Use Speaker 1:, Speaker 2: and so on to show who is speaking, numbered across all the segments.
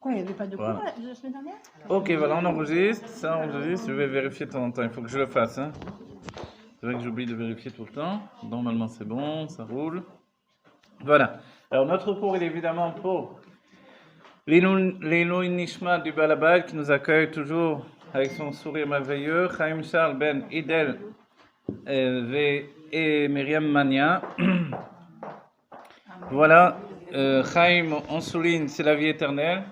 Speaker 1: Quoi, il n'y avait pas de cours
Speaker 2: Voilà.
Speaker 1: la semaine dernière?
Speaker 2: Ok, voilà, on enregistre. Ça, on enregistre. Je vais vérifier de temps en temps. Il faut que je le fasse. Hein. C'est vrai que j'oublie de vérifier tout le temps. Normalement, c'est bon, ça roule. Voilà. Alors, notre cours, il est évidemment pour Lélo Nishma du Balabal qui nous accueille toujours avec son sourire merveilleux. Chaim Charles Ben Idel et Myriam Mania. Voilà. Chaim, on souligne, c'est la vie éternelle.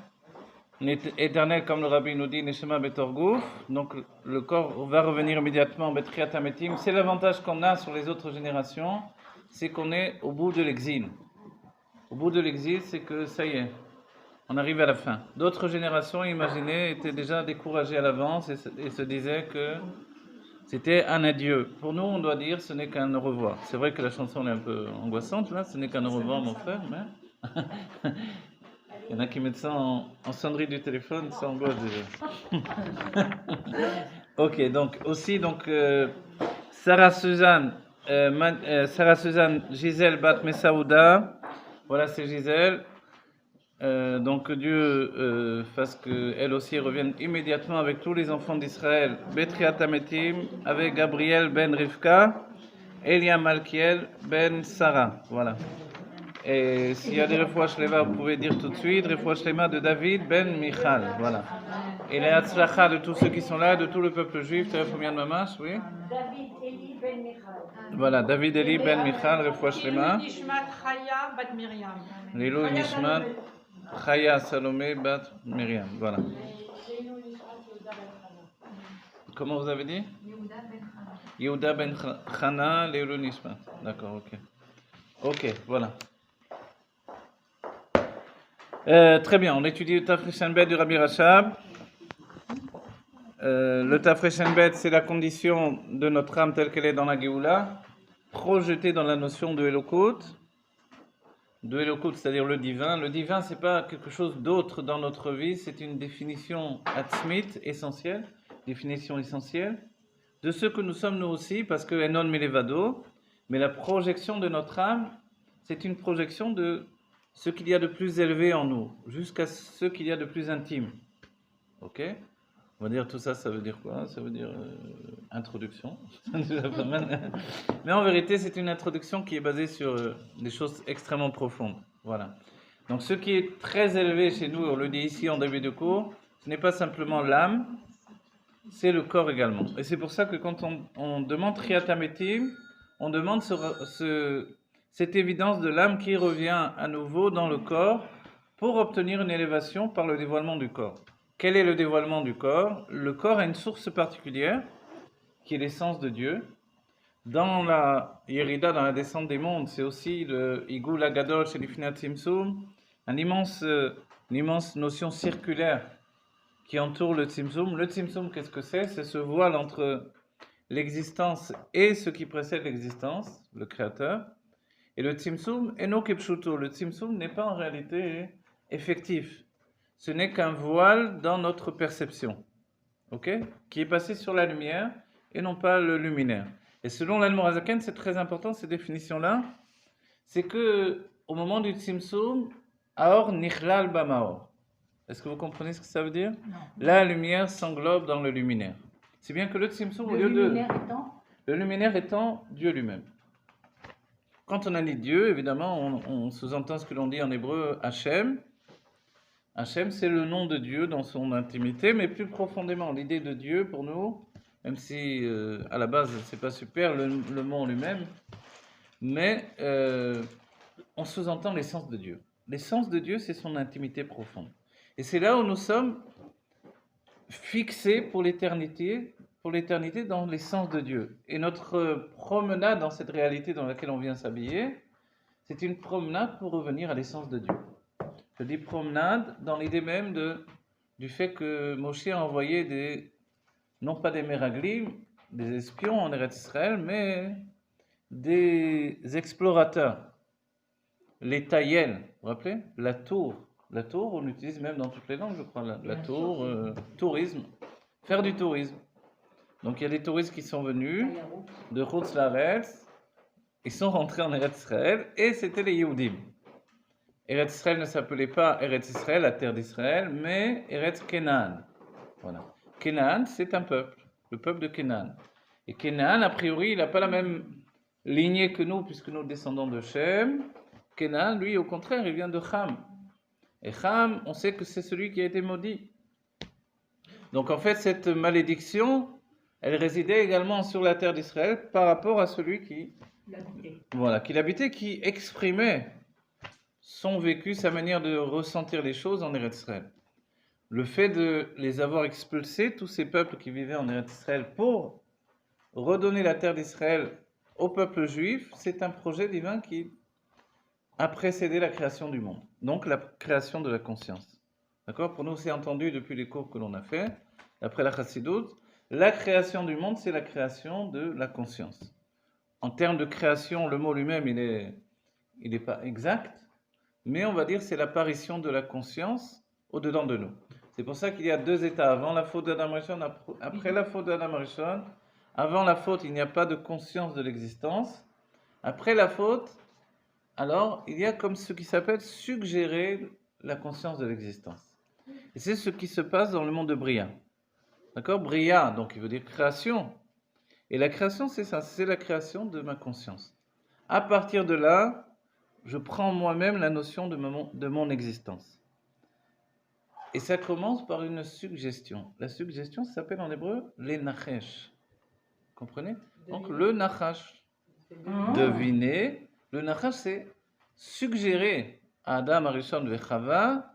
Speaker 2: Éternel, comme le rabbi nous dit, Neshama Betorgouf. Donc le corps va revenir immédiatement Betriat Ametim. C'est l'avantage qu'on a sur les autres générations, c'est qu'on est au bout de l'exil. Au bout de l'exil, c'est que ça y est, on arrive à la fin. D'autres générations, imaginez, étaient déjà découragées à l'avance et se disaient que c'était un adieu. Pour nous, on doit dire ce n'est qu'un au revoir. C'est vrai que la chanson est un peu angoissante là, ce n'est qu'un au revoir mon frère, mais il y en a qui mettent ça en sonnerie du téléphone, ça angoisse déjà. Ok, donc aussi Sarah Suzanne, Gisèle Bat Messaouda, voilà c'est Gisèle. Donc que Dieu fasse qu'elle aussi revienne immédiatement avec tous les enfants d'Israël, Betriat Ametim, avec Gabriel ben Rivka, Elia Malkiel ben Sarah, voilà. Et s'il y a des refouach shlema, vous pouvez dire tout de suite, refouach shlema de David ben Michal, voilà. Et les hatzlacha de tous ceux qui sont là, de tout le peuple juif, Terefoumian Mamash, oui.
Speaker 3: David Eli ben Michal.
Speaker 2: Voilà, David Eli ben Michal, refouach shlema.
Speaker 4: Lilou Nishmat Chaya bat Miriam.
Speaker 2: Lilou Nishmat Chaya Salomé bat Miriam, voilà. Comment vous avez dit? Yehuda ben Chana, Lilou Nishmat. D'accord, ok. Ok, voilà. Très bien, on étudie le Tafresh Bet du Rabbi Rachab. Le Tafresh Bet, c'est la condition de notre âme telle qu'elle est dans la Géoula, projetée dans la notion de Elokut. De Elokut, c'est-à-dire le divin. Le divin, c'est pas quelque chose d'autre dans notre vie, c'est une définition atzmit, essentielle, définition essentielle, de ce que nous sommes nous aussi, parce que Enon Melevado, mais la projection de notre âme, c'est une projection de ce qu'il y a de plus élevé en nous, jusqu'à ce qu'il y a de plus intime. Ok? On va dire tout ça, ça veut dire quoi? Ça veut dire introduction. Mais en vérité, c'est une introduction qui est basée sur des choses extrêmement profondes. Voilà. Donc ce qui est très élevé chez nous, on le dit ici en début de cours, ce n'est pas simplement l'âme, c'est le corps également. Et c'est pour ça que quand on demande Triatametim, on demande cette évidence de l'âme qui revient à nouveau dans le corps pour obtenir une élévation par le dévoilement du corps. Quel est le dévoilement du corps? Le corps a une source particulière qui est l'essence de Dieu. Dans la Yerida, dans la descente des mondes, c'est aussi le Igul Agadol chez l'Ifnat Tzimtzum, une immense notion circulaire qui entoure le Tzimtzum. Le Tzimtzum, qu'est-ce que c'est? C'est ce voile entre l'existence et ce qui précède l'existence, le Créateur. Et le Tzimtzum, Eno Kepshuto, le Tzimtzum n'est pas en réalité effectif. Ce n'est qu'un voile dans notre perception, ok? Qui est passé sur la lumière et non pas le luminaire. Et selon l'Admorazaken, c'est très important ces définitions-là, c'est que au moment du Tzimtzum, Aor Nichlal Bamaor. Est-ce que vous comprenez ce que ça veut dire?
Speaker 1: Non.
Speaker 2: La lumière s'englobe dans le luminaire. C'est bien que le Tzimtzum, au lieu de... Le luminaire étant Dieu lui-même. Quand on a dit Dieu, évidemment, on sous-entend ce que l'on dit en hébreu Hachem. Hachem, c'est le nom de Dieu dans son intimité, mais plus profondément, l'idée de Dieu pour nous, même si à la base c'est pas super le mot en lui-même, mais on sous-entend l'essence de Dieu. L'essence de Dieu, c'est son intimité profonde. Et c'est là où nous sommes fixés pour l'éternité dans l'essence de Dieu. Et notre promenade dans cette réalité dans laquelle on vient s'habiller, c'est une promenade pour revenir à l'essence de Dieu. Je dis promenade dans l'idée même du fait que Moshe a envoyé non pas des Meraglim, des espions en Eretz Israël, mais des explorateurs. Les Tayel, vous vous rappelez? La tour, on l'utilise même dans toutes les langues, je crois, la tour, tourisme, faire du tourisme. Donc il y a des touristes qui sont venus de Chutz Laaretz, ils sont rentrés en Eretz Israël, et c'était les Yehudim. Eretz Israël ne s'appelait pas Eretz Israël, la terre d'Israël, mais Eretz Canaan. Voilà. Canaan, c'est un peuple, le peuple de Canaan. Et Canaan, a priori, il n'a pas la même lignée que nous, puisque nous descendons de Shem. Canaan, lui, au contraire, il vient de Ham. Et Ham, on sait que c'est celui qui a été maudit. Donc en fait, cette malédiction, elle résidait également sur la terre d'Israël par rapport à celui qui l'habitait, qui exprimait son vécu, sa manière de ressentir les choses en Eretz Israël. Le fait de les avoir expulsés, tous ces peuples qui vivaient en Eretz Israël, pour redonner la terre d'Israël au peuple juif, c'est un projet divin qui a précédé la création du monde, donc la création de la conscience. D'accord ? Pour nous, c'est entendu depuis les cours que l'on a fait, après la Chassidoute, la création du monde, c'est la création de la conscience. En termes de création, le mot lui-même, il n'est pas exact, mais on va dire c'est l'apparition de la conscience au-dedans de nous. C'est pour ça qu'il y a deux états, avant la faute d'Adam Rishon, après la faute d'Adam Rishon. Avant la faute, il n'y a pas de conscience de l'existence. Après la faute, alors, il y a comme ce qui s'appelle suggérer la conscience de l'existence. Et c'est ce qui se passe dans le monde de Bria. D'accord ? Bria, donc il veut dire création. Et la création, c'est ça, c'est la création de ma conscience. À partir de là, je prends moi-même la notion de mon existence. Et ça commence par une suggestion. La suggestion, ça s'appelle en hébreu les nachesh. Comprenez ? Donc le nachash. Deviner. Le nachash, c'est suggérer à Adam, Arishon et Chava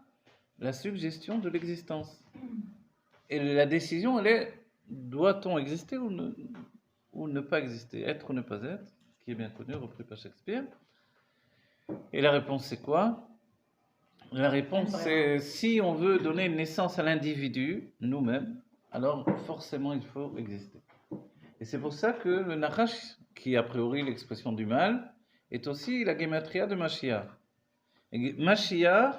Speaker 2: la suggestion de l'existence. Et la décision, elle est, doit-on exister ou ne pas exister, être ou ne pas être, qui est bien connu, repris par Shakespeare. Et la réponse, c'est quoi ? La réponse, c'est si on veut donner naissance à l'individu, nous-mêmes, alors forcément il faut exister. Et c'est pour ça que le Nachash, qui est a priori l'expression du mal, est aussi la gématria de Mashiach. Et Mashiach,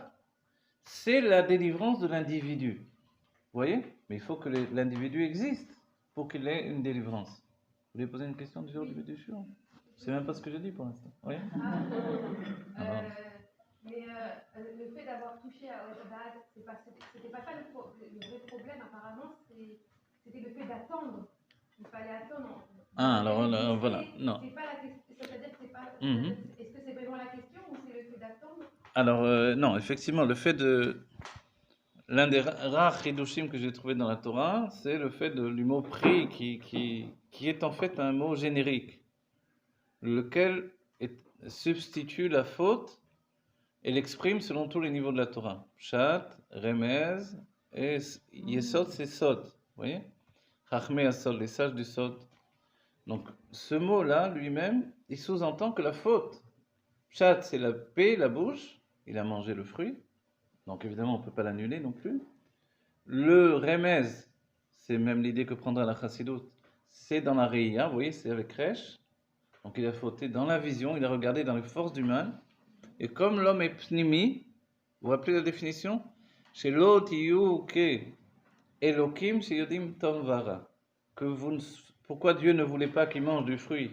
Speaker 2: c'est la délivrance de l'individu. Vous voyez ? Mais il faut que l'individu existe pour qu'il ait une délivrance. Vous voulez poser une question du jour du jour ? Je ne sais même pas ce que je dis pour l'instant. Oui ?
Speaker 1: Le fait d'avoir touché à Shabbat, c'était pas ça le vrai problème apparemment, c'était le fait d'attendre. Il fallait attendre.
Speaker 2: Ah, alors voilà, non.
Speaker 1: C'est pas la question, c'est-à-dire que c'est pas. Est-ce que c'est vraiment la question ou c'est le fait d'attendre ?
Speaker 2: Alors non, effectivement, le fait de l'un des rares chidushim que j'ai trouvé dans la Torah, c'est le fait du mot pri qui est en fait un mot générique, lequel substitue la faute et l'exprime selon tous les niveaux de la Torah. Pshat, Remez et Yesod, c'est Sod. Vous voyez ? Chachmei Asod, les sages du Sod. Donc, ce mot-là, lui-même, il sous-entend que la faute. Pshat, c'est la paix, la bouche. Il a mangé le fruit. Donc, évidemment, on ne peut pas l'annuler non plus. Le Remez, c'est même l'idée que prendra la Chassidoute. C'est dans la Reïa, vous voyez, c'est avec Resh. Donc, il a fauté dans la vision, il a regardé dans les forces du mal. Et comme l'homme est pnimi, vous vous rappelez la définition ? Chez l'autre, ke Elokim sheyodim tom vara. Pourquoi Dieu ne voulait pas qu'il mange du fruit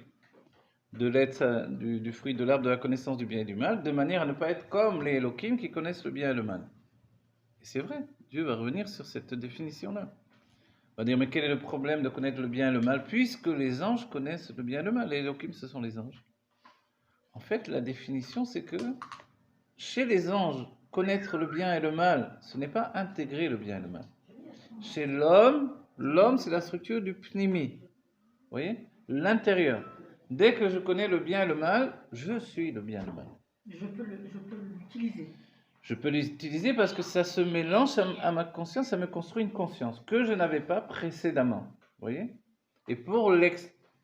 Speaker 2: du fruit de l'arbre de la connaissance du bien et du mal, de manière à ne pas être comme les Elokim qui connaissent le bien et le mal. Et c'est vrai, Dieu va revenir sur cette définition-là. On va dire, mais quel est le problème de connaître le bien et le mal, puisque les anges connaissent le bien et le mal. Les Elokim, ce sont les anges. En fait, la définition, c'est que chez les anges, connaître le bien et le mal, ce n'est pas intégrer le bien et le mal. Chez l'homme, c'est la structure du pnimi. Vous voyez ? L'intérieur. Dès que je connais le bien et le mal, je suis le bien et le mal.
Speaker 5: Je peux l'utiliser.
Speaker 2: Je peux l'utiliser parce que ça se mélange à ma conscience, ça me construit une conscience que je n'avais pas précédemment. Vous voyez ? Et pour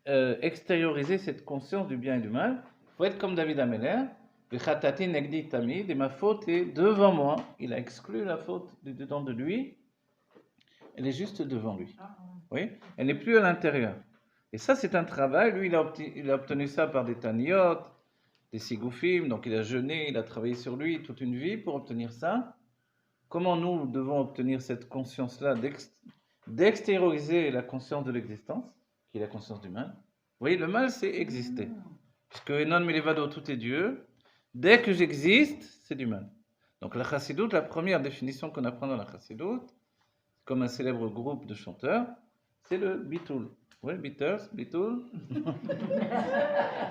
Speaker 2: extérioriser cette conscience du bien et du mal, il faut être comme David Ameller. V'chatati negdi tamid, et ma faute est devant moi. Il a exclu la faute dedans de lui. Elle est juste devant lui. Oui, elle n'est plus à l'intérieur. Et ça, c'est un travail. Lui, il a obtenu ça par des taniyot, des sigoufim. Donc, il a jeûné, il a travaillé sur lui toute une vie pour obtenir ça. Comment nous devons obtenir cette conscience-là d'extérioriser la conscience de l'existence, qui est la conscience du mal. Vous voyez, le mal, c'est exister. Puisque Enon Milevado, tout est Dieu. Dès que j'existe, c'est du mal. Donc la chassidoute, la première définition qu'on apprend dans la chassidoute, comme un célèbre groupe de chanteurs, c'est le bitul. Oui, Beatles, bitul.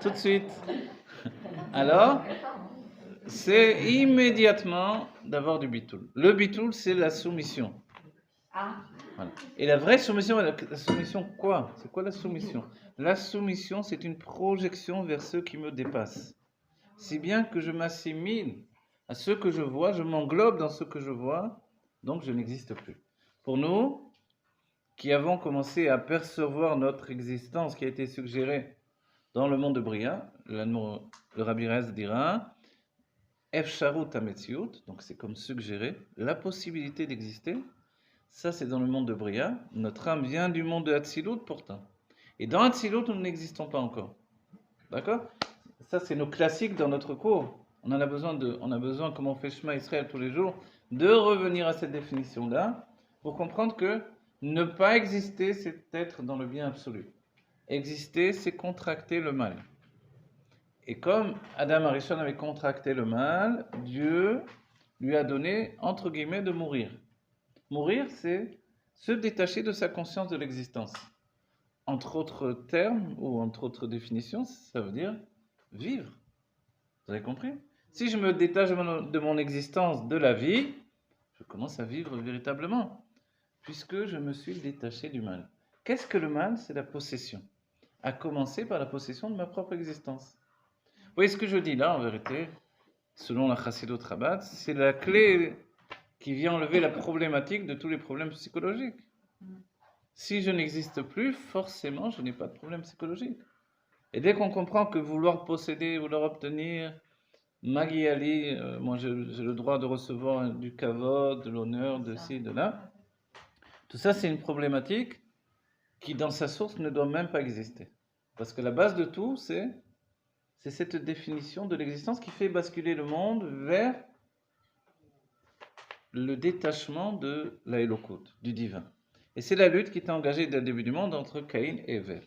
Speaker 2: Tout de suite. Alors, c'est immédiatement d'avoir du bitul. Le bitul, c'est la soumission.
Speaker 3: Ah,
Speaker 2: Voilà. Et la vraie soumission, la soumission quoi? C'est quoi la soumission? La soumission, c'est une projection vers ceux qui me dépassent. Si bien que je m'assimile à ce que je vois, je m'englobe dans ce que je vois, donc je n'existe plus. Pour nous, qui avons commencé à percevoir notre existence qui a été suggérée dans le monde de Bria, le Rabbi Rez dira Efsharut Hametziut, donc c'est comme suggérer la possibilité d'exister. Ça, c'est dans le monde de Bria. Notre âme vient du monde de Hatzilut pourtant. Et dans Hatzilut, nous n'existons pas encore. D'accord? Ça, c'est nos classiques dans notre cours. On a besoin, comme on fait Shema Israël tous les jours, de revenir à cette définition-là pour comprendre que ne pas exister, c'est être dans le bien absolu. Exister, c'est contracter le mal. Et comme Adam Arishon avait contracté le mal, Dieu lui a donné, entre guillemets, de mourir. Mourir, c'est se détacher de sa conscience de l'existence. Entre autres termes, ou entre autres définitions, ça veut dire vivre. Vous avez compris? Si je me détache de mon existence, de la vie, je commence à vivre véritablement, puisque je me suis détaché du mal. Qu'est-ce que le mal? C'est la possession. À commencer par la possession de ma propre existence. Vous voyez ce que je dis là, en vérité, selon la Chassidut Rabat, c'est la clé qui vient enlever la problématique de tous les problèmes psychologiques. Si je n'existe plus, forcément, je n'ai pas de problème psychologique. Et dès qu'on comprend que vouloir posséder, vouloir obtenir, Magui Ali, moi j'ai le droit de recevoir du kavod, de l'honneur, de ci, de là, tout ça c'est une problématique qui dans sa source ne doit même pas exister. Parce que la base de tout, c'est cette définition de l'existence qui fait basculer le monde vers le détachement de la Elokut, du divin. Et c'est la lutte qui était engagée dès le début du monde entre Caïn et Hevel,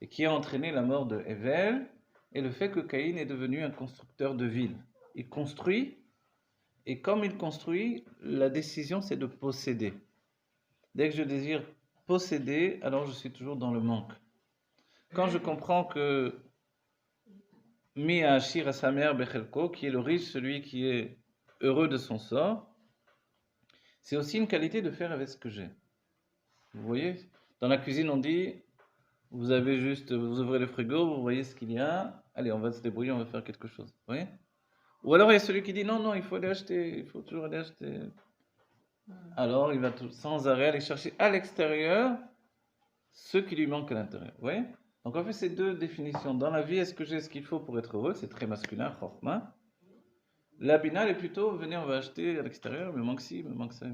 Speaker 2: et qui a entraîné la mort de Hevel et le fait que Caïn est devenu un constructeur de villes. Il construit, et comme il construit, la décision c'est de posséder. Dès que je désire posséder, alors je suis toujours dans le manque. Quand je comprends que Mi Ashir à sa mère Bechelko, qui est le riche, celui qui est heureux de son sort, c'est aussi une qualité de faire avec ce que j'ai. Vous voyez, dans la cuisine, on dit, vous ouvrez le frigo, vous voyez ce qu'il y a, allez, on va se débrouiller, on va faire quelque chose. Vous voyez? Ou alors il y a celui qui dit, non, il faut aller acheter, il faut toujours aller acheter. Alors il va sans arrêt aller chercher à l'extérieur ce qui lui manque à l'intérieur. Vous voyez? Donc en fait, ces deux définitions. Dans la vie, est-ce que j'ai ce qu'il faut pour être heureux? C'est très masculin, chorma. La binale est plutôt, venez, on va acheter à l'extérieur, il me manque ci, il me manque ça.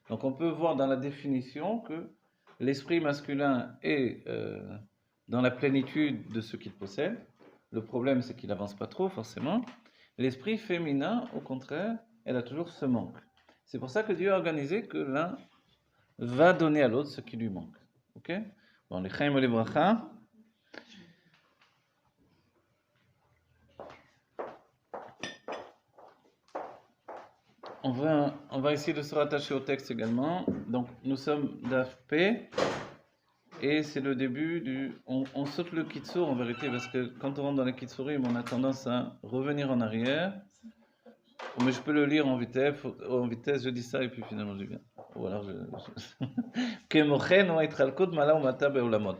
Speaker 2: Donc on peut voir dans la définition que l'esprit masculin est dans la plénitude de ce qu'il possède. Le problème, c'est qu'il n'avance pas trop, forcément. L'esprit féminin, au contraire, elle a toujours ce manque. C'est pour ça que Dieu a organisé que l'un va donner à l'autre ce qui lui manque. Ok? Bon, les Chaim et les Bracha. On va essayer de se rattacher au texte également. Donc, nous sommes d'AFP et c'est le début du. On saute le Kitsur en vérité parce que quand on rentre dans les Kitsurim, on a tendance à revenir en arrière. Mais je peux le lire en vitesse, je dis ça et puis finalement je viens. Ou alors on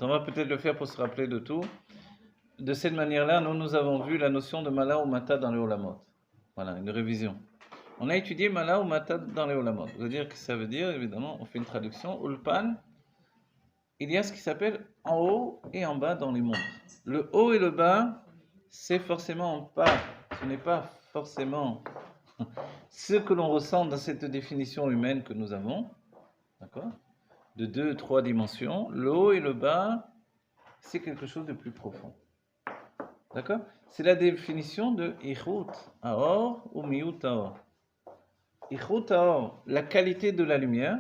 Speaker 2: va peut-être le faire pour se rappeler de tout. De cette manière-là, nous avons vu la notion de Mala ou Mata dans les Olamot. Voilà, une révision. On a étudié Mala ou Mata dans les Olamot. Ça veut dire, évidemment, on fait une traduction. Ulpan, il y a ce qui s'appelle en haut et en bas dans les mondes. Le haut et le bas, c'est forcément en part. Ce n'est pas forcément ce que l'on ressent dans cette définition humaine que nous avons, d'accord, de 2, 3 dimensions. Le haut et le bas, c'est quelque chose de plus profond. D'accord? C'est la définition de Ichut Aor ou Miut Aor. Ichut Aor, la qualité de la lumière,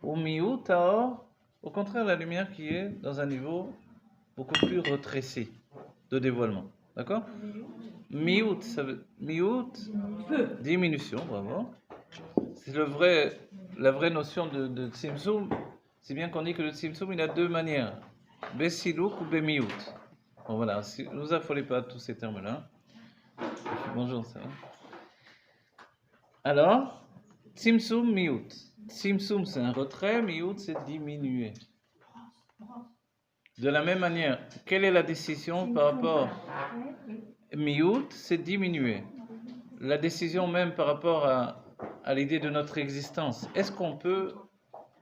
Speaker 2: ou Miut Aor, au contraire, la lumière qui est dans un niveau beaucoup plus retréci de dévoilement. D'accord? Miout, ça veut... Miout, diminution, bravo. C'est la vraie notion de Tzimtzum. C'est bien qu'on dit que le Tzimtzum, il a deux manières. Besilouk ou Bemiout. Bon voilà, ne vous affolez pas de tous ces termes-là. Bonjour, ça va? Alors, Tzimtzum, Miout. Tzimtzum, c'est un retrait, Miout, c'est diminuer. De la même manière, quelle est la décision par rapport Miout, c'est diminuer. La décision même par rapport à l'idée de notre existence. Est-ce qu'on peut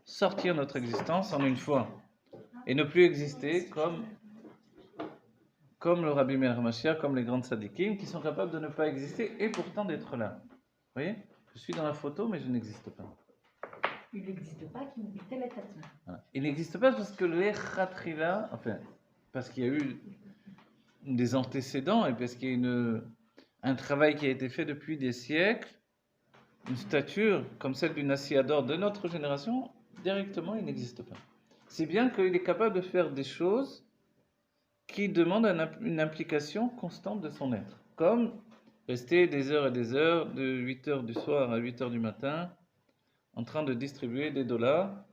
Speaker 2: sortir notre existence en une fois et ne plus exister comme le Rabbi Meir HaMashiach, comme les grands tzadikim qui sont capables de ne pas exister et pourtant d'être là. Vous voyez? Je suis dans la photo mais je n'existe pas.
Speaker 5: Il n'existe pas, qui m'invitait la tête.
Speaker 2: Voilà. Il n'existe pas parce que les khatrila, enfin, parce qu'il y a eu des antécédents et parce qu'il y a un travail qui a été fait depuis des siècles, une stature comme celle du Nassiador de notre génération, directement, il n'existe pas. C'est bien qu'il est capable de faire des choses qui demandent une implication constante de son être, comme rester des heures et des heures, de 8 heures du soir à 8 heures du matin, en train de distribuer des dollars,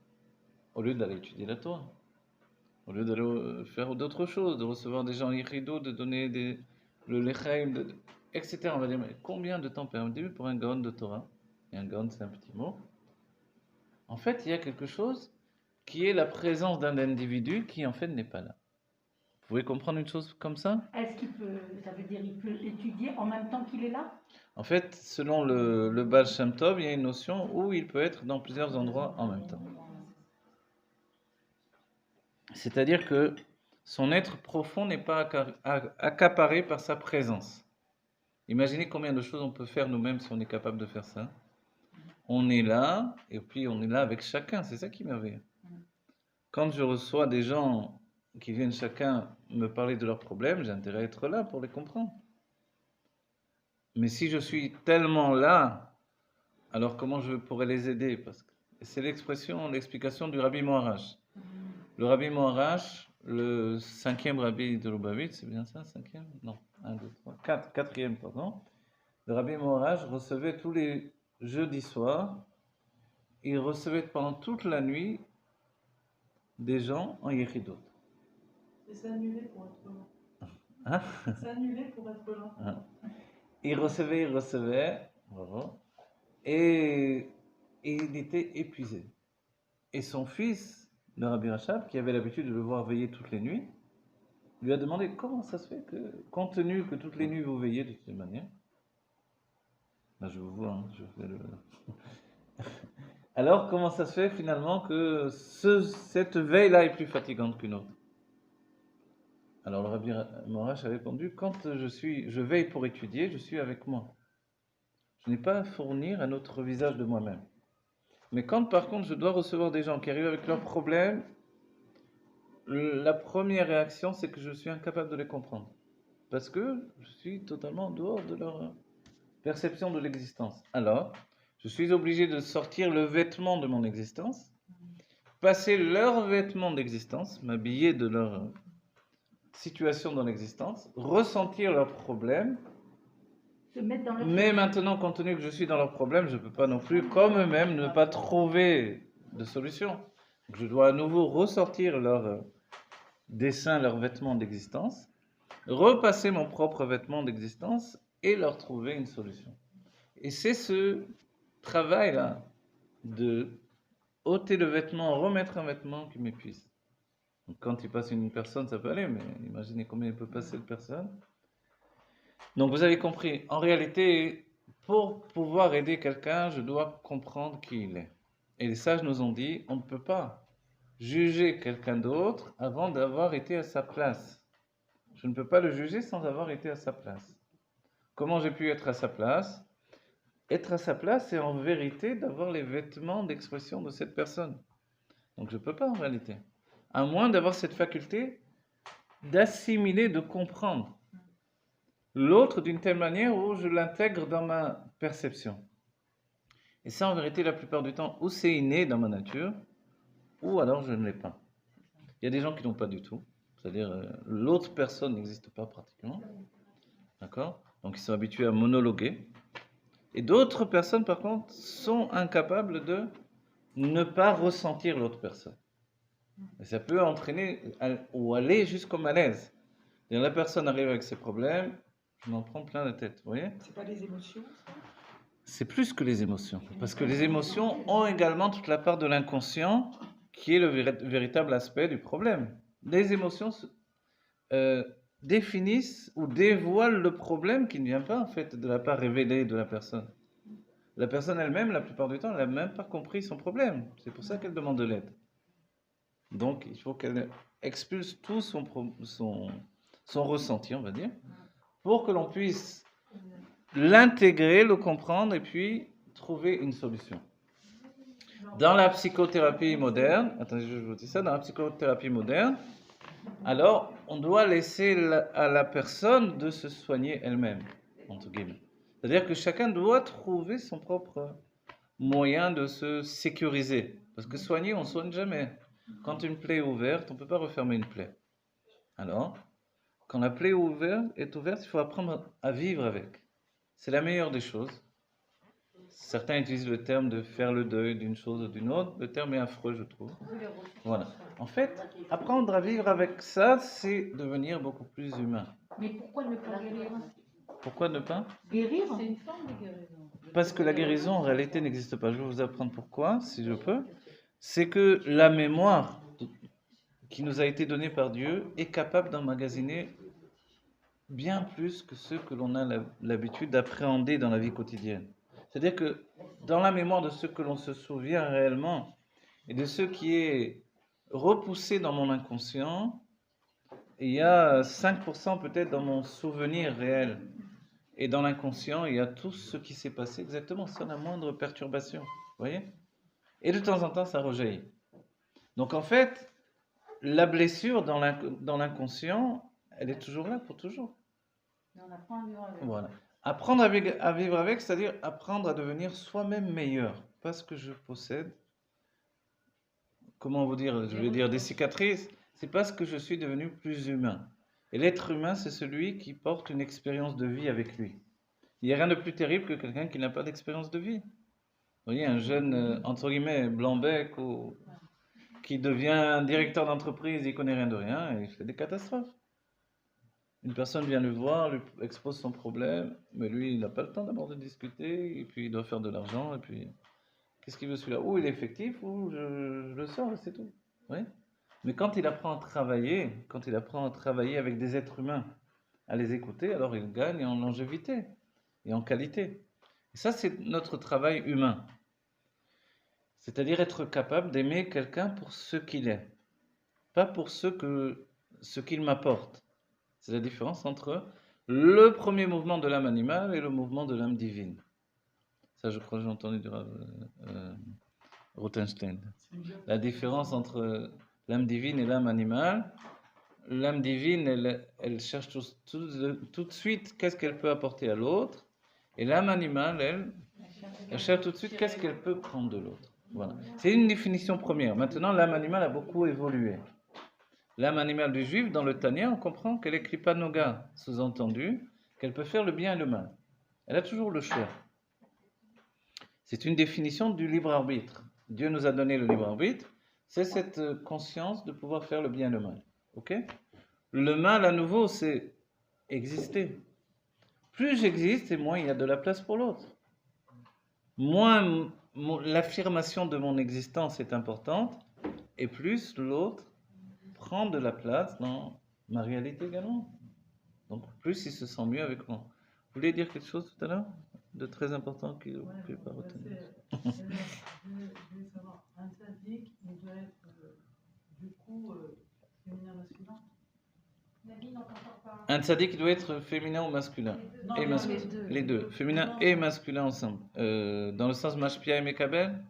Speaker 2: au lieu d'aller étudier la Torah, au lieu d'aller faire d'autres choses, de recevoir des gens irido, de donner le lechaim, etc. On va dire, mais combien de temps permet-il pour un gaon de Torah? Et un gaon, c'est un petit mot. En fait, il y a quelque chose qui est la présence d'un individu qui, en fait, n'est pas là. Vous pouvez comprendre une chose comme ça?
Speaker 5: Est-ce qu'il peut, ça veut dire qu'il peut étudier en même temps qu'il est là?
Speaker 2: En fait, selon le Baal Shem Tov, il y a une notion où il peut être dans plusieurs endroits en même temps. C'est-à-dire que son être profond n'est pas accaparé par sa présence. Imaginez combien de choses on peut faire nous-mêmes si on est capable de faire ça. On est là, et puis on est là avec chacun, c'est ça qui est merveilleux. Quand je reçois des gens qui viennent chacun me parler de leurs problèmes, j'ai intérêt à être là pour les comprendre. Mais si je suis tellement là, alors comment je pourrais les aider? Parce que c'est l'explication du Rabbi Moharaj. Le Rabbi Moharaj, le 5e Rabbi de Lubavitch, c'est bien ça, 5e? Non, 1, 2, 3, 4e, pardon. Le Rabbi Moharaj recevait tous les jeudis soirs, il recevait pendant toute la nuit des gens en yechidot.
Speaker 6: Et c'est annulé pour être là.
Speaker 2: Hein?
Speaker 6: C'est annulé pour être là.
Speaker 2: Hein? Il recevait, bravo, et il était épuisé. Et son fils, le Rabbi Rachab, qui avait l'habitude de le voir veiller toutes les nuits, lui a demandé comment ça se fait que, compte tenu que toutes les nuits vous veillez de toute manière, là je vous vois, hein, je fais le... Alors comment ça se fait finalement que cette veille-là est plus fatigante qu'une autre? Alors le Rabbi Moharaj a répondu, quand je veille pour étudier, je suis avec moi. Je n'ai pas à fournir un autre visage de moi-même. Mais quand par contre je dois recevoir des gens qui arrivent avec leurs problèmes, la première réaction c'est que je suis incapable de les comprendre. Parce que je suis totalement en dehors de leur perception de l'existence. Alors, je suis obligé de sortir le vêtement de mon existence, passer leur vêtement d'existence, m'habiller de leur situation dans l'existence, ressentir leurs problèmes. Mais maintenant, compte tenu que je suis dans leurs problèmes, je ne peux pas non plus, comme eux-mêmes, ne pas trouver de solution. Donc, je dois à nouveau ressortir leur dessin, leur vêtement d'existence, repasser mon propre vêtement d'existence et leur trouver une solution. Et c'est ce travail-là de ôter le vêtement, remettre un vêtement qui m'épuise. Donc, quand il passe une personne, ça peut aller, mais imaginez combien il peut passer de personnes. Donc vous avez compris, en réalité, pour pouvoir aider quelqu'un, je dois comprendre qui il est. Et les sages nous ont dit, on ne peut pas juger quelqu'un d'autre avant d'avoir été à sa place. Je ne peux pas le juger sans avoir été à sa place. Comment j'ai pu être à sa place? Être à sa place, c'est en vérité d'avoir les vêtements d'expression de cette personne. Donc je ne peux pas en réalité. À moins d'avoir cette faculté d'assimiler, de comprendre l'autre d'une telle manière où je l'intègre dans ma perception. Et ça, en vérité, la plupart du temps, ou c'est inné dans ma nature, ou alors je ne l'ai pas. Il y a des gens qui n'ont pas du tout, c'est-à-dire l'autre personne n'existe pas pratiquement. D'accord? Donc ils sont habitués à monologuer. Et d'autres personnes, par contre, sont incapables de ne pas ressentir l'autre personne. Et ça peut entraîner ou aller jusqu'au malaise. C'est-à-dire, la personne arrive avec ses problèmes, je m'en prends plein la tête, vous voyez?
Speaker 6: C'est pas les émotions, ça?
Speaker 2: C'est plus que les émotions. Parce que les émotions ont également toute la part de l'inconscient qui est le véritable aspect du problème. Les émotions définissent ou dévoilent le problème qui ne vient pas en fait de la part révélée de la personne. La personne elle-même, la plupart du temps, elle n'a même pas compris son problème. C'est pour ça qu'elle demande de l'aide. Donc, il faut qu'elle expulse tout son ressenti, on va dire, pour que l'on puisse l'intégrer, le comprendre et puis trouver une solution. Dans la psychothérapie moderne, attendez, je vous dis ça, dans la psychothérapie moderne, alors on doit laisser à la personne de se soigner elle-même, entre guillemets. C'est-à-dire que chacun doit trouver son propre moyen de se sécuriser. Parce que soigner, on ne soigne jamais. Quand une plaie est ouverte, on ne peut pas refermer une plaie. Alors, quand la plaie est ouverte, il faut apprendre à vivre avec. C'est la meilleure des choses. Certains utilisent le terme de faire le deuil d'une chose ou d'une autre. Le terme est affreux, je trouve. Voilà. En fait, apprendre à vivre avec ça, c'est devenir beaucoup plus humain.
Speaker 5: Mais pourquoi ne pas guérir?
Speaker 2: Pourquoi ne pas?
Speaker 5: Guérir?
Speaker 6: C'est une forme de guérison.
Speaker 2: Parce que la guérison, en réalité, n'existe pas. Je vais vous apprendre pourquoi, si je peux. C'est que la mémoire qui nous a été donnée par Dieu est capable d'emmagasiner bien plus que ce que l'on a l'habitude d'appréhender dans la vie quotidienne. C'est-à-dire que dans la mémoire de ce que l'on se souvient réellement et de ce qui est repoussé dans mon inconscient, il y a 5% peut-être dans mon souvenir réel. Et dans l'inconscient, il y a tout ce qui s'est passé exactement sans la moindre perturbation. Vous voyez? Et de temps en temps, ça rejaillit. Donc en fait, la blessure dans l'inconscient, elle est toujours là pour toujours.
Speaker 5: On apprend à vivre avec.
Speaker 2: Voilà. Apprendre à vivre avec, c'est-à-dire apprendre à devenir soi-même meilleur. Parce que je possède, comment vous dire, je vais dire des cicatrices, c'est parce que je suis devenu plus humain. Et l'être humain, c'est celui qui porte une expérience de vie avec lui. Il n'y a rien de plus terrible que quelqu'un qui n'a pas d'expérience de vie. Vous voyez, un jeune, entre guillemets, blanc-bec ou qui devient directeur d'entreprise, il ne connaît rien de rien et il fait des catastrophes. Une personne vient le voir, lui expose son problème, mais lui, il n'a pas le temps d'abord de discuter, et puis il doit faire de l'argent, et puis qu'est-ce qu'il veut celui-là? Ou il est effectif, ou je le sors, et c'est tout. Oui. Mais quand il apprend à travailler avec des êtres humains, à les écouter, alors il gagne en longévité et en qualité. Et ça, c'est notre travail humain. C'est-à-dire être capable d'aimer quelqu'un pour ce qu'il est, pas pour ce qu'il m'apporte. C'est la différence entre le premier mouvement de l'âme animale et le mouvement de l'âme divine. Ça, je crois que j'ai entendu dire Rothenstein. La différence entre l'âme divine et l'âme animale. L'âme divine, elle cherche tout de suite qu'est-ce qu'elle peut apporter à l'autre. Et l'âme animale, elle cherche tout de suite qu'est-ce qu'elle peut prendre de l'autre. Voilà. C'est une définition première. Maintenant, l'âme animale a beaucoup évolué. L'âme animale du juif, dans le Tanya, on comprend qu'elle est Kripa Noga, sous-entendu qu'elle peut faire le bien et le mal. Elle a toujours le choix. C'est une définition du libre arbitre. Dieu nous a donné le libre arbitre. C'est cette conscience de pouvoir faire le bien et le mal. Ok? Le mal, à nouveau, c'est exister. Plus j'existe, et moins il y a de la place pour l'autre. Moins l'affirmation de mon existence est importante, et plus l'autre prend de la place dans ma réalité également. Donc plus il se sent mieux avec moi. Vous voulez dire quelque chose tout à l'heure de très important que je ne peux pas retenir?
Speaker 6: Je voulais savoir, un tzaddik, il doit être du coup féminin masculin?
Speaker 2: Un tzaddik doit être féminin ou masculin?
Speaker 6: Non,
Speaker 2: Et masculin. Les deux. Féminin et masculin ensemble. Dans le sens Mashpia et Mekabel?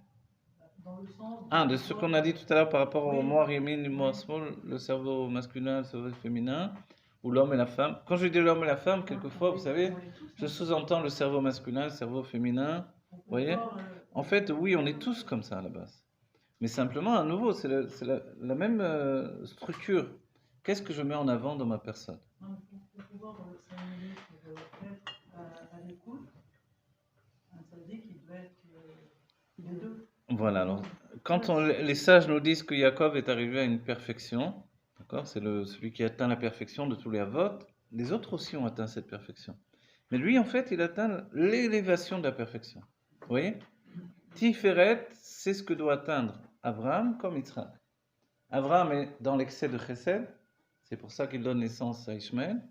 Speaker 6: Dans le sens
Speaker 2: De ce qu'on a dit tout à l'heure par rapport au moi Yamin et moi Small, le cerveau masculin, le cerveau féminin, ou l'homme et la femme. Quand je dis l'homme et la femme, quelquefois, vous savez, je sous-entends le cerveau masculin, le cerveau féminin. Vous voyez? En fait, oui, on est tous comme ça à la base. Mais simplement, à nouveau, c'est la même structure. Qu'est-ce que je mets en avant dans ma personne?
Speaker 6: souvent dans le 5 minutes pour être à l'écoute. Un tzaddik, il doit être les deux.
Speaker 2: Voilà, alors, quand les sages nous disent que Jacob est arrivé à une perfection, d'accord, c'est celui qui atteint la perfection de tous les avot, les autres aussi ont atteint cette perfection. Mais lui, en fait, il atteint l'élévation de la perfection. Vous voyez? Tiferet, c'est ce que doit atteindre Abraham comme Yitzhak. Abraham est dans l'excès de Chesed, c'est pour ça qu'il donne naissance à Ishmaël.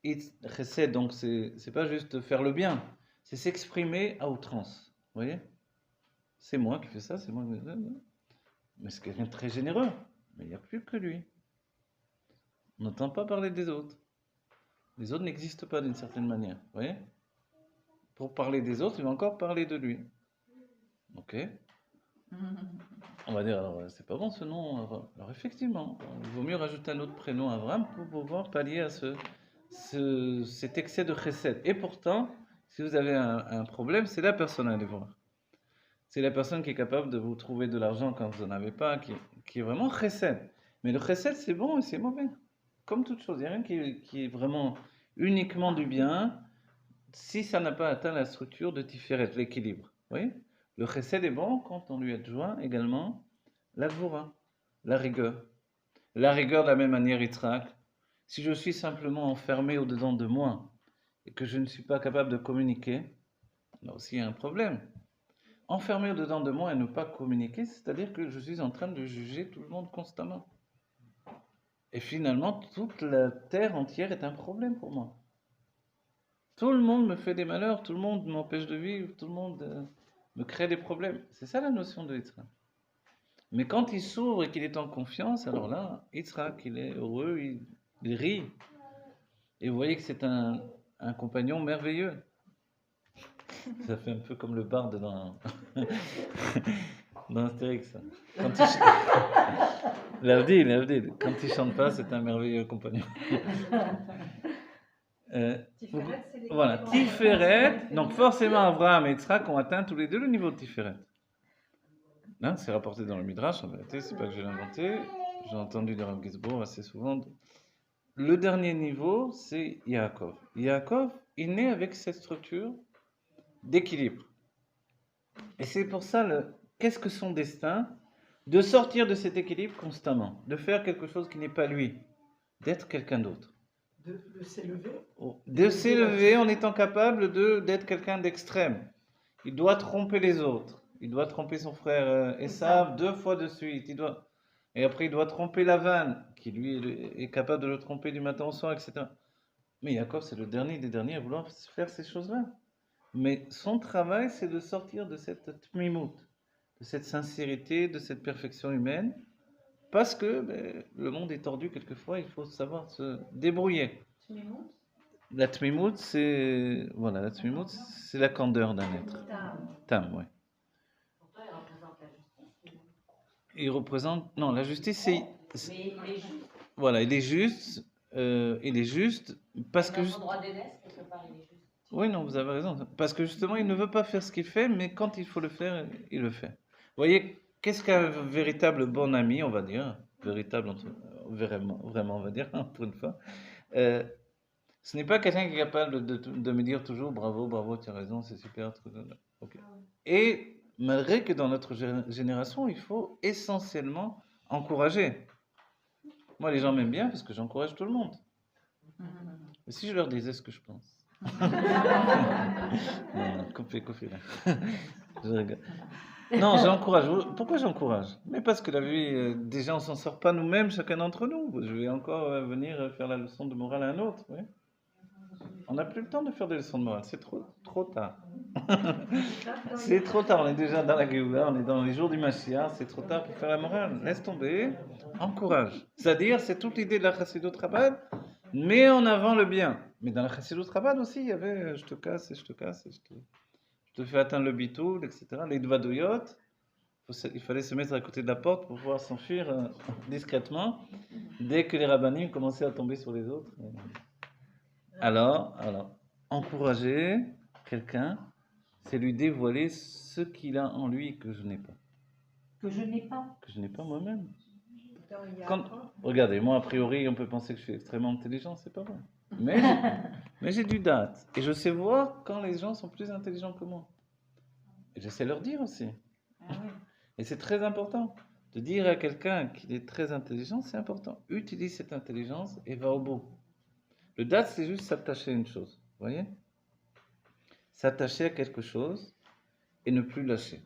Speaker 2: Chesed, donc, c'est pas juste faire le bien, c'est s'exprimer à outrance. Vous voyez? C'est moi qui fais ça, c'est moi qui fais ça. Mais c'est quelqu'un de très généreux. Mais il n'y a plus que lui. On n'entend pas parler des autres. Les autres n'existent pas d'une certaine manière. Vous voyez? Pour parler des autres, il va encore parler de lui. Ok? On va dire, alors, c'est pas bon ce nom. Alors, effectivement, il vaut mieux rajouter un autre prénom à Abraham pour pouvoir pallier à cet excès de chesed. Et pourtant, si vous avez un problème, c'est la personne à aller voir. C'est la personne qui est capable de vous trouver de l'argent quand vous n'en avez pas, qui est vraiment chesed. Mais le chesed, c'est bon et c'est mauvais. Comme toute chose, il n'y a rien qui est vraiment uniquement du bien si ça n'a pas atteint la structure de Tiferet, l'équilibre. Vous voyez? Le chesed est bon quand on lui adjoint également la gvura, la rigueur. La rigueur de la même manière, Yitzhak. Si je suis simplement enfermé au-dedans de moi et que je ne suis pas capable de communiquer, là aussi il y a un problème. Enfermé au-dedans de moi et ne pas communiquer, c'est-à-dire que je suis en train de juger tout le monde constamment. Et finalement, toute la terre entière est un problème pour moi. Tout le monde me fait des malheurs, tout le monde m'empêche de vivre, tout le monde me crée des problèmes. C'est ça la notion de Yitzhak. Mais quand il s'ouvre et qu'il est en confiance, alors là, Yitzhak, il est heureux, il rit. Et vous voyez que c'est un compagnon merveilleux. Ça fait un peu comme le barde dans Astérix. L'Avdil, quand il chante pas, c'est un merveilleux compagnon.
Speaker 1: Tiferet, c'est
Speaker 2: Voilà, Tiferet. Donc forcément, Abraham et Yitzhak ont atteint tous les deux le niveau de Tiferet. Hein, c'est rapporté dans le Midrash, en vérité, c'est pas que je l'ai inventé. J'ai entendu de Rav Gizbour assez souvent. Le dernier niveau, c'est Yaakov. Yaakov, il naît avec cette structure d'équilibre. Et c'est pour ça, qu'est-ce que son destin? De sortir de cet équilibre constamment, de faire quelque chose qui n'est pas lui, d'être quelqu'un d'autre.
Speaker 6: De s'élever.
Speaker 2: De s'élever en étant capable d'être quelqu'un d'extrême. Il doit tromper les autres. Il doit tromper son frère Esav 2 fois de suite. Et après, il doit tromper Lavan, qui lui est capable de le tromper du matin au soir, etc. Mais Yaakov, c'est le dernier des derniers à vouloir faire ces choses-là. Mais son travail, c'est de sortir de cette tmimout, de cette sincérité, de cette perfection humaine, parce que le monde est tordu quelquefois, il faut savoir se débrouiller. La tmimout, c'est la candeur d'un être. Tam, ouais. Il représente, non, la justice, c'est.
Speaker 3: Mais il est juste.
Speaker 2: Voilà, il est juste parce que.
Speaker 3: Dans son droit d'aînesse, quelque part, il est juste.
Speaker 2: Oui, non, vous avez raison. Parce que justement, il ne veut pas faire ce qu'il fait, mais quand il faut le faire, il le fait. Vous voyez, qu'est-ce qu'un véritable bon ami, on va dire, vraiment, on va dire, pour une fois. Ce n'est pas quelqu'un qui est capable de me dire toujours bravo, tu as raison, c'est super. Okay. Et malgré que dans notre génération, il faut essentiellement encourager. Moi, les gens m'aiment bien parce que j'encourage tout le monde. Mais si je leur disais ce que je pense. Non, coupez là. Je rigole. Non, j'encourage. Pourquoi j'encourage? Mais parce que la vie, déjà, on s'en sort pas nous-mêmes, chacun d'entre nous. Je vais encore venir faire la leçon de morale à un autre. Oui. On n'a plus le temps de faire des leçons de morale, c'est trop tard. C'est trop tard, on est déjà dans la Géoula, on est dans les jours du Mashiach, c'est trop tard pour faire la morale. Laisse tomber, encourage. C'est-à-dire, c'est toute l'idée de la Chassidut Chabad, mais en avant le bien. Mais dans la Chassidut Chabad aussi, il y avait je te casse et je te fais atteindre le bitoul, etc. Les dvadoyot, il fallait se mettre à côté de la porte pour pouvoir s'enfuir discrètement dès que les rabbinim commençaient à tomber sur les autres. Alors, encourager quelqu'un, c'est lui dévoiler ce qu'il a en lui que je n'ai pas.
Speaker 5: Que je n'ai pas.
Speaker 2: Que je n'ai pas moi-même. Regardez, moi, a priori, on peut penser que je suis extrêmement intelligent, c'est pas vrai. Mais mais j'ai du date. Et je sais voir quand les gens sont plus intelligents que moi. Et je sais leur dire aussi.
Speaker 5: Ah oui.
Speaker 2: Et c'est très important. De dire à quelqu'un qu'il est très intelligent, c'est important. Utilise cette intelligence et va au bout. Le date, c'est juste s'attacher à une chose. Vous voyez? S'attacher à quelque chose et ne plus lâcher.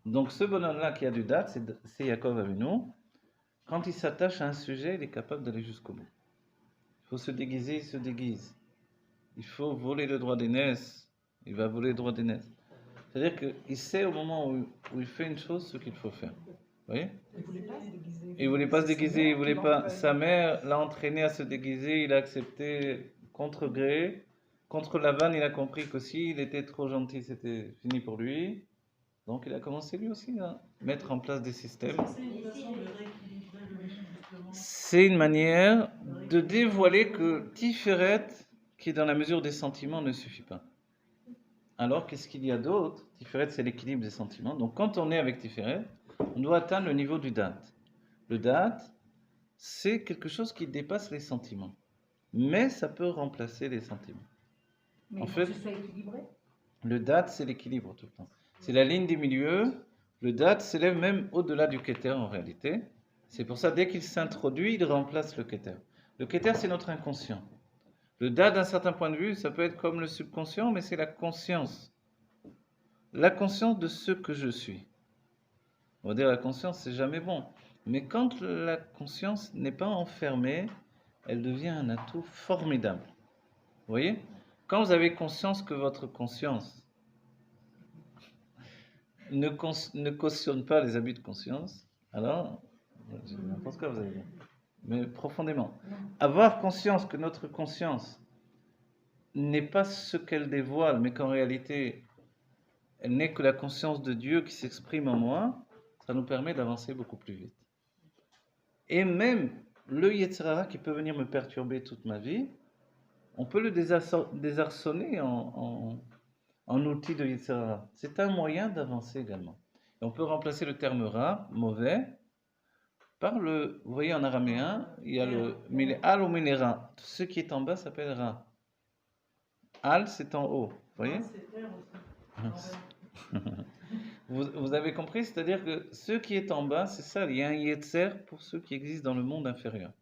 Speaker 2: Donc ce bonhomme-là qui a du date, c'est Yaakov Avinu. Quand il s'attache à un sujet, il est capable d'aller jusqu'au bout. Il faut se déguiser, il se déguise. Il faut voler le droit d'aînesse, il va voler le droit d'aînesse. C'est-à-dire qu'il sait au moment où il fait une chose ce qu'il faut faire. Vous voyez?
Speaker 6: Il voulait pas se déguiser.
Speaker 2: Il voulait pas se
Speaker 6: C'est sa
Speaker 2: déguiser,
Speaker 6: mère
Speaker 2: il voulait
Speaker 6: qui
Speaker 2: pas.
Speaker 6: l'a
Speaker 2: Sa mère l'a entraîné à se déguiser, il a accepté contre gré. Contre Lavan, il a compris que s'il était trop gentil, c'était fini pour lui. Donc il a commencé lui aussi à mettre en place des systèmes.
Speaker 6: C'est une façon de rééquilibrer le monde, justement.
Speaker 2: C'est une manière de dévoiler que Tiferet, qui est dans la mesure des sentiments, ne suffit pas. Alors, qu'est-ce qu'il y a d'autre? Tiferet, c'est l'équilibre des sentiments. Donc, quand on est avec Tiferet, on doit atteindre le niveau du date. Le date, c'est quelque chose qui dépasse les sentiments. Mais ça peut remplacer les sentiments.
Speaker 5: Mais
Speaker 2: En
Speaker 5: il faut
Speaker 2: fait-
Speaker 5: que ce soit équilibré.
Speaker 2: Le date, c'est l'équilibre tout le temps. C'est la ligne du milieu. Le date s'élève même au-delà du keter en réalité. C'est pour ça, dès qu'il s'introduit, il remplace le keter. Le keter, c'est notre inconscient. Le date, d'un certain point de vue, ça peut être comme le subconscient, mais c'est la conscience. La conscience de ce que je suis. On va dire la conscience, c'est jamais bon. Mais quand la conscience n'est pas enfermée, elle devient un atout formidable. Vous voyez? Quand vous avez conscience que votre conscience ne cautionne pas les abus de conscience, alors, je n'importe quoi vous allez dire, mais profondément. Avoir conscience que notre conscience n'est pas ce qu'elle dévoile, mais qu'en réalité, elle n'est que la conscience de Dieu qui s'exprime en moi, ça nous permet d'avancer beaucoup plus vite. Et même le Yetzer Hara qui peut venir me perturber toute ma vie, on peut le désarçonner en outil de Yetzer Hara. C'est un moyen d'avancer également. Et on peut remplacer le terme ra, mauvais, par le, vous voyez en araméen, il y a le al ou minera. Ce qui est en bas s'appelle ra. Al, c'est en haut. Vous voyez?
Speaker 6: C'est R aussi.
Speaker 2: Vous avez compris? C'est-à-dire que ce qui est en bas, c'est ça. Il y a un yetzer pour ceux qui existent dans le monde inférieur.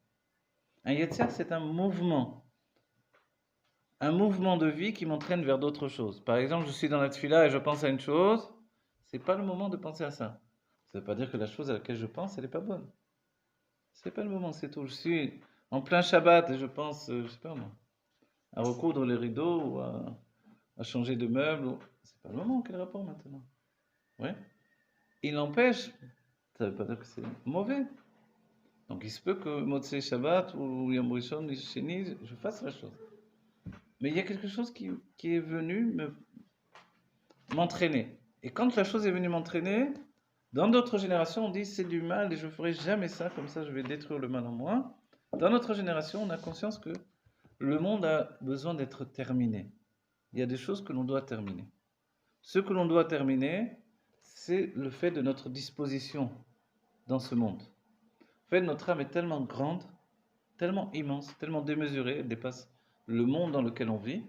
Speaker 2: Un yetzer, c'est un mouvement. Un mouvement de vie qui m'entraîne vers d'autres choses. Par exemple, je suis dans la tefila et je pense à une chose. C'est pas le moment de penser à ça. Ça ne veut pas dire que la chose à laquelle je pense, elle n'est pas bonne. C'est pas le moment, c'est tout. Je suis en plein Shabbat et je pense, je sais pas moi, à recoudre les rideaux ou à changer de meuble. C'est pas le moment, quel rapport maintenant? Ouais. Il n'empêche, ça ne veut pas dire que c'est mauvais. Donc il se peut que Motzei Shabbat ou Yom Rishon, Sheni, je fasse la chose. Mais il y a quelque chose qui est venu m'entraîner. Et quand la chose est venue m'entraîner, dans d'autres générations, on dit c'est du mal et je ne ferai jamais ça, comme ça je vais détruire le mal en moi. Dans notre génération, on a conscience que le monde a besoin d'être terminé. Il y a des choses que l'on doit terminer. Ce que l'on doit terminer, c'est le fait de notre disposition dans ce monde. En fait, notre âme est tellement grande, tellement immense, tellement démesurée, elle dépasse le monde dans lequel on vit,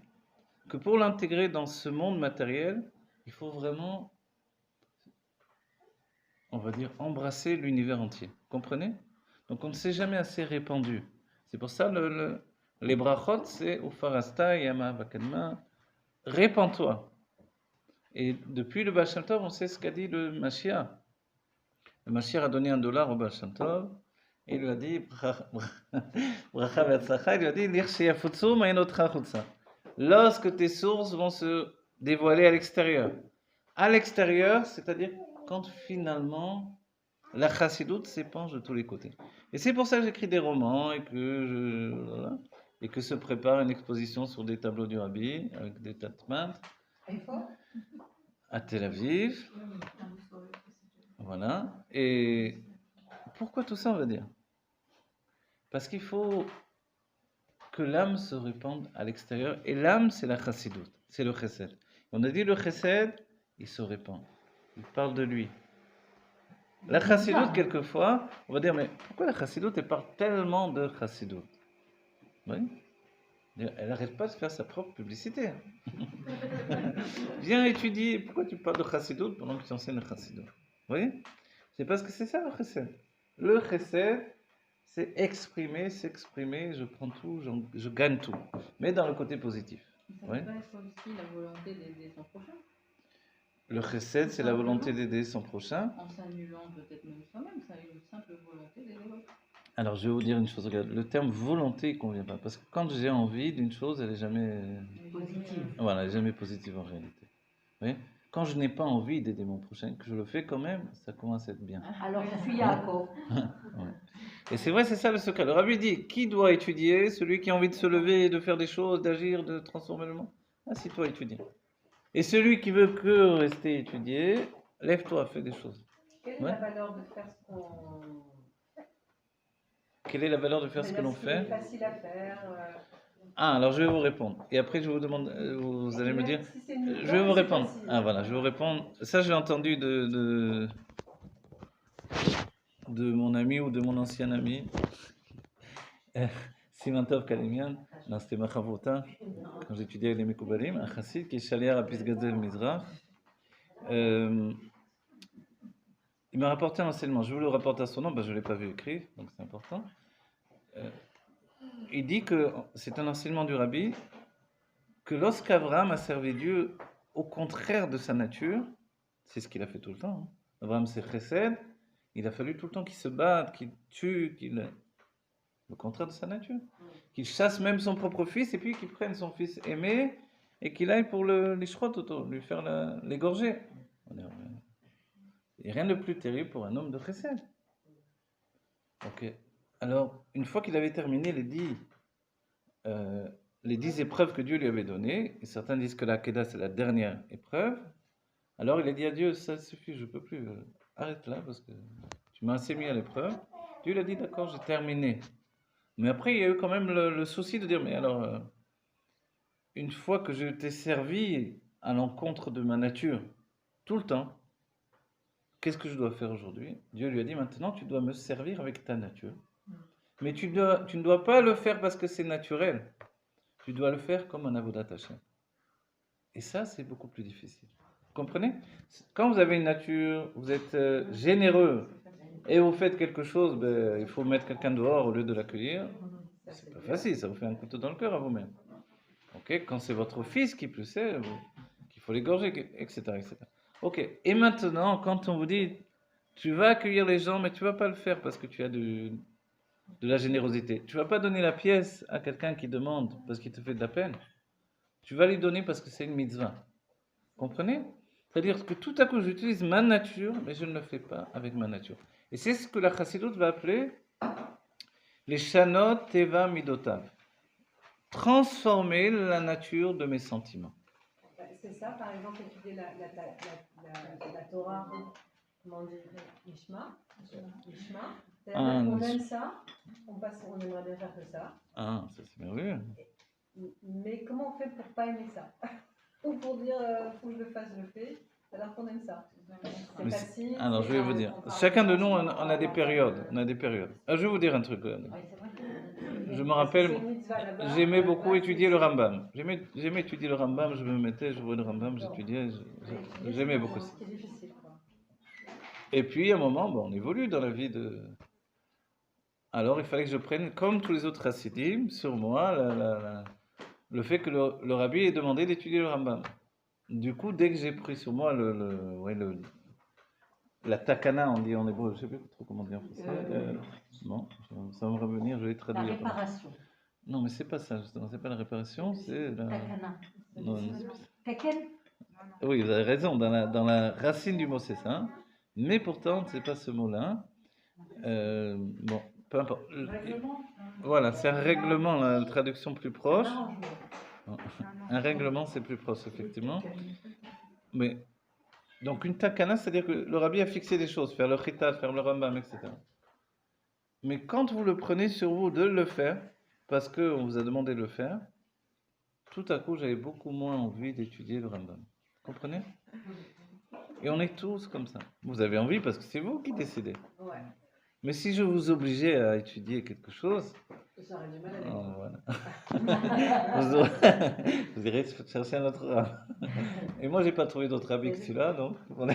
Speaker 2: que pour l'intégrer dans ce monde matériel, il faut vraiment, on va dire, embrasser l'univers entier. Comprenez? Donc on ne s'est jamais assez répandu. C'est pour ça les brachot, c'est Ufarasta, Yama, Vakadma, répands-toi. Et depuis le Baal Shem Tov, on sait ce qu'a dit le Mashiach. Le Mashiach a donné $1 au Baal Shem Tov, et il lui a dit, bracha ve'atzlacha, il lui a dit, lir sheyafutsu ma'enotcha chutza. Lorsque tes sources vont se dévoiler à l'extérieur. À l'extérieur, c'est-à-dire quand finalement la chassidoute s'épanche de tous les côtés. Et c'est pour ça que j'écris des romans et voilà, et que se prépare une exposition sur des tableaux du Rabbi avec des tatmans à Tel Aviv. Voilà. Et pourquoi tout ça, on va dire? Parce qu'il faut que l'âme se répande à l'extérieur. Et l'âme, c'est la chassidoute, c'est le chesed. On a dit le chesed, il se répand. Il parle de lui. La chassidoute, quelquefois, on va dire, mais pourquoi la chassidoute, elle parle tellement de chassidoute? Oui. Elle n'arrête pas de faire sa propre publicité. Viens étudier. Pourquoi tu parles de chassidut pendant que tu enseignes le chassidut? Vous voyez? C'est parce que c'est ça le chesed. Le chesed, c'est exprimer, s'exprimer, je prends tout, je gagne tout. Mais dans le côté positif.
Speaker 7: Ça
Speaker 2: Oui.
Speaker 7: peut être aussi la volonté d'aider son prochain,
Speaker 2: Le chesed, c'est la volonté d'aider son prochain.
Speaker 7: en s'annulant peut-être même soi-même, ça a une simple volonté d'aider l'autre.
Speaker 2: Alors, je vais vous dire une chose. Regarde, le terme volonté ne convient pas. Parce que quand j'ai envie d'une chose, elle n'est jamais...
Speaker 5: Positive.
Speaker 2: Voilà, elle n'est jamais positive en réalité. Vous voyez? Quand je n'ai pas envie d'aider mon prochain, que je le fais quand même, ça commence à être bien.
Speaker 5: Alors je suis Yaakov.
Speaker 2: Et c'est vrai, c'est ça le secret. Le rabbi dit, qui doit étudier? Celui qui a envie de se lever et de faire des choses, d'agir, de transformer le monde. Assis-toi, étudier. Et celui qui veut que rester étudier, lève-toi, fais des choses.
Speaker 3: Quelle est
Speaker 2: Ouais.
Speaker 3: la valeur de faire ce qu'on
Speaker 2: Quelle est la valeur de faire ce que l'on
Speaker 3: C'est
Speaker 2: fait?
Speaker 3: facile à faire.
Speaker 2: Ah, alors je vais vous répondre. Et après, je vous demande, vous allez me dire,
Speaker 3: Même si c'est une
Speaker 2: je vais vous
Speaker 3: c'est
Speaker 2: répondre.
Speaker 3: facile.
Speaker 2: Ah voilà, je vais vous répondre. Ça, je l'ai entendu de mon ami ou de mon ancien ami, Simantov Kalemian. Non, c'était Machavota, quand j'étudiais les Mekoubalim, un chassid qui est chaliar à Pisgazev Mizrach. Il m'a rapporté un enseignement. Je vous le rapporte à son nom, je ne l'ai pas vu écrit, donc c'est important. Il dit que c'est un enseignement du rabbi, que lorsqu'Abraham a servi Dieu au contraire de sa nature, c'est ce qu'il a fait tout le temps. Hein. Abraham c'est chesed, il a fallu tout le temps qu'il se batte, qu'il tue, le contraire de sa nature. Qu'il chasse même son propre fils et puis qu'il prenne son fils aimé et qu'il aille pour l'ishrot autour, lui faire l'égorger. Il n'y a rien de plus terrible pour un homme de chesed. Ok. Alors, une fois qu'il avait terminé les 10 épreuves que Dieu lui avait données, et certains disent que la Kedah c'est la dernière épreuve, alors il a dit à Dieu, ça suffit, je ne peux plus, arrête là parce que tu m'as assez mis à l'épreuve. Dieu lui a dit, d'accord, j'ai terminé. Mais après, il y a eu quand même le souci de dire, mais alors, une fois que je t'ai servi à l'encontre de ma nature, tout le temps, qu'est-ce que je dois faire aujourd'hui? Dieu lui a dit, maintenant, tu dois me servir avec ta nature. Mais tu ne dois pas le faire parce que c'est naturel. Tu dois le faire comme un avodat Hashem. Et ça, c'est beaucoup plus difficile. Vous comprenez? Quand vous avez une nature, vous êtes généreux et vous faites quelque chose, il faut mettre quelqu'un dehors au lieu de l'accueillir. C'est pas facile, ça vous fait un couteau dans le cœur à vous-même. Ok? Quand c'est votre fils qui plus est, qu'il faut l'égorger, etc., etc. Ok. Et maintenant, quand on vous dit, tu vas accueillir les gens, mais tu vas pas le faire parce que tu as de la générosité. Tu vas pas donner la pièce à quelqu'un qui demande parce qu'il te fait de la peine. Tu vas lui donner parce que c'est une mitzvah. Comprenez? C'est-à-dire que tout à coup, j'utilise ma nature, mais je ne le fais pas avec ma nature. Et c'est ce que la Chassidut va appeler les Shanot Teva Midotav. Transformer la nature de mes sentiments.
Speaker 3: C'est ça, par exemple, étudier la Torah, comment dire, Ishma. C'est-à-dire qu'on aime ça, on aimerait bien faire que ça.
Speaker 2: Ah, ça c'est merveilleux.
Speaker 3: Mais comment on fait pour pas aimer ça? Ou pour dire, faut que je le fasse, je le fais, alors qu'on aime ça. C'est
Speaker 2: Mais
Speaker 3: facile.
Speaker 2: alors, je vais vous dire. Chacun de nous, on a des périodes. On a des périodes. Ah, je vais vous dire un truc. Je me rappelle, j'aimais beaucoup étudier le Rambam. J'aimais étudier le Rambam, je me mettais, je voyais le Rambam, j'étudiais, j'aimais beaucoup ça.
Speaker 3: C'est difficile, quoi.
Speaker 2: Et puis, à un moment, on évolue dans la vie de... Alors, il fallait que je prenne, comme tous les autres chassidim, sur moi, le fait que le rabbi ait demandé d'étudier le Rambam. Du coup, dès que j'ai pris sur moi la takana, on dit en hébreu, je ne sais plus trop comment dire en français. Bon, ça va me revenir, je vais
Speaker 5: La
Speaker 2: traduire.
Speaker 5: réparation.
Speaker 2: Non, mais c'est pas ça, justement. C'est pas la réparation, c'est la...
Speaker 5: Takana.
Speaker 2: Non, non.
Speaker 5: Taken.
Speaker 2: Oui, vous avez raison. Dans la racine du mot, c'est ça. Hein. Mais pourtant, c'est pas ce mot-là. Bon, peu importe. Voilà, c'est un règlement, la traduction plus proche. Un règlement, c'est plus proche, effectivement. Mais donc une takana, c'est-à-dire que le rabbi a fixé des choses, faire le chitat, faire le rambam, etc. Mais quand vous le prenez sur vous de le faire, parce qu'on vous a demandé de le faire, tout à coup, j'avais beaucoup moins envie d'étudier le Rambam. Vous comprenez? Et on est tous comme ça. Vous avez envie parce que c'est vous qui décidez.
Speaker 3: Ouais.
Speaker 2: Mais si je vous obligeais à étudier quelque chose,
Speaker 3: Que ça aurait du mal à
Speaker 2: Oh,
Speaker 3: l'être.
Speaker 2: voilà. Vous irez chercher un autre rab. Et moi, j'ai pas trouvé d'autre rabbi que celui-là, donc. Voilà.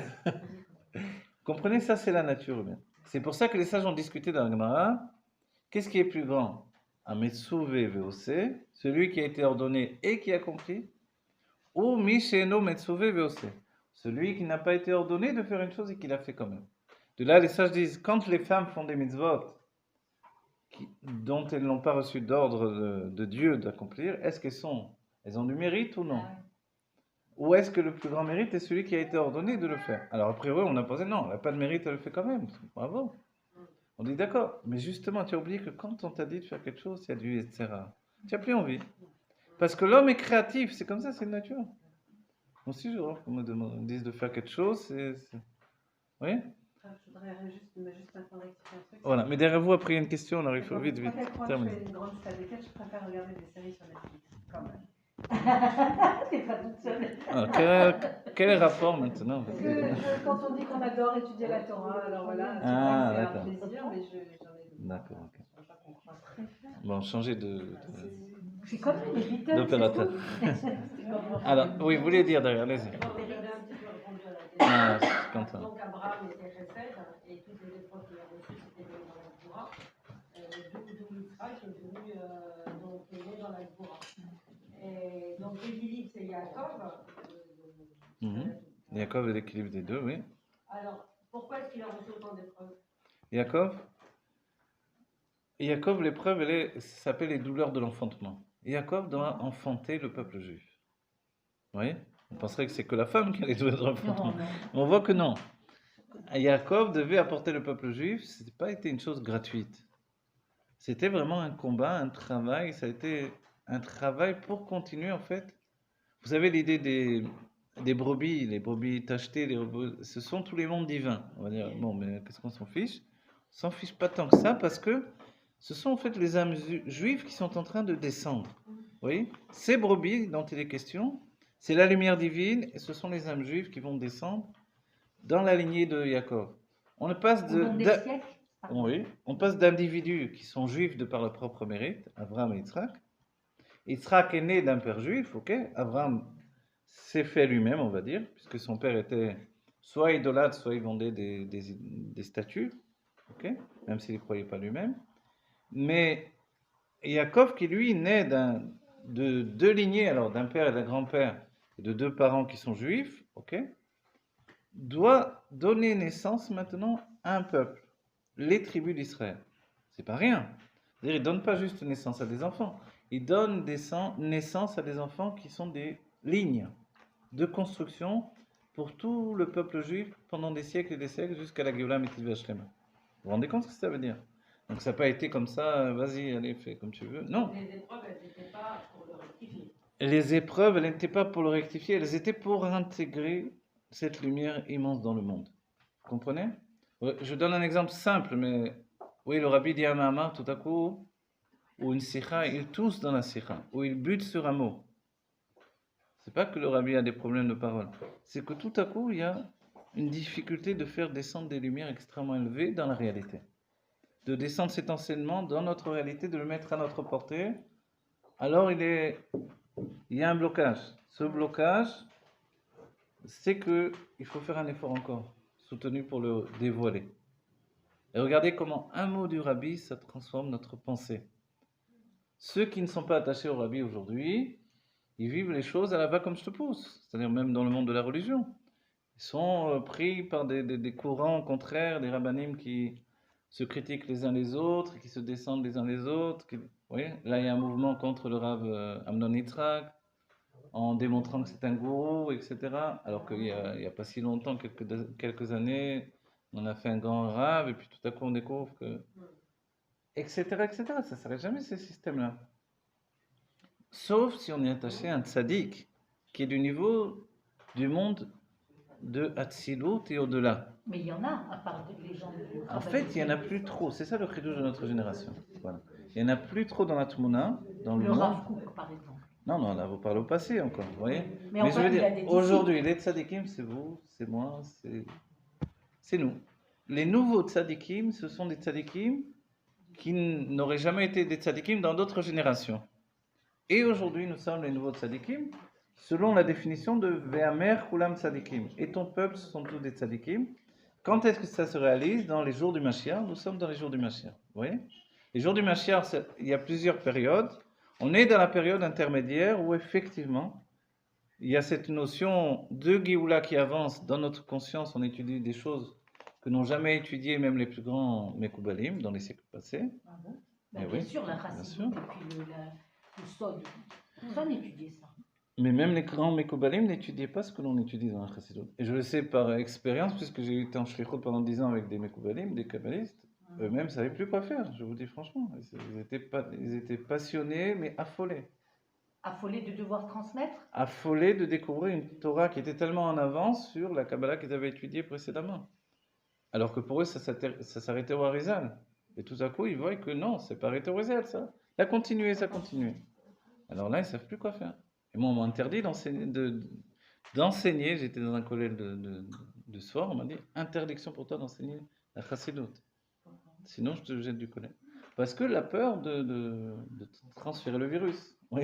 Speaker 2: Comprenez, ça, c'est la nature humaine. C'est pour ça que les sages ont discuté dans la Gemara. Qu'est-ce qui est plus grand? Un Metsuve VOC, celui qui a été ordonné et qui a compris, ou Misheno Metsuve VOC, celui qui n'a pas été ordonné de faire une chose et qui l'a fait quand même. De là, les sages disent, quand les femmes font des mitzvot dont elles n'ont pas reçu d'ordre de Dieu d'accomplir, est-ce elles ont du mérite ou non? Ou est-ce que le plus grand mérite est celui qui a été ordonné de le faire? Alors, a priori, on a posé non, elle n'a pas de mérite, elle le fait quand même. Bravo. On dit d'accord, mais justement, tu as oublié que quand on t'a dit de faire quelque chose, il y a du etc. Tu n'as plus envie. Parce que l'homme est créatif, c'est comme ça, c'est une nature. Moi aussi, je vois qu'on me dise de faire quelque chose, Oui?
Speaker 3: Je voudrais juste maintenant rectifier un truc.
Speaker 2: Voilà, mais derrière vous, après, il y a une question, on arrive vite.
Speaker 3: Quand je fais
Speaker 2: Terminé.
Speaker 3: une grande stade je préfère regarder des séries sur Netflix, quand même.
Speaker 5: T'es pas toute seule.
Speaker 2: Alors, quel est le rapport maintenant?
Speaker 3: Parce que quand on dit qu'on adore étudier la Torah, alors voilà,
Speaker 2: Ah,
Speaker 3: c'est
Speaker 2: d'accord.
Speaker 3: un plaisir, mais j'en ai.
Speaker 2: D'accord, ok.
Speaker 3: Je ne pas comprendre.
Speaker 2: Bon, changer
Speaker 5: C'est comme les Beatles.
Speaker 2: d'opérateur. Alors, oui, vous voulez dire derrière, allez-y.
Speaker 8: J'avais un petit peu répondu à la question.
Speaker 2: Ah, je suis content.
Speaker 8: Donc Abraham était Chesed et toutes les épreuves qu'il a reçues, c'était dans la Goura. D'où Yitzhak est venu donc né dans la Goura. Et donc l'équilibre, c'est Yaakov.
Speaker 2: Yaakov est l'équilibre des deux, oui.
Speaker 8: Alors, pourquoi est-ce qu'il a reçu autant d'épreuves?
Speaker 2: Yaakov, l'épreuve, ça s'appelle les douleurs de l'enfantement. Yaakov doit enfanter le peuple juif. Vous voyez? On penserait que c'est que la femme qui a les douleurs de l'enfantement. On voit que non. Yaakov devait apporter le peuple juif, ce n'a pas été une chose gratuite. C'était vraiment un combat, un travail, ça a été un travail pour continuer en fait. Vous savez l'idée des brebis, les brebis tachetées, ce sont tous les mondes divins. On va dire, bon, mais qu'est-ce qu'on s'en fiche? On s'en fiche pas tant que ça parce que ce sont en fait les âmes juives qui sont en train de descendre. Vous voyez? Ces brebis dont il est question, c'est la lumière divine et ce sont les âmes juives qui vont descendre dans la lignée de Yaakov. On passe on passe d'individus qui sont juifs de par leur propre mérite, Abraham et Yitzhak. Yitzhak est né d'un père juif, ok? Abraham s'est fait lui-même, on va dire, puisque son père était soit idolâtre, soit il vendait des statues, ok? Même s'il ne croyait pas lui-même. Mais Yaakov, qui lui naît de deux lignées, alors d'un père et d'un grand-père, et de deux parents qui sont juifs, ok? Doit donner naissance maintenant à un peuple, les tribus d'Israël. C'est pas rien. C'est-à-dire, il ne donne pas juste naissance à des enfants, il donne naissance à des enfants qui sont des lignes de construction pour tout le peuple juif pendant des siècles et des siècles jusqu'à la Géoula Mitzvah Shlema. Vous vous rendez compte ce que ça veut dire? Donc ça n'a pas été comme ça, vas-y, allez, fais comme tu veux. Non.
Speaker 8: Les épreuves, elles n'étaient pas pour le rectifier.
Speaker 2: Les épreuves, elles n'étaient pas pour le rectifier, elles étaient pour intégrer cette lumière immense dans le monde. Vous comprenez? Je donne un exemple simple, mais oui, le rabbi dit à Mahamar, tout à coup, ou une sikha, il tousse dans la sikha, ou il bute sur un mot. C'est pas que le rabbi a des problèmes de parole, c'est que tout à coup, il y a une difficulté de faire descendre des lumières extrêmement élevées dans la réalité. De descendre cet enseignement dans notre réalité, de le mettre à notre portée. Alors il y a un blocage. Ce blocage, c'est qu'il faut faire un effort encore, soutenu pour le dévoiler. Et regardez comment un mot du rabbi, ça transforme notre pensée. Ceux qui ne sont pas attachés au rabbi aujourd'hui, ils vivent les choses à la va comme je te pousse, c'est-à-dire même dans le monde de la religion. Ils sont pris par des courants contraires, des rabbanim qui se critiquent les uns les autres, qui se descendent les uns les autres. Vous voyez, là il y a un mouvement contre le Rav Amnon Yitzhak, en démontrant que c'est un gourou, etc. Alors qu'il n'y a pas si longtemps, quelques années, on a fait un grand Rav, et puis tout à coup on découvre que... etc. etc. Ça ne s'arrête jamais ces systèmes-là. Sauf si on est attaché à un tzaddik, qui est du niveau du monde de Hatzilut et au-delà.
Speaker 5: Mais il y en a, à part les gens de...
Speaker 2: En fait, il n'y en a plus trop. C'est ça le chidouche de notre génération. Voilà. Il n'y en a plus trop dans la Tmouna, dans le monde.
Speaker 5: Rav Kook, par exemple.
Speaker 2: Non, là, vous parlez au passé encore, vous voyez.
Speaker 5: Mais
Speaker 2: je
Speaker 5: enfin,
Speaker 2: veux
Speaker 5: il y a
Speaker 2: dire,
Speaker 5: des
Speaker 2: aujourd'hui, les tzadikim, c'est vous, c'est moi, c'est nous. Les nouveaux tzadikim, ce sont des tzadikim qui n'auraient jamais été des tzadikim dans d'autres générations. Et aujourd'hui, nous sommes les nouveaux tzadikim, selon la définition de Ve'amer Kulam tzadikim. Et ton peuple, ce sont tous des tzadikim. Quand est-ce que ça se réalise? Dans les jours du Mashiach. Nous sommes dans les jours du Mashiach. Vous voyez? Les jours du Mashiach, il y a plusieurs périodes. On est dans la période intermédiaire où effectivement, il y a cette notion de Géoula qui avance dans notre conscience. On étudie des choses que n'ont jamais étudiées même les plus grands Mekoubalim dans les siècles passés.
Speaker 5: Ah bon Ben,
Speaker 2: Eh
Speaker 5: bien
Speaker 2: oui,
Speaker 5: sûr, la
Speaker 2: bien
Speaker 5: racine
Speaker 2: sûr.
Speaker 5: et puis le sod. Personne n'étudiait ça.
Speaker 2: Mais même les grands Mekoubalim n'étudiaient pas ce que l'on étudie dans la Chassidut. Et je le sais par expérience, puisque j'ai été en Shlichut pendant 10 ans avec des Mekoubalim, des Kabbalistes. Eux-mêmes ne savaient plus quoi faire, je vous dis franchement. Ils étaient passionnés, mais affolés.
Speaker 5: Affolé de devoir transmettre.
Speaker 2: Affolés de découvrir une Torah qui était tellement en avance sur la Kabbalah qu'ils avaient étudiée précédemment. Alors que pour eux, ça s'arrêtait au Harizal. Et tout à coup, ils voient que non, c'est pas arrêté au Harizal, ça. Ça a continué, ça continue. Alors là, ils ne savent plus quoi faire. Et moi, on m'a interdit d'enseigner. J'étais dans un collège de soir, on m'a dit interdiction pour toi d'enseigner la Chassidut. Sinon, je te jette du collège. Parce que la peur de transférer le virus. Oui.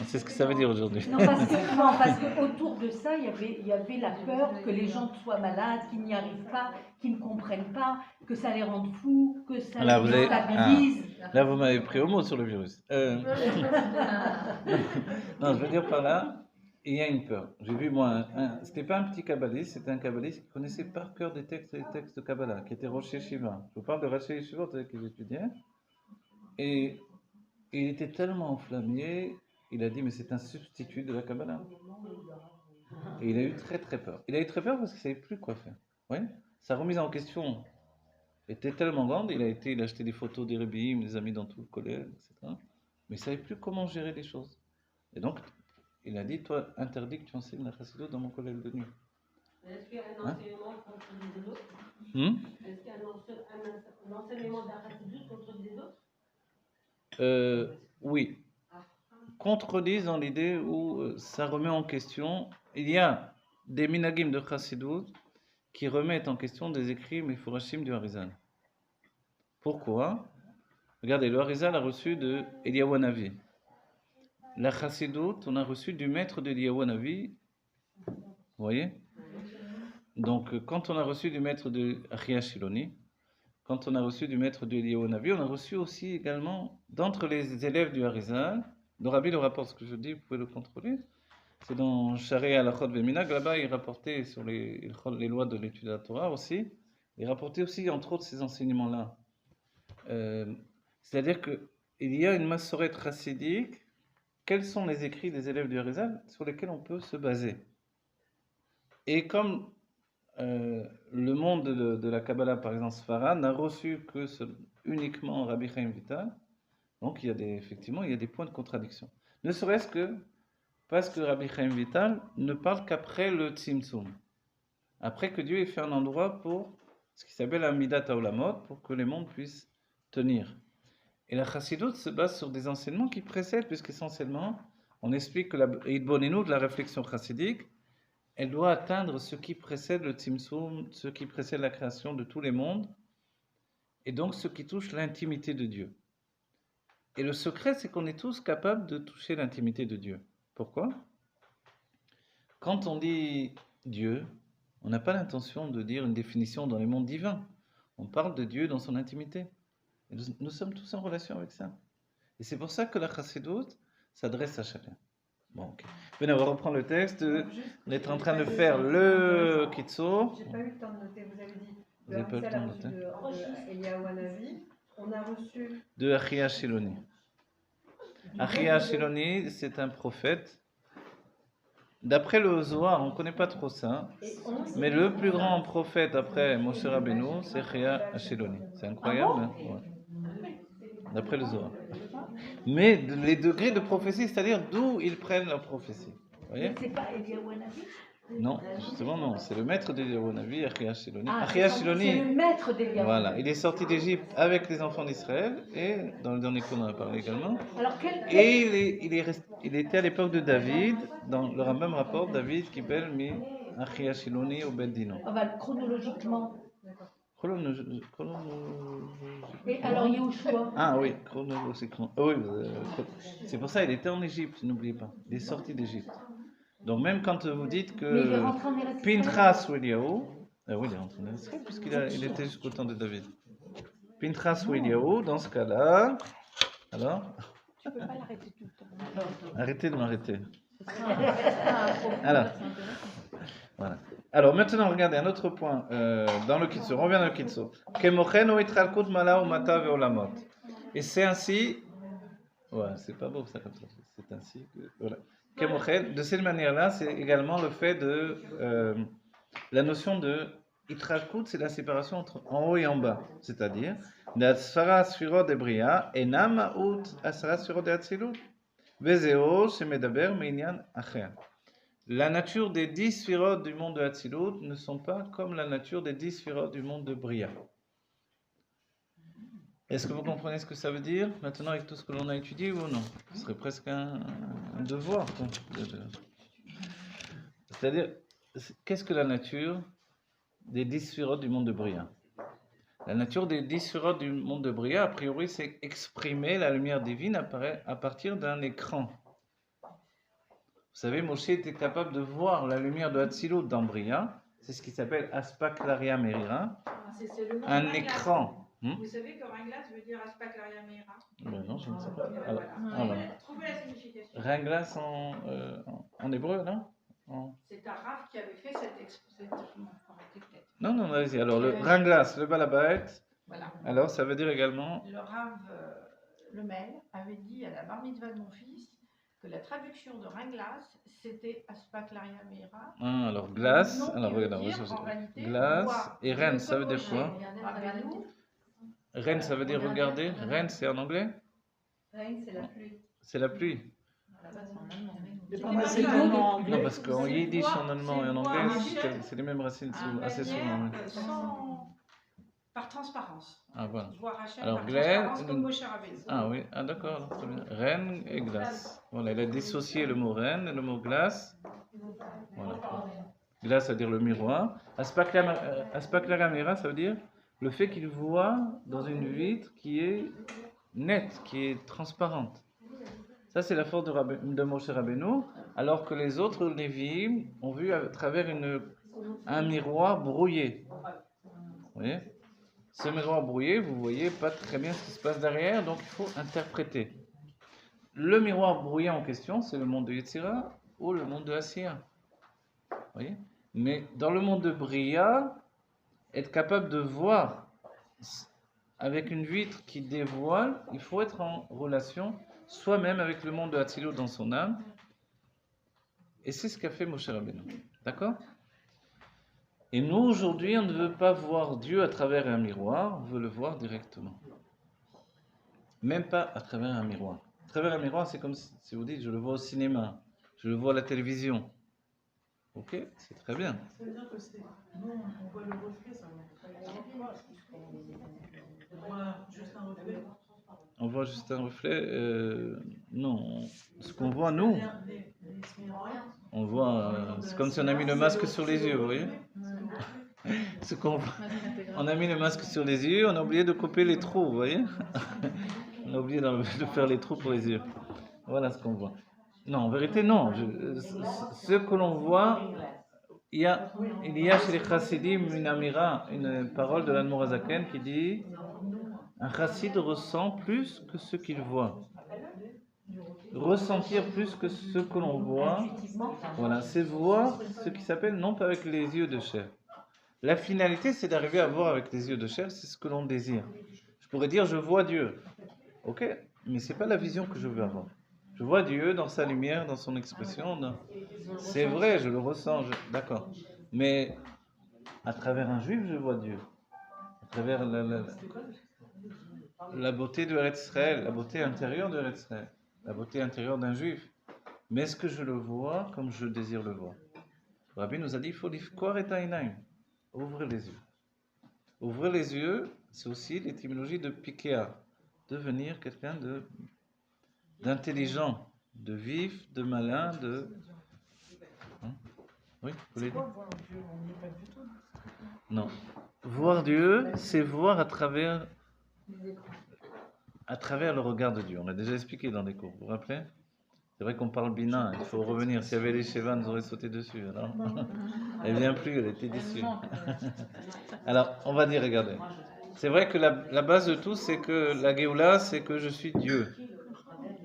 Speaker 2: C'est ce que ça veut dire aujourd'hui.
Speaker 5: Non, parce que autour de ça, il y avait la peur que les gens soient malades, qu'ils n'y arrivent pas, qu'ils ne comprennent pas, que ça les rende fous, que ça
Speaker 2: Là,
Speaker 5: les
Speaker 2: vous avez-
Speaker 5: déstabilise.
Speaker 2: Là, vous m'avez pris au mot sur le virus. Non, je veux dire par là, il y a une peur. J'ai vu, moi, c'était pas un petit kabbaliste, c'était un kabbaliste qui connaissait par cœur des textes de Kabbalah, qui était Rosh Yeshiva. Je vous parle de Rosh Yeshiva, avec qui j'étudiais. Et il était tellement enflammé, il a dit, mais c'est un substitut de la Kabbalah. Et il a eu très très peur. Il a eu très peur parce qu'il ne savait plus quoi faire. Oui. Sa remise en question était tellement grande, il a acheté des photos des Rebbeim, des amis dans tout le collège, etc. Mais il ne savait plus comment gérer les choses. Et donc, il a dit, toi, interdit que tu enseignes la Chassidut dans mon collège de nuit.
Speaker 8: Est-ce qu'il y a un
Speaker 2: Hein?
Speaker 8: enseignement contre les autres? Est-ce qu'il y a un enseignement de la Chassidut contre les autres?
Speaker 2: Oui. Contredisent dans l'idée où ça remet en question. Il y a des minagim de Chassidut qui remettent en question des écrits Meforashim du Harizal. Pourquoi? Regardez, le Harizal a reçu de Eliyahu Hanavi. La Chassidut, on a reçu du maître de Eliyahu Hanavi. Vous voyez? Donc, quand on a reçu du maître de Achia Shiloni, quand on a reçu du maître de Eliyahu Hanavi, on a reçu aussi également, d'entre les élèves du Harizal, dont Rabbi le rapporte ce que je dis, vous pouvez le contrôler. C'est dans Sharei Halachot Veminag, là-bas il rapportait sur les lois de l'étude de la Torah aussi, il rapportait aussi entre autres ces enseignements-là. C'est-à-dire qu'il y a une massorette chassidique, quels sont les écrits des élèves du Harizal sur lesquels on peut se baser. Et comme le monde de la Kabbalah, par exemple Sfarad, n'a reçu que uniquement Rabbi Chaim Vital, donc effectivement il y a des points de contradiction. Ne serait-ce que parce que Rabbi Chaim Vital ne parle qu'après le Tzimtzum. Après que Dieu ait fait un endroit pour ce qui s'appelle un Midat Haolamot, pour que les mondes puissent tenir. Et la Chassidut se base sur des enseignements qui précèdent, puisqu'essentiellement, on explique que la Idbonenu de la réflexion chassidique, elle doit atteindre ce qui précède le Tzimtzum, ce qui précède la création de tous les mondes, et donc ce qui touche l'intimité de Dieu. Et le secret, c'est qu'on est tous capables de toucher l'intimité de Dieu. Pourquoi? Quand on dit Dieu, on n'a pas l'intention de dire une définition dans les mondes divins. On parle de Dieu dans son intimité. Et nous sommes tous en relation avec ça. Et c'est pour ça que la Chassidut s'adresse à chacun. Bon, ok. Venez, on va reprendre le texte. On est en train de faire le Kitsour.
Speaker 3: J'ai pas eu le temps de noter, vous avez dit.
Speaker 2: Vous n'avez pas eu le temps de noter.
Speaker 3: De Eliyahu Hanavi. On a reçu.
Speaker 2: De Achia Shiloni. Achia Shiloni, c'est un prophète. D'après le Zohar, on ne connaît pas trop ça, mais le plus grand prophète après Moshe Rabbeinu, c'est Achia Shiloni. C'est incroyable, hein? Ouais. D'après le Zohar. Mais les degrés de prophétie, c'est-à-dire d'où ils prennent leur prophétie. Vous voyez?
Speaker 5: C'est pas Eliyahu Hanavi?
Speaker 2: Non, justement non. C'est le maître d'Eliyahu Hanavi, Achia Shiloni.
Speaker 5: Ah,
Speaker 2: Achia
Speaker 5: c'est
Speaker 2: Shiloni,
Speaker 5: le maître d'Eliyahu.
Speaker 2: voilà, il est sorti d'Égypte avec les enfants d'Israël, et dans le dernier cours on en a parlé également.
Speaker 5: Alors,
Speaker 2: Et il était à l'époque de David, dans le Rambam rapporte David qui belle mi Achia Shiloni au Beddino.
Speaker 5: chronologiquement, Et alors Yahushua,
Speaker 2: Ah oui, chronologiquement. Oui, c'est pour ça il était en Égypte, n'oubliez pas. Il est sorti d'Égypte. Donc même quand vous dites
Speaker 5: mais il est
Speaker 2: que
Speaker 5: rentré en Eretz Israël.
Speaker 2: Pinchas ou Eliaou, oui, il est rentré en Eretz Israël puisqu'il était jusqu'au temps de David. Pinchas ou Eliaou, dans ce cas-là, alors,
Speaker 5: Tu peux pas l'arrêter tout le temps.
Speaker 2: arrêtez de m'arrêter. Alors, voilà. Alors maintenant, regardez un autre point dans le Kitsur. On revient dans le Kitsur. Kemochen ou itralkut mala ou mata veolamot. Et c'est ainsi. Ouais, c'est pas beau ça comme ça. C'est ainsi que. Voilà. Kemochen, de cette manière-là, c'est également le fait de. La notion de itralkut, c'est la séparation entre en haut et en bas. C'est-à-dire, d'asfara sfirot de bria, enam out asfara sfirot de atzilut. Vezeo, shemedaber, meinyan acher. La nature des 10 sphirotes du monde de Hatzilut ne sont pas comme la nature des 10 sphirotes du monde de Bria. Est-ce que vous comprenez ce que ça veut dire maintenant avec tout ce que l'on a étudié ou non? Ce serait presque un devoir. C'est-à-dire, qu'est-ce que la nature des 10 sphirotes du monde de Bria? La nature des 10 sphirotes du monde de Bria, a priori, c'est exprimer la lumière divine à partir d'un écran. Vous savez, Moshe était capable de voir la lumière de Hatzilut dans Bria. C'est ce qui s'appelle Aspaklaria Merira.
Speaker 4: C'est le nom
Speaker 2: Un
Speaker 4: Ringlas.
Speaker 2: écran.
Speaker 4: Vous savez que Ringlas veut dire Aspaklaria Meira.
Speaker 2: Ben non, je ne sais pas. Alors,
Speaker 4: Voilà. Trouvez la signification.
Speaker 2: Ringlas en hébreu, non
Speaker 4: C'est un Rav qui avait fait cette
Speaker 2: Non, non, allez-y. Alors, le Ringlas, le Balabait,
Speaker 4: Voilà.
Speaker 2: alors ça veut dire également.
Speaker 4: Le Rav Lemel avait dit à la bar mitzvah de mon fils que la traduction de Ringlas, c'était Aspaklaria Meira.
Speaker 2: Ah, alors, glace.
Speaker 4: Non,
Speaker 2: Alors,
Speaker 4: qui veut
Speaker 2: regardez,
Speaker 4: dire, en réalité,
Speaker 2: glace.
Speaker 4: voir.
Speaker 2: Et Rennes, ça veut dire quoi
Speaker 4: Rabbeinu,
Speaker 2: Rennes, ça veut dire regarder. Rennes, c'est en anglais
Speaker 3: Reine, c'est la pluie.
Speaker 2: C'est la pluie.
Speaker 6: C'est le nom anglais.
Speaker 2: Non, parce qu'en yiddish, en allemand et en anglais,
Speaker 4: c'est
Speaker 2: c'est les mêmes racines assez souvent.
Speaker 4: manière,
Speaker 2: Oui.
Speaker 4: par transparence.
Speaker 2: Ah, voilà.
Speaker 4: Voir Hachem
Speaker 2: Alors,
Speaker 4: par
Speaker 2: glaire,
Speaker 4: transparence comme Moshe Rabbeinu.
Speaker 2: Ah oui, ah d'accord, alors, très bien. Rennes et glace. Voilà, il a dissocié le mot reine et le mot glace. Voilà. Glace, ça veut dire le miroir. Aspaklaramera, ça veut dire le fait qu'il voit dans une vitre qui est nette, qui est transparente. Ça, c'est la force de Moshe Rabbeinu, alors que les autres Lévi'im ont vu à travers un miroir brouillé. Vous voyez? Ce miroir brouillé, vous voyez pas très bien ce qui se passe derrière, donc il faut interpréter. Le miroir brouillé en question, c'est le monde de Yetzira ou le monde de Asiya. Vous voyez? Mais dans le monde de Bria, être capable de voir avec une vitre qui dévoile, il faut être en relation soi-même avec le monde de Hatzilut dans son âme. Et c'est ce qu'a fait Moshe Rabbeinu. D'accord? Et nous, aujourd'hui, on ne veut pas voir Dieu à travers un miroir, on veut le voir directement. Même pas à travers un miroir. À travers un miroir, c'est comme si vous dites, je le vois au cinéma, je le vois à la télévision. Ok, c'est très bien.
Speaker 6: Ça veut dire que c'est. Nous, on voit le reflet, ça ne pas. On voit juste un reflet.
Speaker 2: On voit juste un reflet. Non. Ce qu'on voit, nous, on voit. C'est comme si on a mis le masque sur les yeux, vous voyez? Ce qu'on voit. On a mis le masque sur les yeux, on a oublié de couper les trous, vous voyez? On a oublié de faire les trous pour les yeux. Voilà ce qu'on voit. Non, en vérité, non. Ce que l'on voit, il y a chez les chassidim une amira, une parole de l'Admor HaZaken qui dit un chassid ressent plus que ce qu'il voit. Ressentir plus que ce que l'on voit, voilà, c'est voir ce qui s'appelle non pas avec les yeux de chair. La finalité, c'est d'arriver à voir avec les yeux de chair, c'est ce que l'on désire. Je pourrais dire je vois Dieu, ok, mais c'est pas la vision que je veux avoir. Je vois Dieu dans sa lumière, dans son expression. C'est vrai, je le ressens, d'accord. Mais à travers un juif, je vois Dieu. À travers la beauté de Eretz Israël, la beauté intérieure de Eretz Israël, la beauté intérieure d'un juif. Mais est-ce que je le vois comme je désire le voir? Le Rabbi nous a dit, il faut l'ifkor et ta'inaim. Ouvrir les yeux. Ouvrir les yeux, c'est aussi l'étymologie de pikéa, devenir quelqu'un d'intelligent, de vif, de malin, de... Hein? Oui, vous voulez dire?
Speaker 6: Voir Dieu, on n'y est pas du tout.
Speaker 2: Non. Voir Dieu, c'est voir à travers le regard de Dieu. On l'a déjà expliqué dans les cours, vous vous rappelez? C'est vrai qu'on parle bina, il faut revenir. S'il y avait les Sheva, nous aurait sauté dessus. Alors. Elle vient plus, elle était déçue. Alors, on va dire, regardez. C'est vrai que la base de tout, c'est que la Géoula, c'est que je suis Dieu.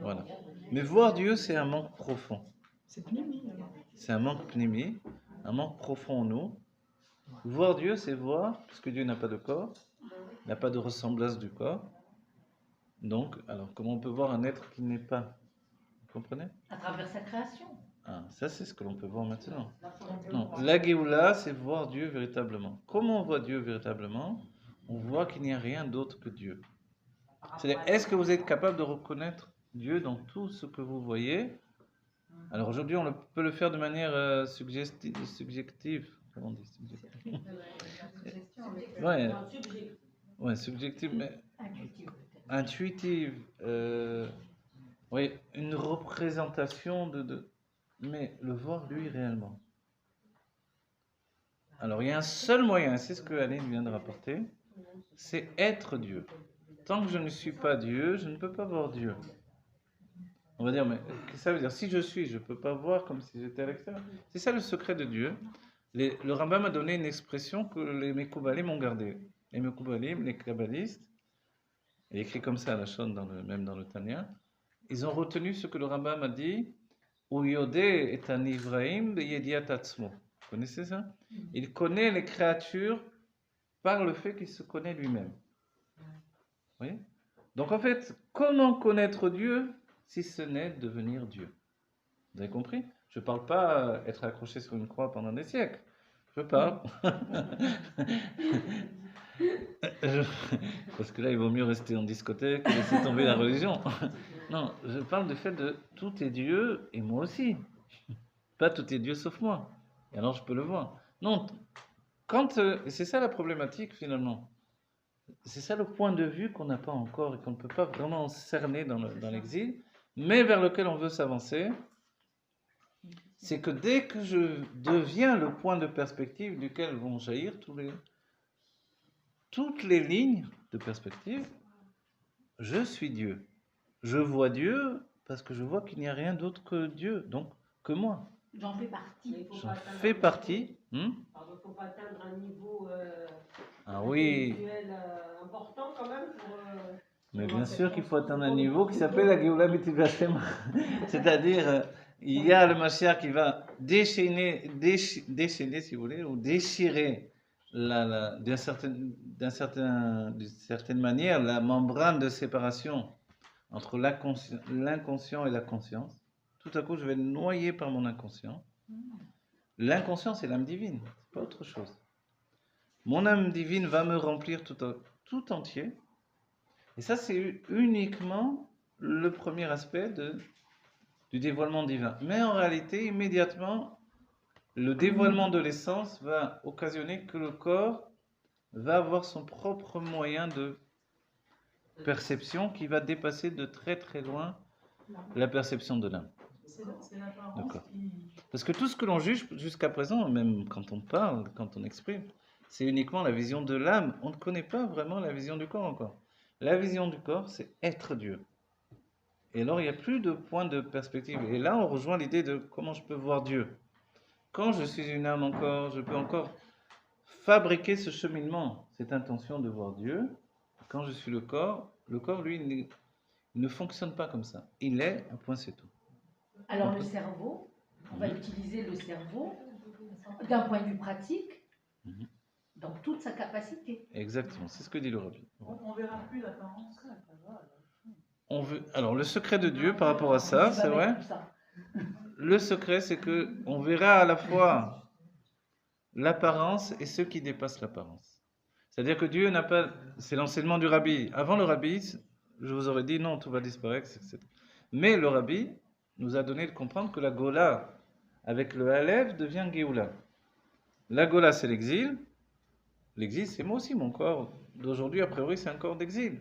Speaker 2: Voilà. Mais voir Dieu, c'est un manque profond. C'est un manque pnimi, un manque profond en nous. Voir Dieu, c'est voir, parce que Dieu n'a pas de corps, n'a pas de ressemblance du corps. Donc, alors, comment on peut voir un être qui n'est pas? Vous comprenez?
Speaker 5: À travers sa création.
Speaker 2: Ah, ça, c'est ce que l'on peut voir maintenant. Non, la Géoula, c'est voir Dieu véritablement. Comment on voit Dieu véritablement? On voit qu'il n'y a rien d'autre que Dieu. C'est-à-dire, est-ce que vous êtes capable de reconnaître Dieu dans tout ce que vous voyez? Alors aujourd'hui, on peut le faire de manière subjective. Comment on dit subjective? Ouais, subjective, mais intuitive. Oui, une représentation mais le voir lui réellement. Alors il y a un seul moyen, c'est ce que Aline vient de rapporter, c'est être Dieu. Tant que je ne suis pas Dieu, je ne peux pas voir Dieu. On va dire, mais qu'est-ce que ça veut dire? Si je suis, je ne peux pas voir comme si j'étais à l'extérieur. C'est ça le secret de Dieu. Le Rambam a donné une expression que les Mekoubalim ont gardée. Les Mekoubalim, les Kabbalistes, il est écrit comme ça à la Shon, même dans le Tanya, ils ont retenu ce que le Rambam a dit, Uyode est un Ivraim de Yediat Atzmo. Vous connaissez ça? Il connaît les créatures par le fait qu'il se connaît lui-même. Vous voyez? Donc en fait, comment connaître Dieu si ce n'est devenir Dieu? Vous avez compris? Je ne parle pas être accroché sur une croix pendant des siècles. Je parle. Parce que là, il vaut mieux rester en discothèque et laisser tomber la religion. Non, je parle du fait de tout est Dieu et moi aussi. Pas tout est Dieu sauf moi. Et alors je peux le voir. Non, c'est ça la problématique finalement. C'est ça le point de vue qu'on n'a pas encore et qu'on ne peut pas vraiment cerner dans l'exil, mais vers lequel on veut s'avancer. C'est que dès que je deviens le point de perspective duquel vont jaillir toutes les lignes de perspective, je suis Dieu. Je vois Dieu parce que je vois qu'il n'y a rien d'autre que Dieu, donc que moi.
Speaker 5: J'en fais partie.
Speaker 2: J'en fais partie.
Speaker 8: Il ne faut pas atteindre un niveau
Speaker 2: intellectuel
Speaker 8: important quand même pour...
Speaker 2: Mais bien sûr qu'il faut atteindre un niveau qui s'appelle la Géoula B'Tivra Shema. C'est-à-dire, il y a le Mashiach qui va déchaîner si vous voulez, ou déchirer d'une certaine manière la membrane de séparation entre l'inconscient et la conscience. Tout à coup, je vais être noyé par mon inconscient. L'inconscient, c'est l'âme divine, c'est pas autre chose. Mon âme divine va me remplir tout entier. Et ça, c'est uniquement le premier aspect du dévoilement divin. Mais en réalité, immédiatement, le dévoilement de l'essence va occasionner que le corps va avoir son propre moyen de perception qui va dépasser de très très loin la perception de l'âme.
Speaker 6: C'est l'apparence
Speaker 2: D'accord.
Speaker 6: qui...
Speaker 2: Parce que tout ce que l'on juge jusqu'à présent, même quand on parle, quand on exprime, c'est uniquement la vision de l'âme. On ne connaît pas vraiment la vision du corps encore. La vision du corps, c'est être Dieu. Et alors, il n'y a plus de point de perspective. Et là, on rejoint l'idée de comment je peux voir Dieu. Quand je suis une âme encore, je peux encore fabriquer ce cheminement, cette intention de voir Dieu. Quand je suis le corps, lui, il ne fonctionne pas comme ça. Il est, un point, c'est tout.
Speaker 5: Alors le cerveau, on va utiliser le cerveau d'un point de vue pratique, dans toute sa capacité.
Speaker 2: Exactement, c'est ce que dit le Rabbi.
Speaker 6: On verra plus l'apparence.
Speaker 2: Alors le secret de Dieu par rapport à ça, c'est vrai. Le secret, c'est que on verra à la fois l'apparence et ce qui dépasse l'apparence. C'est-à-dire que Dieu n'a pas... C'est l'enseignement du Rabbi. Avant le Rabbi, je vous aurais dit non, tout va disparaître, etc. Mais le Rabbi nous a donné de comprendre que la Gola, avec le Aleph, devient Géoula. La Gola, c'est l'exil. L'exil, c'est moi aussi, mon corps d'aujourd'hui, a priori, c'est un corps d'exil.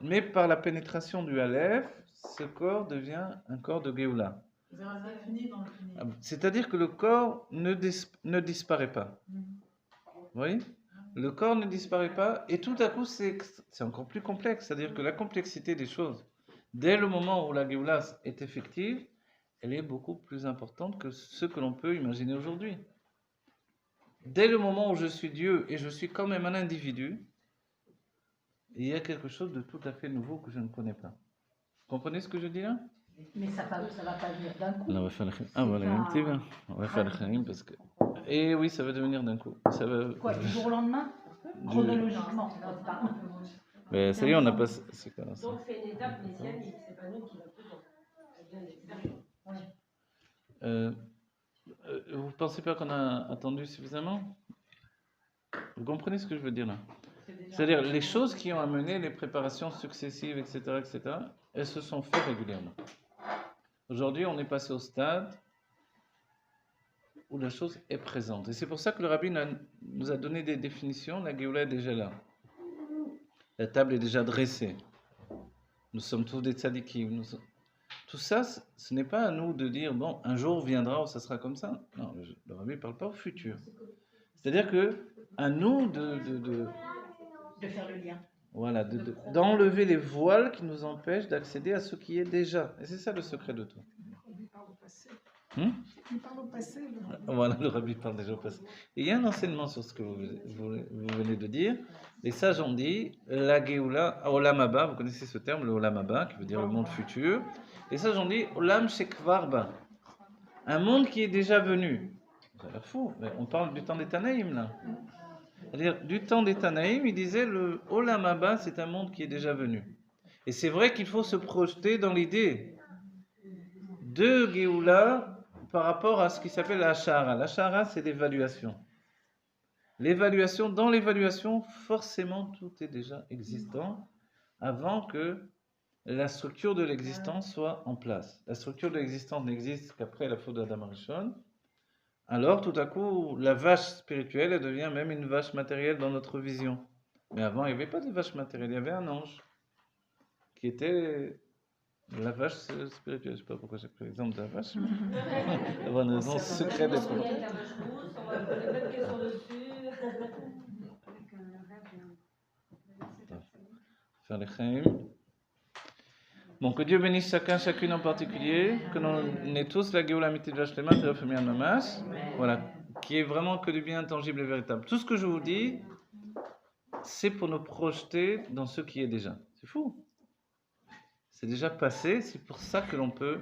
Speaker 2: Mais par la pénétration du Aleph, ce corps devient un corps de Géoula. C'est-à-dire que le corps ne disparaît pas. Vous voyez ? le corps ne disparaît pas, et tout à coup, c'est encore plus complexe. C'est-à-dire que la complexité des choses, dès le moment où la Géoula est effective, elle est beaucoup plus importante que ce que l'on peut imaginer aujourd'hui. Dès le moment où je suis Dieu et je suis quand même un individu, il y a quelque chose de tout à fait nouveau que je ne connais pas. Vous comprenez ce que je dis là?
Speaker 5: Mais ça va pas venir d'un coup.
Speaker 2: On va faire le khaïm. Ah voilà, un petit peu. On va faire le khaïm parce que... Et oui, ça va devenir d'un coup. Ça va...
Speaker 5: Quoi, du jour au lendemain? Chronologiquement, pas.
Speaker 2: Mais ça y est, on a passé... C'est quoi, là, ça?
Speaker 8: Donc c'est une étape messianique, c'est pas nous qui la faisons. Elle vient d'extérieur.
Speaker 2: Vous pensez pas qu'on a attendu suffisamment? Vous comprenez ce que je veux dire là? C'est-à-dire, les choses qui ont amené les préparations successives, etc., elles se sont faites régulièrement. Aujourd'hui, on est passé au stade où la chose est présente. Et c'est pour ça que le rabbin nous a donné des définitions. La Géoula est déjà là. La table est déjà dressée. Nous sommes tous des tzadikim. Tout ça, ce n'est pas à nous de dire, bon, un jour viendra où ça sera comme ça. Non, le rabbin ne parle pas au futur. C'est-à-dire que à nous de
Speaker 5: faire le lien.
Speaker 2: Voilà, d'enlever les voiles qui nous empêchent d'accéder à ce qui est déjà. Et c'est ça le secret de tout.
Speaker 6: Il parle au passé.
Speaker 2: Il
Speaker 6: parle au passé.
Speaker 2: Voilà, le rabbi parle déjà au passé. Et il y a un enseignement sur ce que vous venez de dire. Les sages ont dit, la Géoula, Olam Haba, vous connaissez ce terme, le Olam Haba, qui veut dire le monde futur. Les sages ont dit, Olam Shekvarba, un monde qui est déjà venu. C'est la fou, mais on parle du temps des Tanaïm là. C'est-à-dire, du temps des Tanaïm, il disait le Olam Haba, c'est un monde qui est déjà venu. Et c'est vrai qu'il faut se projeter dans l'idée de Géoula par rapport à ce qui s'appelle la Shahara. La Shahara, c'est l'évaluation. L'évaluation, dans l'évaluation, forcément, tout est déjà existant avant que la structure de l'existence soit en place. La structure de l'existence n'existe qu'après la faute d'Adam Arishon. Alors, tout à coup, la vache spirituelle, elle devient même une vache matérielle dans notre vision. Mais avant, il n'y avait pas de vache matérielle, il y avait un ange qui était la vache spirituelle. Je ne sais pas pourquoi j'ai pris l'exemple de la vache. Il y a une raison secrète d'être là.
Speaker 8: La vache rousse, on va poser plein de questions dessus.
Speaker 2: Faire les khaïm. Bon, que Dieu bénisse chacune en particulier, que l'on ait tous la Géoula Amitid Vachlema, Terefemian Mamash, voilà, qui est vraiment que du bien intangible et véritable. Tout ce que je vous dis, c'est pour nous projeter dans ce qui est déjà. C'est fou. C'est déjà passé, c'est pour ça que l'on peut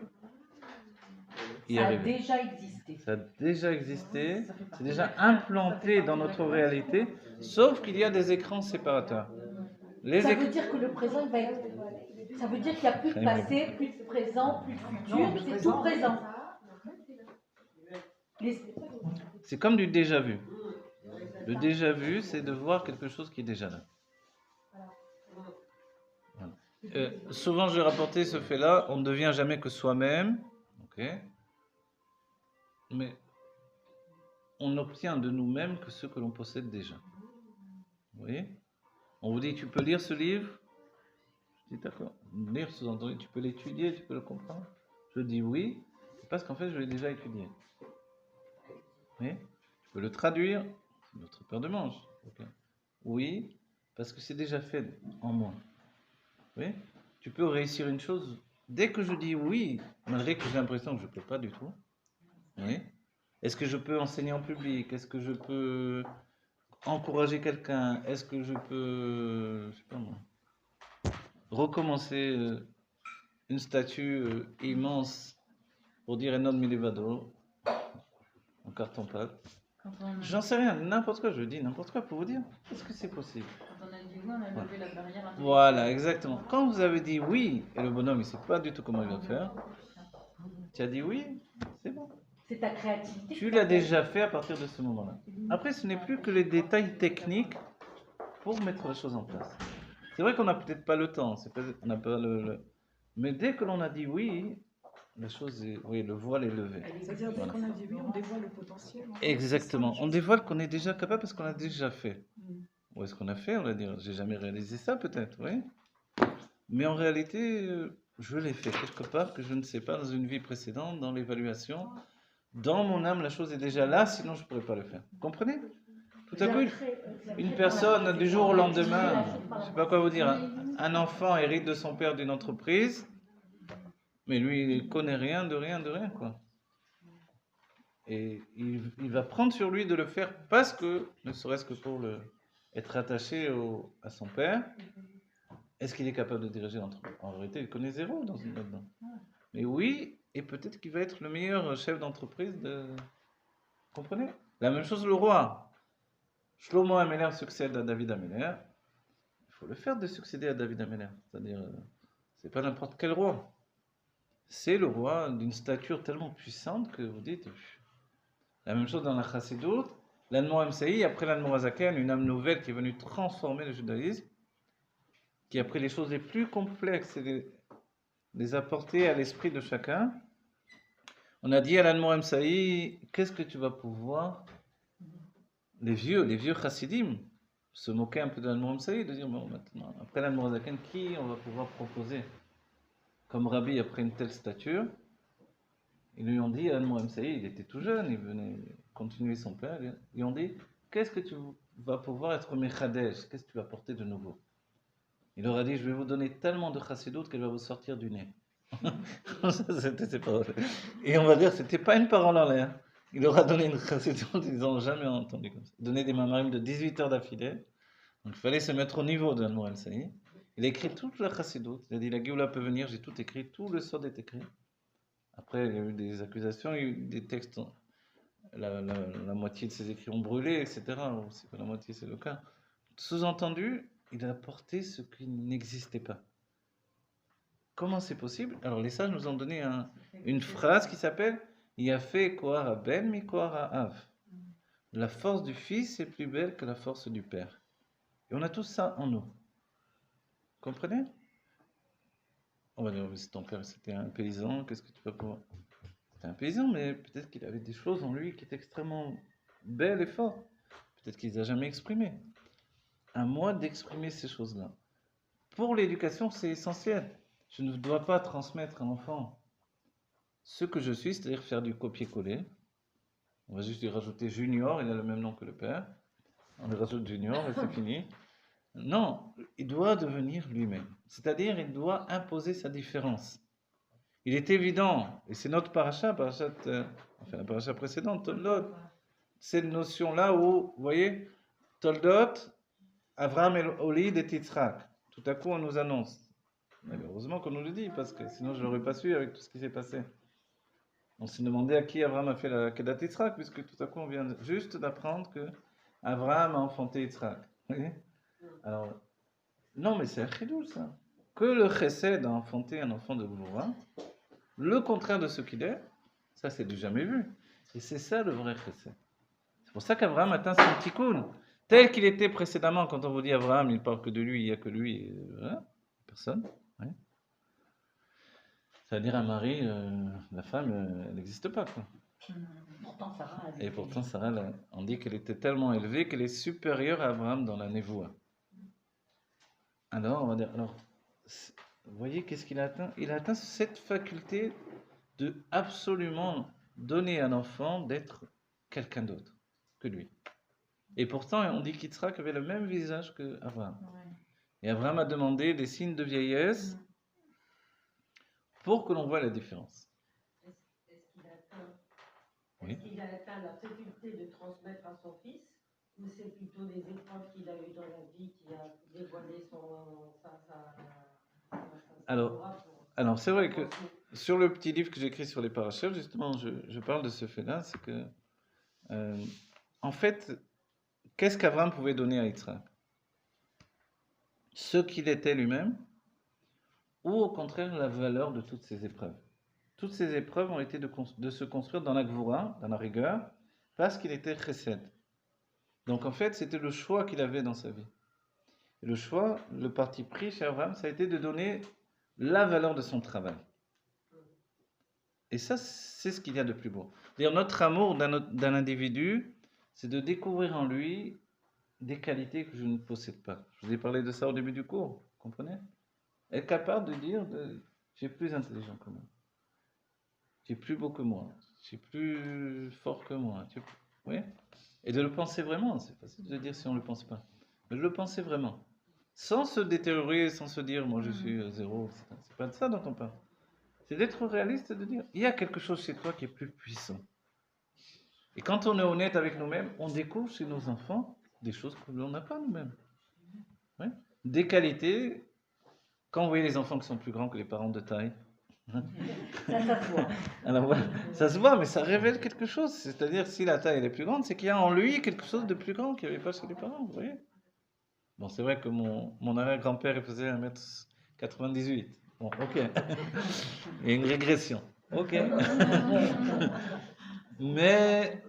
Speaker 2: y arriver.
Speaker 5: Ça a déjà existé.
Speaker 2: Ça a déjà existé, c'est déjà implanté dans notre réalité, sauf qu'il y a des écrans séparateurs.
Speaker 5: Ça veut dire que le présent il va être... Ça veut dire qu'il n'y a plus de passé, plus de présent, plus de futur, c'est tout présent.
Speaker 2: C'est comme du déjà vu. Le déjà vu, c'est de voir quelque chose qui est déjà là. Voilà. Souvent, j'ai rapporté ce fait-là, on ne devient jamais que soi-même, okay, mais on obtient de nous-mêmes que ce que l'on possède déjà. Vous voyez? On vous dit, tu peux lire ce livre? Je dis d'accord. Lire, sous-entendu, tu peux l'étudier, tu peux le comprendre? Je dis oui, parce qu'en fait, je l'ai déjà étudié. Oui? Tu peux le traduire? C'est notre paire de manches. Okay. Oui, parce que c'est déjà fait en moi. Oui? Tu peux réussir une chose. Dès que je dis oui, malgré que j'ai l'impression que je ne peux pas du tout. Oui? Est-ce que je peux enseigner en public? Est-ce que je peux encourager quelqu'un? Est-ce que je peux, je sais pas moi, recommencer une statue immense pour dire Enon Milivado en carton-pâte? J'en sais rien, n'importe quoi, je dis n'importe quoi pour vous dire. Est-ce que c'est possible?
Speaker 7: Quand on a dit oui, on a levé la barrière.
Speaker 2: Voilà, exactement. Quand vous avez dit oui, et le bonhomme, il ne sait pas du tout comment il va faire, tu as dit oui, c'est bon.
Speaker 5: C'est ta créativité.
Speaker 2: Tu l'as déjà fait à partir de ce moment-là. Après, ce n'est plus que les détails techniques pour mettre les choses en place. C'est vrai qu'on n'a peut-être pas le temps, on n'a pas mais dès que l'on a dit oui, la chose est, oui, le voile est levé.
Speaker 6: C'est-à-dire, dès qu'on a dit oui, on dévoile le potentiel.
Speaker 2: Exactement. On dévoile qu'on est déjà capable parce qu'on l'a déjà fait. Ou est-ce qu'on a fait? On va dire, j'ai jamais réalisé ça peut-être, oui. Mais en réalité, je l'ai fait quelque part que je ne sais pas dans une vie précédente, dans l'évaluation. Dans mon âme, la chose est déjà là, sinon je ne pourrais pas le faire. Vous comprenez? Tout à coup, une personne, du jour au lendemain, je ne sais pas quoi vous dire, un enfant hérite de son père d'une entreprise, mais lui, il ne connaît rien, de rien, quoi. Et il va prendre sur lui de le faire parce que, ne serait-ce que pour être attaché à son père. Est-ce qu'il est capable de diriger l'entreprise? En vérité, il connaît zéro là-dedans. Mais oui, et peut-être qu'il va être le meilleur chef d'entreprise Vous comprenez? La même chose le roi. Shlomo Améler succède à David Améler. Il faut le faire de succéder à David Améler. C'est-à-dire, c'est pas n'importe quel roi. C'est le roi d'une stature tellement puissante que vous dites... La même chose dans la Chassidoute. L'Admor MCI, après l'Admor Azaken, une âme nouvelle qui est venue transformer le judaïsme, qui a pris les choses les plus complexes et les apporter à l'esprit de chacun. On a dit à l'Admor MCI, qu'est-ce que tu vas pouvoir... Les vieux chassidim se moquaient un peu de l'Admor MCI, de dire, bon, maintenant, après l'Admor Azaken, qui on va pouvoir proposer comme rabbi après une telle stature? Ils lui ont dit, l'Admor MCI, il était tout jeune, il venait continuer son père, ils lui ont dit, qu'est-ce que tu vas pouvoir être mechadesh? Qu'est-ce que tu vas apporter de nouveau? Il leur a dit, je vais vous donner tellement de chassidoute qu'elle va vous sortir du nez. C'était ses paroles. Et on va dire, c'était pas une parole en l'air. Il leur a donné une chassidoute, ils n'ont jamais entendu comme ça. Donné des mamarim de 18 heures d'affilée. Donc il fallait se mettre au niveau de l'Admor MCI. Il a écrit toute la chassidoute. Il a dit, la Géoula peut venir, j'ai tout écrit, tout le sod est écrit. Après, il y a eu des accusations, il y a eu des textes, la moitié de ses écrits ont brûlé, etc. C'est pas la moitié, c'est le cas. Sous-entendu, il a apporté ce qui n'existait pas. Comment c'est possible? Alors les sages nous ont donné une phrase qui s'appelle « Yafé koar ben mi koar av ». La force du fils est plus belle que la force du père. Et on a tous ça en nous. Comprenez? On va dire, c'est ton père, c'était un paysan, qu'est-ce que tu vas pouvoir... C'était un paysan, mais peut-être qu'il avait des choses en lui qui étaient extrêmement belles et fortes. Peut-être qu'il ne les a jamais exprimées. À moi d'exprimer ces choses-là. Pour l'éducation, c'est essentiel. Je ne dois pas transmettre à l'enfant ce que je suis, c'est-à-dire faire du copier-coller. On va juste lui rajouter Junior, il a le même nom que le père. On lui rajoute Junior et c'est fini. Non, il doit devenir lui-même. C'est-à-dire, il doit imposer sa différence. Il est évident, et c'est notre paracha, la paracha précédente, Toldot, cette notion-là où, vous voyez, Toldot, Avraham Olid et Yitzhak. Tout à coup, on nous annonce. Mais heureusement qu'on nous le dit, parce que sinon je n'aurais pas su avec tout ce qui s'est passé. On s'est demandé à qui Avraham a fait la Kedat Yitzhak, puisque tout à coup, on vient juste d'apprendre que Avraham a enfanté Yitzhak. Vous voyez? Alors, non, mais c'est un chidouche, ça. Que le chesed a enfanté un enfant de Gvoura, le contraire de ce qu'il est, ça c'est du jamais vu. Et c'est ça le vrai chesed. C'est pour ça qu'Avraham atteint son tikkun. Tel qu'il était précédemment, quand on vous dit Avraham, il ne parle que de lui, il n'y a que lui, voilà, personne. Ouais. C'est-à-dire un mari, la femme, elle n'existe pas, quoi.
Speaker 5: Pourtant, Sarah,
Speaker 2: Et pourtant, Sarah, on dit qu'elle était tellement élevée qu'elle est supérieure à Abraham dans la névoie. Alors, on va dire, vous voyez qu'est-ce qu'il a atteint? Il a atteint cette faculté de absolument donner à l'enfant d'être quelqu'un d'autre que lui. Et pourtant, on dit qu'Yitzhak avait le même visage qu'Abraham. Et Abraham a demandé des signes de vieillesse pour que l'on voie la différence.
Speaker 8: Est-ce qu'il a atteint la faculté de transmettre à son fils, ou c'est plutôt des épreuves qu'il a eues dans la vie qui a dévoilé
Speaker 2: alors c'est vrai que sur le petit livre que j'écris sur les parachutes, justement, je parle de ce fait-là, c'est que, en fait, qu'est-ce qu'Abraham pouvait donner à Yitzhak? Ce qu'il était lui-même, ou au contraire la valeur de toutes ces épreuves. Toutes ces épreuves ont été de se construire dans la gvoura, dans la rigueur, parce qu'il était chesed. Donc en fait, c'était le choix qu'il avait dans sa vie. Et le choix, le parti pris chez Abraham, ça a été de donner la valeur de son travail. Et ça, c'est ce qu'il y a de plus beau. C'est-à-dire, notre amour d'un individu, c'est de découvrir en lui des qualités que je ne possède pas. Je vous ai parlé de ça au début du cours, vous comprenez? Être capable de dire, j'ai plus intelligent que moi. Tu es plus beau que moi, tu es plus fort que moi. Oui. Et de le penser vraiment. C'est facile de dire si on ne le pense pas. Mais de le penser vraiment. Sans se détériorer, sans se dire, moi je suis zéro. C'est pas de ça dont on parle. C'est d'être réaliste et de dire, il y a quelque chose chez toi qui est plus puissant. Et quand on est honnête avec nous-mêmes, on découvre chez nos enfants des choses que l'on n'a pas nous-mêmes. Oui. Des qualités. Quand vous voyez les enfants qui sont plus grands que les parents de taille,
Speaker 5: Ça se voit.
Speaker 2: alors voilà, ça se voit, mais ça révèle quelque chose. C'est-à-dire, si la taille elle est plus grande, c'est qu'il y a en lui quelque chose de plus grand qu'il n'y avait pas chez les parents, vous voyez. Bon, c'est vrai que mon arrière-grand-père il faisait 1m98. Bon, ok. Il y a une régression. Ok. Mais,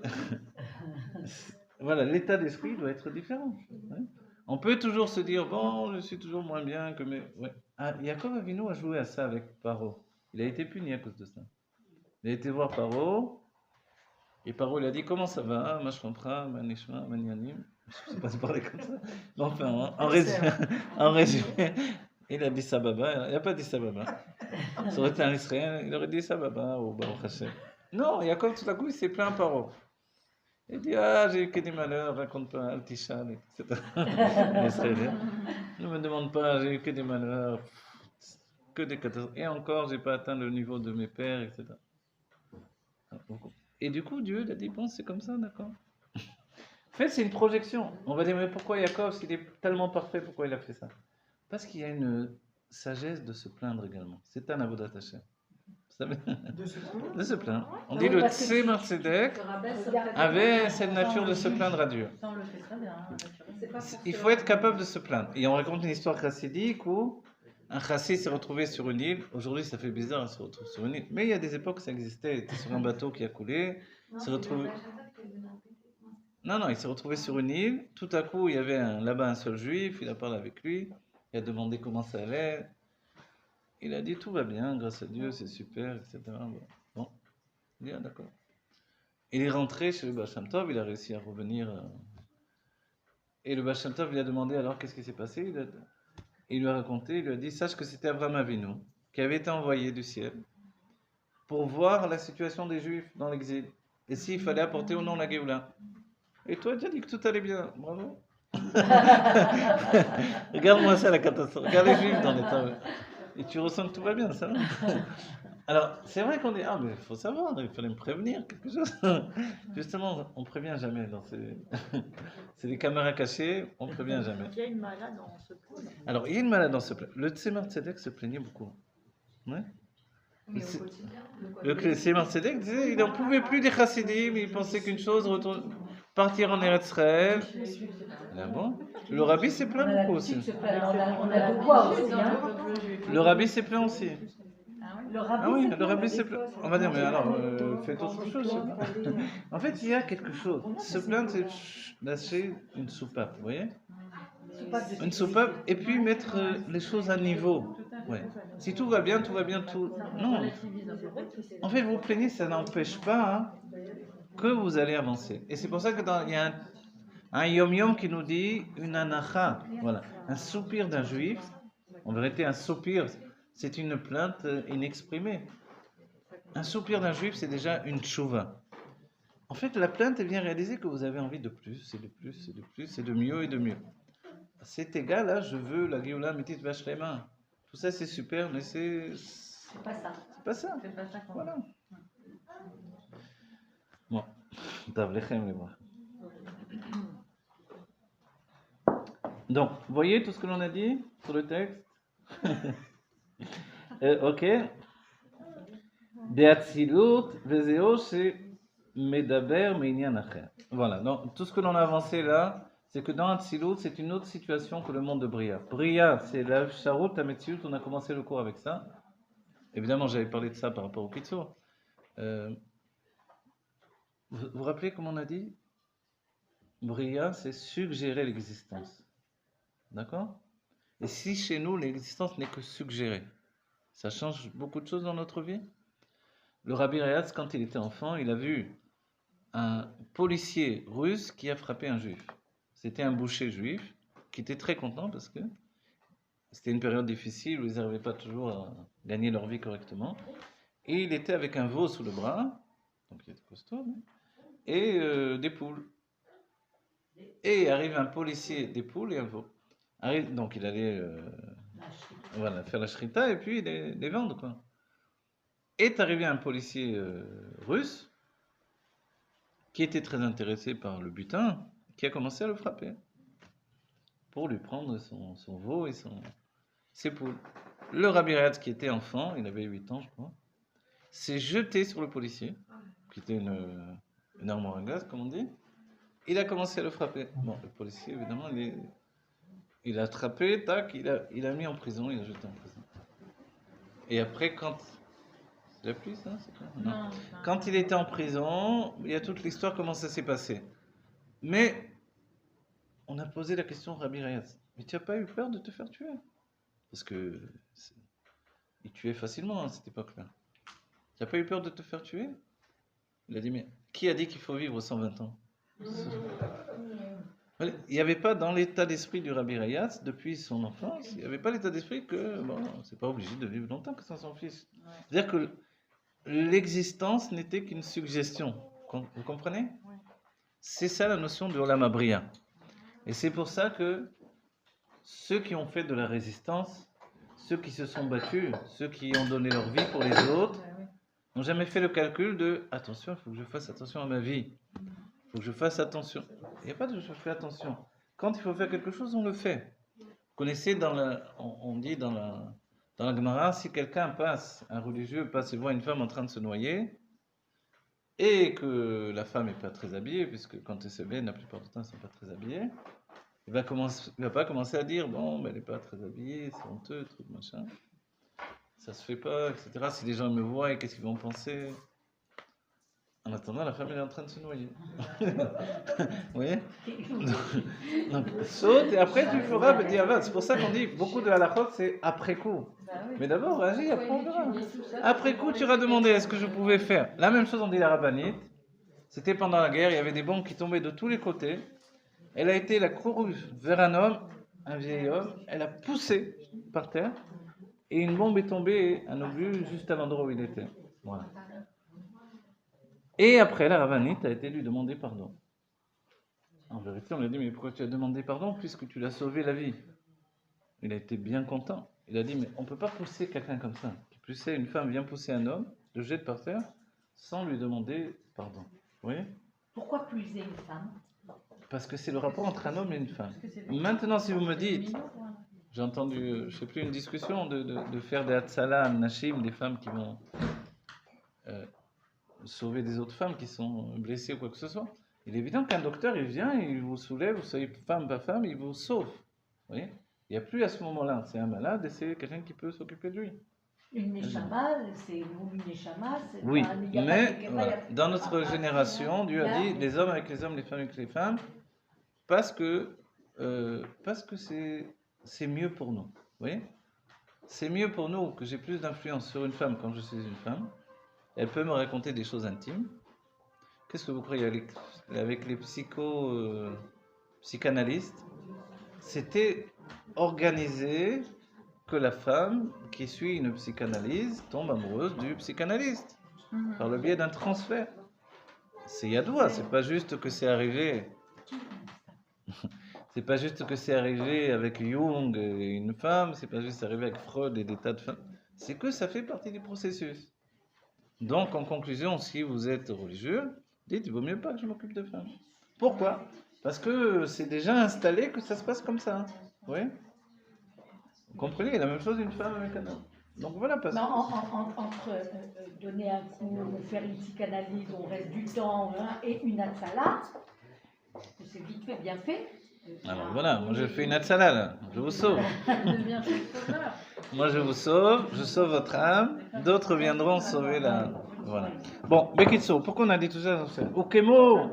Speaker 2: voilà, l'état d'esprit doit être différent. Hein. On peut toujours se dire, bon, je suis toujours moins bien que mes... Ouais. Ah, Yaakov Avinu a joué à ça avec Paro. Il a été puni à cause de ça. Il a été voir Paro, et Paro il a dit, comment ça va? Mashrampra, Manishma, Manyanim. Je ne sais pas si parler comme ça. Mais enfin, en résumé, il a dit Sababa. Il n'a pas dit Sababa. Ça aurait été un Israël, il aurait dit Sababa ou Baruch Hashem. Non, Yaakov tout à coup il s'est plaint Paro. Il dit, ah, j'ai eu que des malheurs, raconte pas, Al-Tishan, etc. Ne me demande pas, j'ai eu que des malheurs, que des catastrophes. Et encore, j'ai pas atteint le niveau de mes pères, etc. Et du coup, Dieu il a dit, bon, c'est comme ça, d'accord. En fait, c'est une projection. On va dire, mais pourquoi Yaakov, s'il est tellement parfait, pourquoi il a fait ça? Parce qu'il y a une sagesse de se plaindre également. C'est un avodat Hashem. De se plaindre. On dit le Tzemar Tzedek avait cette nature de se plaindre à Dieu.
Speaker 7: Ça, on le fait très bien. Hein,
Speaker 2: Il faut être capable de se plaindre. Et on raconte une histoire chassidique où un chassid s'est retrouvé sur une île. Aujourd'hui, ça fait bizarre, il se retrouve sur une île. Mais il y a des époques, ça existait. Il était sur un bateau qui a coulé. Il s'est retrouvé... Non, il s'est retrouvé sur une île. Tout à coup, il y avait là-bas un seul juif. Il a parlé avec lui. Il a demandé comment ça allait. Il a dit tout va bien, grâce à Dieu, c'est super, etc. Bon, il dit ah, d'accord. Il est rentré chez le Baal Shem Tov, il a réussi à revenir. Et le Baal Shem Tov lui a demandé alors qu'est-ce qui s'est passé. Il lui a raconté, il lui a dit sache que c'était Avraham Avinu qui avait été envoyé du ciel pour voir la situation des Juifs dans l'exil et s'il fallait apporter ou non la Géoula. Et toi, tu as dit que tout allait bien, bravo. Regarde-moi ça la catastrophe, regarde les Juifs dans l'état. Et tu ressens que tout va bien, ça va. Alors, c'est vrai qu'on dit, ah, mais il faut savoir, il fallait me prévenir, quelque chose. Justement, on ne prévient jamais. C'est des caméras cachées, on ne prévient jamais.
Speaker 4: Il y a une malade dans ce plan.
Speaker 2: Alors, il y a une malade dans ce plan. Le Tzemar Tzedek se plaignait beaucoup. Ouais.
Speaker 7: Mais au quotidien,
Speaker 2: Le Tzemar Tzedek disait, il n'en pouvait plus des chassidim, il pensait qu'une chose, partir en Eretz Israël. Ah bon? Le rabbi s'est plaint beaucoup aussi.
Speaker 5: On a de quoi aussi. Hein.
Speaker 2: Le rabbi s'est plaint aussi.
Speaker 5: Ah
Speaker 2: oui, le rabbi s'est plaint. On va dire, mais alors, faites autre chose. En fait, il y a quelque chose. Se plaindre, c'est lâcher une soupape, vous voyez? Une soupape, et puis mettre les choses à niveau. Ouais. Si tout va bien, tout va bien, tout... Non. En fait, vous plaignez, ça n'empêche pas que vous allez avancer. Et c'est pour ça qu'il y a un yom-yom qui nous dit une anacha, voilà, un soupir d'un juif. En vérité, un soupir, c'est une plainte inexprimée. Un soupir d'un juif, c'est déjà une tchouva. En fait, la plainte, elle vient réaliser que vous avez envie de plus, et de plus, et de plus, et de mieux, et de mieux. C'est égal, là, je veux la Géoula Mitit Vashrema. Tout ça, c'est super, mais c'est
Speaker 5: pas ça.
Speaker 2: C'est pas ça.
Speaker 7: c'est pas ça qu'on
Speaker 2: Voilà. Bon, Tavlechem les bras. Donc, vous voyez tout ce que l'on a dit sur le texte? Ok. Be'atzilut vezeo c'est medaber me'inyan acher. Voilà, donc tout ce que l'on a avancé là, c'est que dans Atzilut, c'est une autre situation que le monde de Bria. Bria, c'est la Sharut, la Metzilut, on a commencé le cours avec ça. Évidemment, j'avais parlé de ça par rapport au Kitzur. Vous vous rappelez comment on a dit? Bria, c'est suggérer l'existence. D'accord? Et si chez nous, l'existence n'est que suggérée, ça change beaucoup de choses dans notre vie? Le Rabbi Rayatz, quand il était enfant, il a vu un policier russe qui a frappé un juif. C'était un boucher juif qui était très content parce que c'était une période difficile où ils n'arrivaient pas toujours à gagner leur vie correctement. Et il était avec un veau sous le bras, donc il était costaud, et des poules. Et arrive un policier, des poules et un veau. Donc il allait voilà, faire la shrita et puis les vendre, quoi. Est arrivé un policier russe qui était très intéressé par le butin, qui a commencé à le frapper pour lui prendre son veau et ses poules. Le Rabbi Rayatz, qui était enfant, il avait 8 ans, je crois, s'est jeté sur le policier, qui était une armoire à glace, comme on dit. Il a commencé à le frapper. Bon, le policier, évidemment, il l'a attrapé, tac, il a mis en prison, il l'a jeté en prison. Et après, quand... C'est la pluie, ça? Non. Quand il était en prison, il y a toute l'histoire, comment ça s'est passé. Mais, on a posé la question au Rabbi Rayatz. Mais tu n'as pas eu peur de te faire tuer? Parce que... il tuait facilement à cette époque-là. Tu n'as pas eu peur de te faire tuer? Il a dit, mais qui a dit qu'il faut vivre 120 ans? Il n'y avait pas dans l'état d'esprit du Rabbi Rayatz, depuis son enfance, il n'y avait pas l'état d'esprit que, bon, c'est pas obligé de vivre longtemps que sans son fils. C'est-à-dire que l'existence n'était qu'une suggestion. Vous comprenez? C'est ça la notion de Olam Abriya. Et c'est pour ça que ceux qui ont fait de la résistance, ceux qui se sont battus, ceux qui ont donné leur vie pour les autres, n'ont jamais fait le calcul de « attention, il faut que je fasse attention à ma vie ». Il faut que je fasse attention. Il n'y a pas de « je fais attention ». Quand il faut faire quelque chose, on le fait. Vous connaissez, on dit dans la Gemara, si quelqu'un passe, un religieux passe et voit une femme en train de se noyer, et que la femme n'est pas très habillée, puisque quand elle se baigne, la plupart du temps, elles ne sont pas très habillées, il ne va pas commencer à dire « bon, mais elle n'est pas très habillée, c'est honteux, truc, machin. Ça se fait pas, etc. Si les gens me voient, qu'est-ce qu'ils vont penser ?» En attendant, la femme elle est en train de se noyer. Vous voyez? Donc, saute et après tu feras b'diavad. C'est pour ça qu'on dit beaucoup de halachot c'est après coup. Mais d'abord, agis, après on verra. Après coup, tu auras demandé est-ce que je pouvais faire. La même chose on dit la rabbinite. C'était pendant la guerre, il y avait des bombes qui tombaient de tous les côtés. Elle a été la courue vers un homme, un vieil homme. Elle a poussé par terre et une bombe est tombée, un obus, juste à l'endroit où il était. Voilà. Et après, la rabbinite a été lui demander pardon. En vérité, on lui a dit, mais pourquoi tu as demandé pardon puisque tu l'as sauvé la vie? Il a été bien content. Il a dit, mais on ne peut pas pousser quelqu'un comme ça. Qui poussait une femme vient pousser un homme, le jette par terre, sans lui demander pardon. Vous voyez?
Speaker 5: Pourquoi puiser une femme?
Speaker 2: Parce que c'est le rapport entre un homme et une femme. Maintenant, si vous me dites, j'ai entendu, je ne sais plus, une discussion de faire des hatsala, nashim, des femmes qui vont... sauver des autres femmes qui sont blessées ou quoi que ce soit. Il est évident qu'un docteur, il vient, il vous soulève, vous soyez femme, pas femme, il vous sauve. Vous voyez? Il n'y a plus à ce moment-là, c'est un malade et c'est quelqu'un qui peut s'occuper de lui.
Speaker 5: Une neshama, c'est une neshama, c'est
Speaker 2: oui,
Speaker 5: pas,
Speaker 2: mais voilà. Dans notre génération, Dieu a dit les hommes avec les hommes, les femmes avec les femmes, parce que c'est mieux pour nous. Vous voyez? C'est mieux pour nous que j'ai plus d'influence sur une femme quand je suis une femme. Elle peut me raconter des choses intimes. Qu'est-ce que vous croyez avec les psychanalystes? C'était organisé que la femme qui suit une psychanalyse tombe amoureuse du psychanalyste par le biais d'un transfert. C'est yadoua, c'est pas juste que c'est arrivé. C'est pas juste que c'est arrivé avec Jung et une femme, c'est pas juste arrivé avec Freud et des tas de femmes. C'est que ça fait partie du processus. Donc, en conclusion, si vous êtes religieux, dites, il vaut mieux pas que je m'occupe de femmes. Pourquoi? Parce que c'est déjà installé que ça se passe comme ça. Oui? Vous comprenez? Il y a la même chose d'une femme avec un homme. Donc voilà, parce que...
Speaker 5: Entre donner un coup, faire une psychanalyse, on reste du temps, hein, et une hatsala, c'est vite fait, bien fait.
Speaker 2: Alors voilà, moi je fais une hatsala là, je vous sauve. Moi je vous sauve, je sauve votre âme, d'autres viendront sauver la... Voilà. Bon, Bekitso, pourquoi on a dit tout ça? Ukemo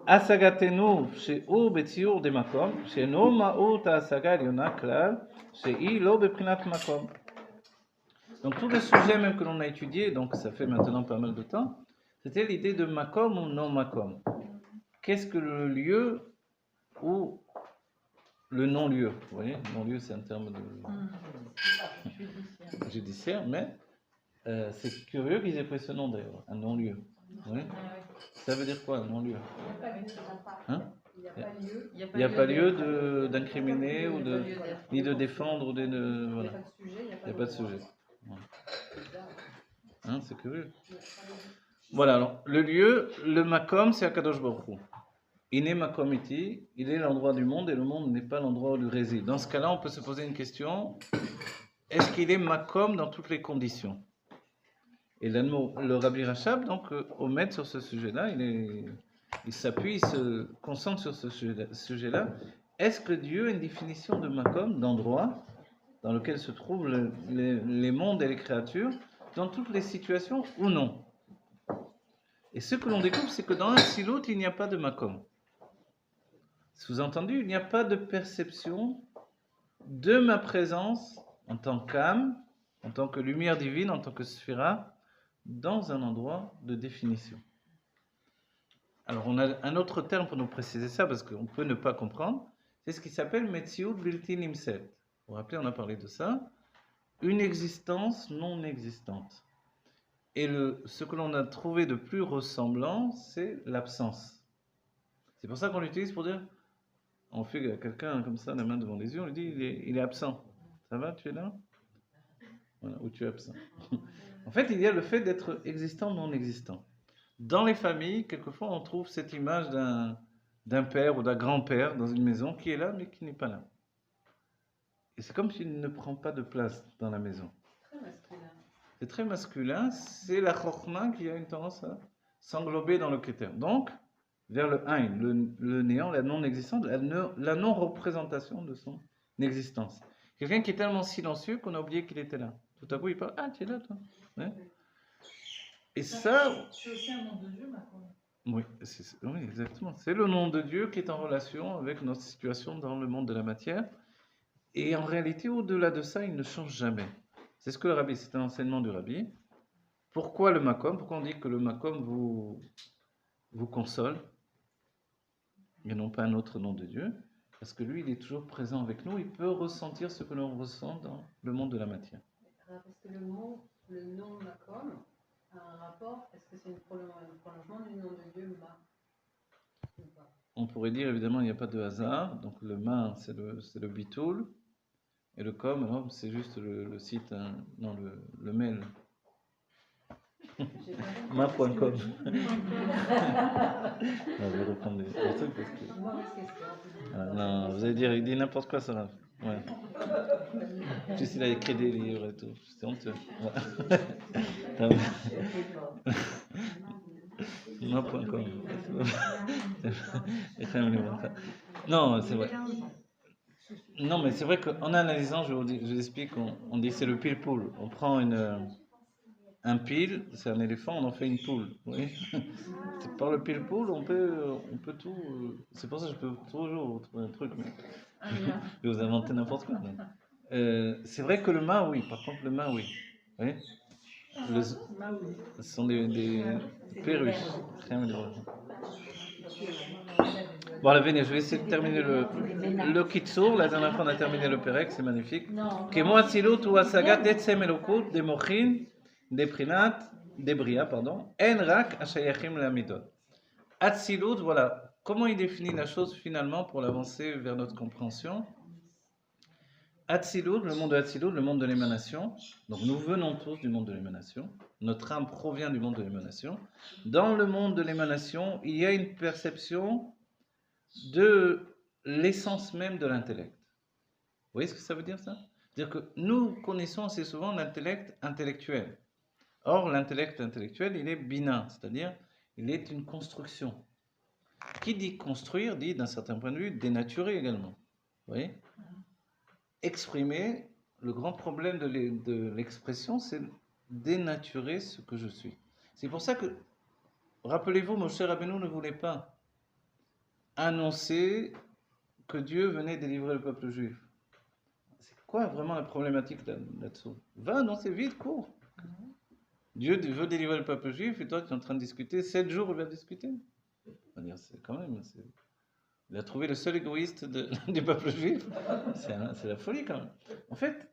Speaker 2: asagatenu she'u betziur de makom, she'no ma'ut ha'asaga yona klal, she'i lo beprinat makom. Donc tout le sujet même que l'on a étudié, donc ça fait maintenant pas mal de temps, c'était l'idée de makom ou non makom. Qu'est-ce que le lieu ou le non-lieu? Vous voyez, non-lieu c'est un terme judiciaire, mais c'est curieux qu'ils aient pris ce nom d'ailleurs, un non-lieu. Oui. Ça veut dire quoi, non-lieu? Hein?
Speaker 3: Il n'y a pas lieu.
Speaker 2: Il n'y a pas lieu d'incriminer ou ni de défendre ou voilà.
Speaker 3: Il n'y
Speaker 2: a pas de sujet. Voilà. Hein, c'est curieux. Voilà, alors, le lieu, le makom, c'est Akadosh Baruch Hu. Iné makom iti, il est l'endroit du monde et le monde n'est pas l'endroit où il réside. Dans ce cas-là, on peut se poser une question, est-ce qu'il est makom dans toutes les conditions? Et le Rabbi Rachab, donc, omette sur ce sujet-là, il s'appuie, il se concentre sur ce sujet-là. Est-ce que Dieu a une définition de makom, d'endroit, dans lequel se trouvent les mondes et les créatures, dans toutes les situations ou non? Et ce que l'on découvre, c'est que dans un silo, il n'y a pas de makom. Sous-entendu, il n'y a pas de perception de ma présence en tant qu'âme, en tant que lumière divine, en tant que sphira, dans un endroit de définition. Alors, on a un autre terme pour nous préciser ça, parce qu'on peut ne pas comprendre, c'est ce qui s'appelle Metziut Bilti Nimset. Vous vous rappelez, on a parlé de ça. Une existence non existante. Et ce que l'on a trouvé de plus ressemblant, c'est l'absence. C'est pour ça qu'on l'utilise pour dire, on fait à quelqu'un comme ça, la main devant les yeux, on lui dit, il est absent. Ça va, tu es là? Voilà, ou tu es absent. En fait, il y a le fait d'être existant, non existant. Dans les familles, quelquefois, on trouve cette image d'un père ou d'un grand-père dans une maison qui est là, mais qui n'est pas là. Et c'est comme s'il ne prend pas de place dans la maison.
Speaker 3: Très masculin.
Speaker 2: C'est très masculin, c'est la chokhma qui a une tendance à s'englober dans le keter. Donc, vers le Ein, le néant, la non-existence, la non-représentation de son existence. Quelqu'un qui est tellement silencieux qu'on a oublié qu'il était là. Tout à coup, il parle, ah, tu es là, toi. Ouais. Et ça...
Speaker 6: C'est aussi un nom de Dieu, maintenant.
Speaker 2: Oui, oui, exactement. C'est le nom de Dieu qui est en relation avec notre situation dans le monde de la matière. Et en réalité, au-delà de ça, il ne change jamais. C'est ce que le rabbi, c'est un enseignement du rabbi. Pourquoi le makom? Pourquoi on dit que le makom vous console et non pas un autre nom de Dieu? Parce que lui, il est toujours présent avec nous, il peut ressentir ce que l'on ressent dans le monde de la matière.
Speaker 3: Parce que le nom makom a un rapport, est-ce que c'est un prolongement du nom de Dieu ma?
Speaker 2: On pourrait dire, évidemment, il n'y a pas de hasard. Donc le ma, c'est le bitoul. Et le com, alors, c'est juste le site, non, le mail. Ma.com. Non, je vais reprendre les trucs parce que... non, vous allez dire, il dit n'importe quoi, ça. Ouais. Juste, il a écrit des livres et tout. C'est honteux. Ma.com. Non, c'est vrai. Non, mais c'est vrai qu'en analysant, je vous explique, on dit que c'est le pile-poule. On prend un pile, c'est un éléphant, on en fait une poule. Oui. Par le pile-poule, on peut tout. C'est pour ça que je peux toujours trouver un truc, mais je vais vous inventer n'importe quoi. C'est vrai que le mât, oui. Par contre, le mât, oui. Oui. Ce sont des perruches. Bon, allez, venez, je vais essayer de terminer le kitsour. La dernière fois, on a terminé le perek, c'est magnifique. Kemo atzilut ou asagat etzem elokut de mochin de prinat de bria, pardon. En rak ashayachim lamidot. Atzilut, voilà. Comment il définit la chose finalement pour l'avancer vers notre compréhension? Atzilut, le monde de Atzilut, le monde de l'émanation. Donc nous venons tous du monde de l'émanation. Notre âme provient du monde de l'émanation. Dans le monde de l'émanation, il y a une perception de l'essence même de l'intellect. Vous voyez ce que ça veut dire, ça? C'est-à-dire que nous connaissons assez souvent l'intellect intellectuel. Or, l'intellect intellectuel, il est bina, c'est-à-dire il est une construction. Qui dit construire, dit d'un certain point de vue dénaturer également. Vous voyez? Exprimer, le grand problème de l'expression, c'est dénaturer ce que je suis. C'est pour ça que, rappelez-vous, Moshe Rabbeinu ne voulait pas annoncer que Dieu venait délivrer le peuple juif. C'est quoi vraiment la problématique là-dessous? Va annoncer vite, cours. Dieu veut délivrer le peuple juif et toi tu es en train de discuter, 7 jours il va discuter. C'est quand même, il a trouvé le seul égoïste du peuple juif. C'est la folie quand même. En fait,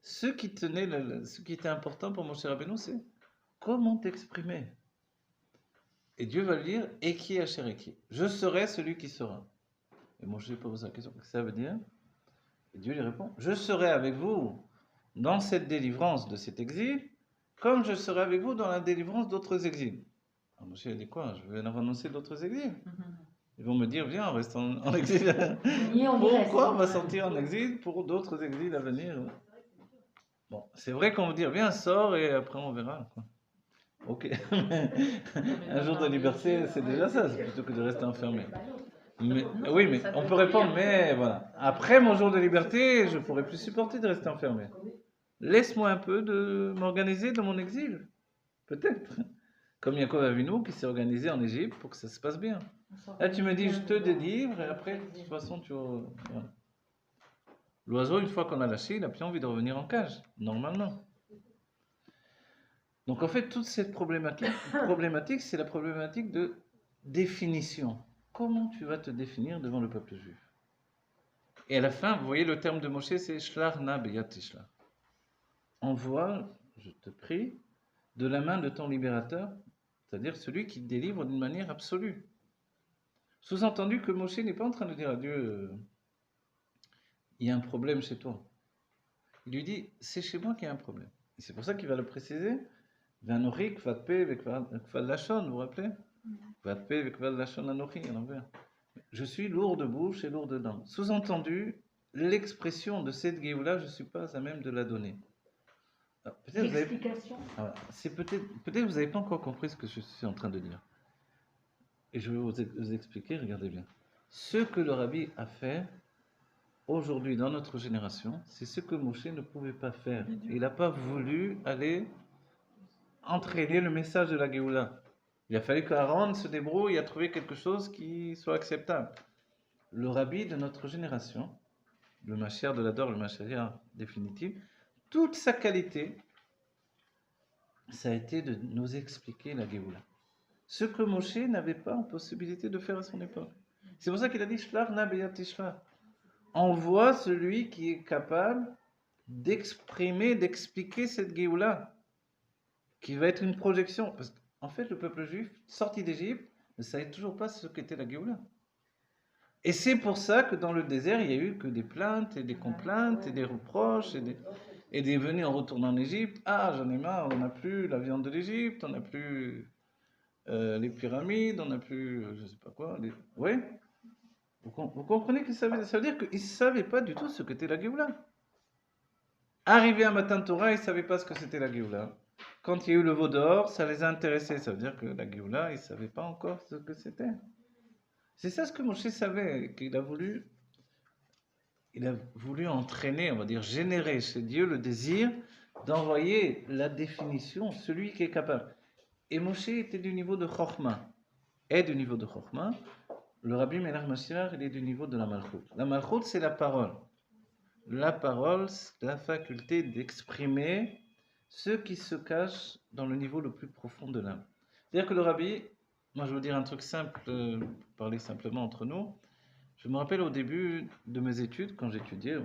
Speaker 2: ce qui était important pour Moshe Rabbeinu, c'est comment t'exprimer. Et Dieu va lui dire, Eki Asher Eki. Je serai celui qui sera. Et Moshe pose la question, qu'est-ce que ça veut dire? Et Dieu lui répond, je serai avec vous dans cette délivrance de cet exil, comme je serai avec vous dans la délivrance d'autres exils. Alors Moshe a dit quoi? Je vais leur annoncer d'autres exils. Ils vont me dire, viens, on reste en exil.
Speaker 5: Et on y reste.
Speaker 2: Pourquoi on va sortir en exil pour d'autres exils à venir? Bon, c'est vrai qu'on va dire, viens, sors et après on verra, quoi. Ok. Un jour de liberté, c'est déjà ça, c'est plutôt que de rester enfermé. Mais, oui, mais on peut répondre, mais voilà. Après mon jour de liberté, je pourrais plus supporter de rester enfermé. Laisse-moi un peu de m'organiser dans mon exil. Peut-être. Comme Yaakov Avinu qui s'est organisé en Égypte pour que ça se passe bien. Là, tu me dis, je te délivre, et après, de toute façon, tu... Voilà. L'oiseau, une fois qu'on a lâché, il n'a plus envie de revenir en cage, normalement. Donc, en fait, toute cette problématique, c'est la problématique de définition. Comment tu vas te définir devant le peuple juif? Et à la fin, vous voyez, le terme de Moshe, c'est Shlach na beyat tishlach. Envoie, je te prie, de la main de ton libérateur, c'est-à-dire celui qui te délivre d'une manière absolue. Sous-entendu que Moshe n'est pas en train de dire à Dieu, il y a un problème chez toi. Il lui dit, c'est chez moi qu'il y a un problème. Et c'est pour ça qu'il va le préciser. Vanorik, vatpe, vekval lachon, vous vous rappelez? Vatpe, vekval lachon anochi, à l'envers. Je suis lourd de bouche et lourd de dents. Sous-entendu, l'expression de cette Géoula, je ne suis pas à même de la donner. Peut-être
Speaker 5: L'explication.
Speaker 2: Peut-être que vous n'avez pas encore compris ce que je suis en train de dire. Et je vais vous expliquer, regardez bien. Ce que le Rabbi a fait aujourd'hui dans notre génération, c'est ce que Moshe ne pouvait pas faire. Il n'a pas voulu aller entraîner le message de la Géoula. Il a fallu qu'Aaron se débrouille à trouver quelque chose qui soit acceptable. Le Rabbi de notre génération, le Mashiach de l'Ador, le Mashiach définitif, toute sa qualité, ça a été de nous expliquer la Géoula. Ce que Moshe n'avait pas en possibilité de faire à son époque. C'est pour ça qu'il a dit Shlach na beyat tishlach. Envoie celui qui est capable d'exprimer, d'expliquer cette Géoula, qui va être une projection. Parce qu'en fait, le peuple juif, sorti d'Égypte, ne savait toujours pas ce qu'était la Géoula. Et c'est pour ça que dans le désert, il n'y a eu que des plaintes et des complaintes et des reproches et des venus en retournant en Égypte. Ah, j'en ai marre, on n'a plus la viande de l'Égypte, on n'a plus les pyramides, on n'a plus je ne sais pas quoi. Oui. Vous comprenez que ça veut dire qu'ils ne savaient pas du tout ce qu'était la Géoula. Arrivé à Matan Torah, ils ne savaient pas ce que c'était la Géoula. Quand il y a eu le veau d'or, ça les a intéressés. Ça veut dire que la Géoula, ils ne savaient pas encore ce que c'était. C'est ça ce que Moshe savait, qu'il a voulu entraîner, on va dire, générer chez Dieu le désir d'envoyer la définition, celui qui est capable. Et Moshe était du niveau de Chokhmah. Et du niveau de Chokhmah, le Rabbi Melach Mashiach, il est du niveau de la Malchut. La Malchut, c'est la parole. La parole, c'est la faculté d'exprimer ce qui se cache dans le niveau le plus profond de l'âme. C'est-à-dire que le Rabbi, moi je veux dire un truc simple, parler simplement entre nous. Je me rappelle au début de mes études, quand j'étudiais,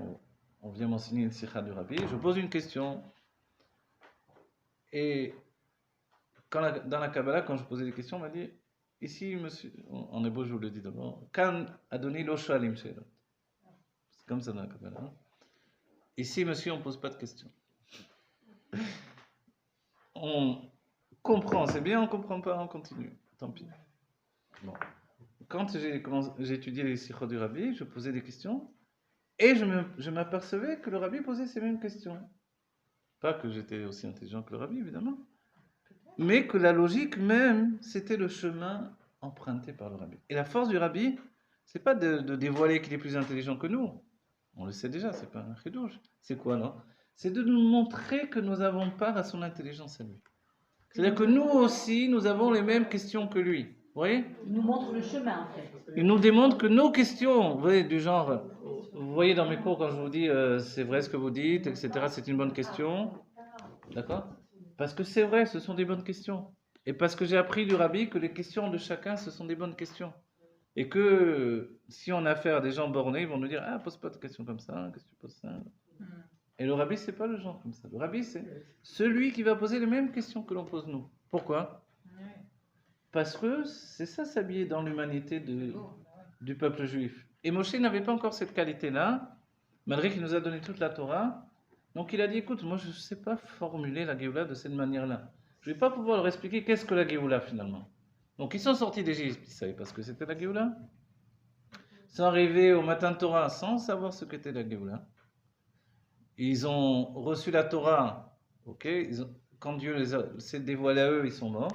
Speaker 2: on vient m'enseigner une sikha du Rabbi, je pose une question. Et dans la Kabbalah, quand je posais des questions, on m'a dit, ici, monsieur, en hébreu, je vous le dis d'abord, Kan Adoni lo shoalim she'elot. C'est comme ça dans la Kabbalah. Hein? Ici, monsieur, on ne pose pas de questions. On comprend, c'est bien, on ne comprend pas, on continue. Tant pis. Bon. Quand j'ai étudié les sikhot du Rabbi, je posais des questions et je m'apercevais que le Rabbi posait ces mêmes questions. Pas que j'étais aussi intelligent que le Rabbi, évidemment, mais que la logique même, c'était le chemin emprunté par le Rabbi. Et la force du Rabbi, c'est pas de dévoiler qu'il est plus intelligent que nous. On le sait déjà, c'est pas un chidouche. C'est quoi, non? C'est de nous montrer que nous avons part à son intelligence à lui. C'est-à-dire que nous aussi, nous avons les mêmes questions que lui. Vous voyez?
Speaker 5: Il nous montre le chemin, en fait.
Speaker 2: Il nous démontre que nos questions, vous voyez, du genre, vous voyez dans mes cours quand je vous dis c'est vrai ce que vous dites, etc., c'est une bonne question. D'accord? Parce que c'est vrai, ce sont des bonnes questions. Et parce que j'ai appris du Rabbi que les questions de chacun, ce sont des bonnes questions. Et que si on a affaire à des gens bornés, ils vont nous dire ah, pose pas de questions comme ça, qu'est-ce que tu poses ça? Et le Rabbi, c'est pas le genre comme ça. Le Rabbi, c'est celui qui va poser les mêmes questions que l'on pose nous. Pourquoi? Parce que c'est ça, s'habiller dans l'humanité du peuple juif. Et Moshe n'avait pas encore cette qualité-là, malgré qu'il nous a donné toute la Torah. Donc il a dit, écoute, moi je ne sais pas formuler la Géoula de cette manière-là. Je ne vais pas pouvoir leur expliquer qu'est-ce que la Géoula finalement. Donc ils sont sortis d'Égypte, ils savaient pas ce que c'était la Géoula. Ils sont arrivés au matin de Torah sans savoir ce qu'était la Géoula. Ils ont reçu la Torah, ok, quand Dieu s'est dévoilé à eux, ils sont morts.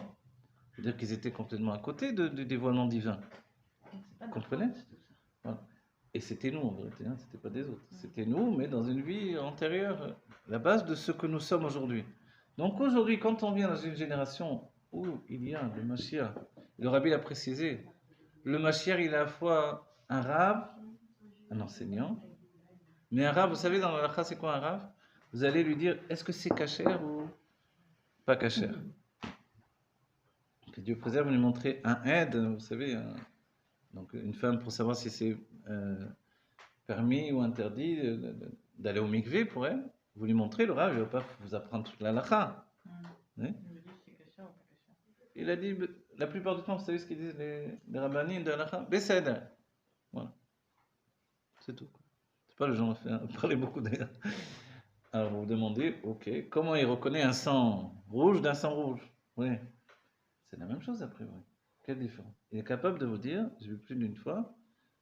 Speaker 2: C'est-à-dire qu'ils étaient complètement à côté du dévoilement divin. Vous comprenez? Voilà. Et c'était nous en vérité, hein, c'était pas des autres. C'était nous, mais dans une vie antérieure, la base de ce que nous sommes aujourd'hui. Donc aujourd'hui, quand on vient dans une génération où il y a le Mashiach, le Rabbi l'a précisé, le Mashiach il est à la fois un rave, un enseignant, mais un rave, vous savez dans la halakha c'est quoi un rave? Vous allez lui dire est-ce que c'est kasher ou pas kasher? Que Dieu préserve, lui montrer un aide, vous savez, donc une femme pour savoir si c'est permis ou interdit d'aller au mikvé pour elle, vous lui montrez, le rave, il ne va pas vous apprendre toute la halakha. Oui. Il a dit, la plupart du temps, vous savez ce qu'ils disent les rabbanim de halakha? Besséder. Voilà. C'est tout. C'est pas le genre de parler beaucoup d'ailleurs. Alors vous vous demandez, ok, comment il reconnaît un sang rouge d'un sang rouge? Oui. C'est la même chose a priori. Quelle différence? Il est capable de vous dire, j'ai vu plus d'une fois,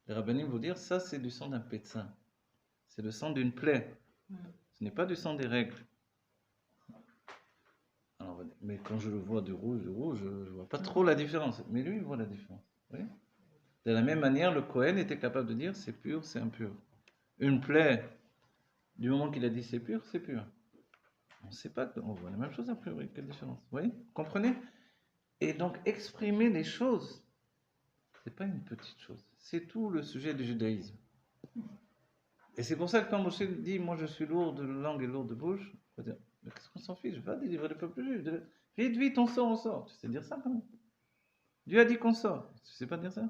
Speaker 2: les rabbinim vous dire, ça c'est du sang d'un pédecin. C'est le sang d'une plaie. Ce n'est pas du sang des règles. Alors, mais quand je le vois du rouge, je ne vois pas trop la différence. Mais lui, il voit la différence. Oui. De la même manière, le Kohen était capable de dire, c'est pur, c'est impur. Une plaie, du moment qu'il a dit c'est pur, c'est pur. On ne sait pas, on voit la même chose a priori. Quelle différence? Vous voyez? Vous comprenez? Et donc, exprimer les choses, c'est pas une petite chose. C'est tout le sujet du judaïsme. Et c'est pour ça que quand Moshe dit, moi je suis lourd de langue et lourd de bouche, il faut dire, mais qu'est-ce qu'on s'en fiche? Va délivrer le peuple juif. Vite, vite, on sort. Tu sais dire ça quand même? Dieu a dit qu'on sort. Tu sais pas dire ça?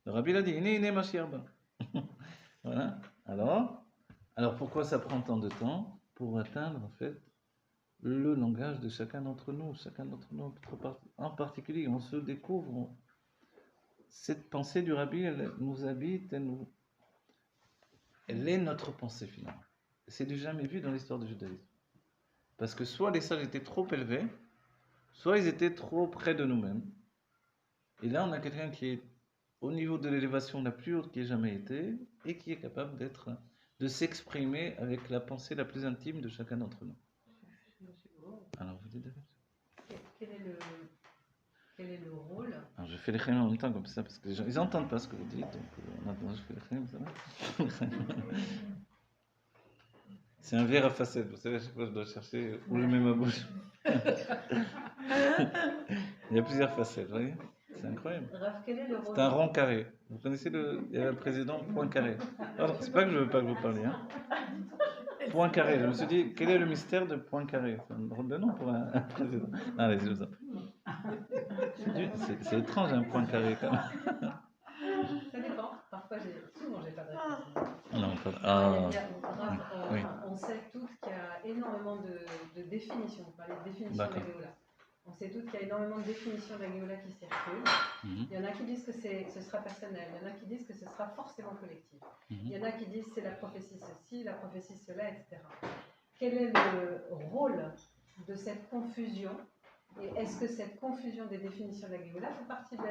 Speaker 2: Le Rabbi l'a dit, iné, Mashiach ba. Voilà. Alors pourquoi ça prend tant de temps? Pour atteindre en fait le langage de chacun d'entre nous, en particulier, on se découvre. Cette pensée du Rabbi, elle nous habite, elle est notre pensée finalement. C'est du jamais vu dans l'histoire du judaïsme. Parce que soit les sages étaient trop élevés, soit ils étaient trop près de nous-mêmes. Et là, on a quelqu'un qui est au niveau de l'élévation la plus haute qui ait jamais été, et qui est capable de s'exprimer avec la pensée la plus intime de chacun d'entre nous. Alors, vous dites
Speaker 3: quel est le rôle?
Speaker 2: Alors, je fais les chayim en même temps comme ça, parce que les gens, ils n'entendent pas ce que vous dites, donc en attendant, je fais les chayim, ça va. C'est un verre à facettes, vous savez, à chaque fois je dois chercher où je mets ma bouche. Il y a plusieurs facettes, vous voyez? C'est incroyable.
Speaker 3: Raph, quel est le rôle?
Speaker 2: C'est un rond carré. Vous connaissez il y a le président Poincaré. Alors, c'est pas que je veux pas que vous parliez, hein. Poincaré, je me suis dit, quel est le mystère de Poincaré? C'est un drôle de nom pour un président. Allez, je vous en prie. C'est étrange un Poincaré quand même.
Speaker 3: Ça dépend. Parfois, souvent, j'ai pas de réponse.
Speaker 2: Non, pas. Oui.
Speaker 3: On sait toutes qu'il y a énormément de définitions. On parlait de définition de la Géoula. On sait toutes qu'il y a énormément de définitions de la Géoula qui circulent. Il y en a qui disent que ce sera personnel. Il y en a qui disent que ce sera forcément collectif. Il y en a qui disent que c'est la prophétie ceci, la prophétie cela, etc. Quel est le rôle de cette confusion? Et est-ce que cette confusion des définitions de la Géoula fait partie de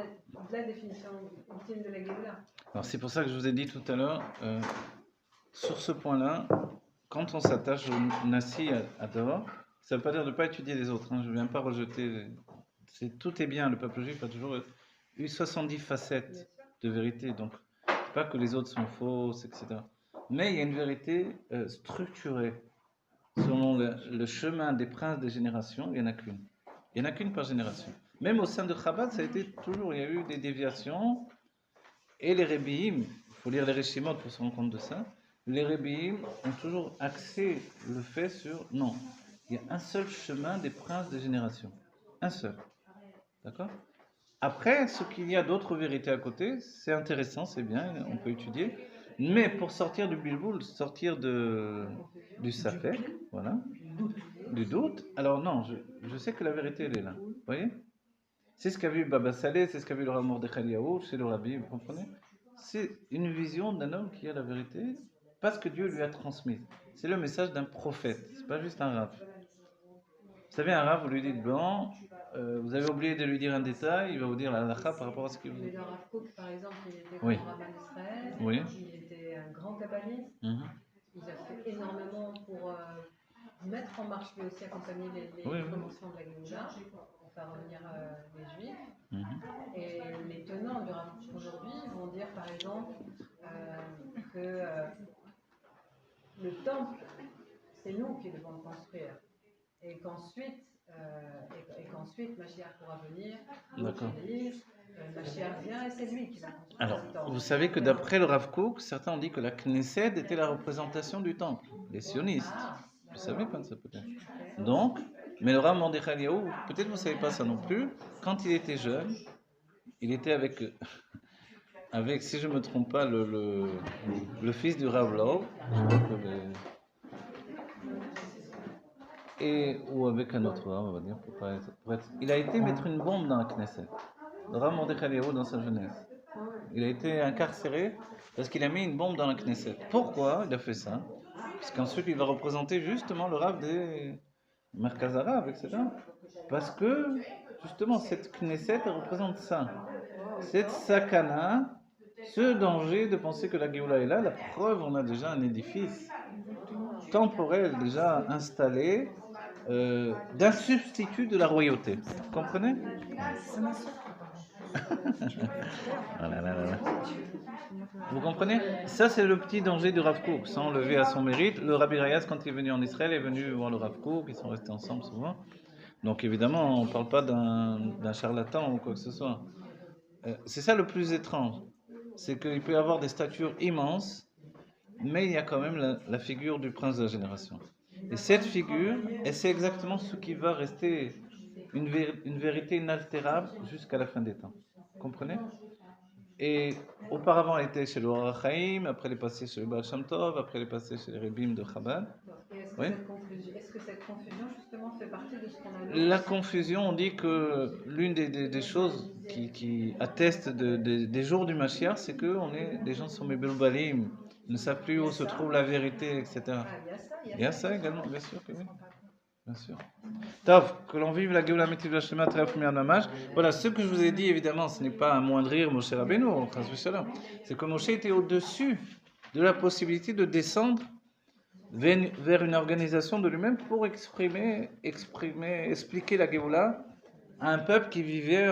Speaker 3: la définition ultime de la Géoula? Alors
Speaker 2: c'est pour ça que je vous ai dit tout à l'heure, sur ce point-là, quand on s'attache au Nassi à dehors, ça ne veut pas dire de ne pas étudier les autres. Hein, je ne viens pas rejeter. Tout est bien. Le peuple juif a toujours eu 70 facettes de vérité. Donc, pas que les autres sont fausses, etc. Mais il y a une vérité structurée. Selon le chemin des princes des générations, il n'y en a qu'une. Il n'y en a qu'une par génération. Même au sein de Chabad, ça a été toujours, il y a eu des déviations. Et les Rebbeim, il faut lire les Réchimot pour se rendre compte de ça, les Rebbeim ont toujours axé le fait sur, non, il y a un seul chemin des princes des générations. Un seul. D'accord? Après, ce qu'il y a d'autres vérités à côté, c'est intéressant, c'est bien, on peut étudier. Mais pour sortir du bilboul, sortir du safek, voilà, du doute, alors non, je sais que la vérité, elle est là. Vous voyez? C'est ce qu'a vu Baba Saleh, c'est ce qu'a vu le Rav Mordechai Eliyahu chez le Rabbi, vous comprenez? C'est une vision d'un homme qui a la vérité parce que Dieu lui a transmis. C'est le message d'un prophète, c'est pas juste un Rav. Vous savez, un Rav, vous lui dites, bon, vous avez oublié de lui dire un détail, il va vous dire la halakha par rapport à ce qu'il vous dit.
Speaker 3: Mais le Rav Kook, par exemple, il était
Speaker 2: Oui.
Speaker 3: grand rabbin d'Israël,
Speaker 2: Oui.
Speaker 3: il était un grand kabbaliste,
Speaker 2: Mhm.
Speaker 3: il a fait énormément pour mettre en marche, lui aussi accompagner les
Speaker 2: Oui, oui.
Speaker 3: commencements de la Géoula, pour faire revenir les Juifs.
Speaker 2: Mhm.
Speaker 3: Et les tenants du Rav Kook aujourd'hui vont dire, par exemple, que le temple, c'est nous qui devons le construire. Et qu'ensuite, Mashiach pourra venir,
Speaker 2: D'accord.
Speaker 3: Mashiach vient et c'est lui qui va construire
Speaker 2: Alors,
Speaker 3: ce temple.
Speaker 2: vous savez que d'après le Rav Kook, certains ont dit que la Knesset était la représentation du temple, les sionistes. Vous savez pas de ça peut-être. Donc, mais le Rav Mordechai Eliyahu, peut-être vous ne savez pas ça non plus, quand il était jeune, il était avec, si je ne me trompe pas, le fils du Rav Lov, je crois que ou avec un autre Rav, on va dire, il a été mettre une bombe dans la Knesset. Le Rav Mordechai Eliyahu dans sa jeunesse. Il a été incarcéré parce qu'il a mis une bombe dans la Knesset. Pourquoi il a fait ça? Parce qu'ensuite il va représenter justement le Rav des Merkaz Arabes, etc. Parce que justement cette Knesset elle représente ça. Cette sakana, ce danger de penser que la Géoula est là, la preuve, on a déjà un édifice temporel déjà installé d'un substitut de la royauté. Vous comprenez? Vous comprenez? Ça, c'est le petit danger du Rav Kook, sans lever à son mérite. Le Rabbi Rayaz, quand il est venu en Israël, est venu voir le Rav Kook, ils sont restés ensemble souvent. Donc évidemment, on ne parle pas d'un charlatan ou quoi que ce soit. C'est ça le plus étrange. C'est qu'il peut y avoir des statures immenses, mais il y a quand même la figure du prince de la génération. Et cette figure, et c'est exactement ce qui va rester une vérité inaltérable jusqu'à la fin des temps. Vous comprenez? Et auparavant, elle était chez le Or HaChaim, après elle est passée chez le Baal Shem Tov, après elle est passée chez les Rebim de Chabad.
Speaker 3: Et est-ce que cette confusion, justement, fait partie de ce qu'on a vu?
Speaker 2: La confusion, on dit que l'une des choses qui attestent des jours du Mashiach, c'est que les gens sont mébelbalim, ils ne savent plus où se trouve la vérité, etc.
Speaker 3: Ah,
Speaker 2: Il y a ça également, bien sûr que oui. Bien sûr. Tav, que l'on vive la Géoula Métiv la Shema très première dommage. Voilà, ce que je vous ai dit, évidemment, ce n'est pas amoindrir Moshe Rabbeinu, c'est que Moshe était au-dessus de la possibilité de descendre vers une organisation de lui-même pour expliquer la Géoula à un peuple qui vivait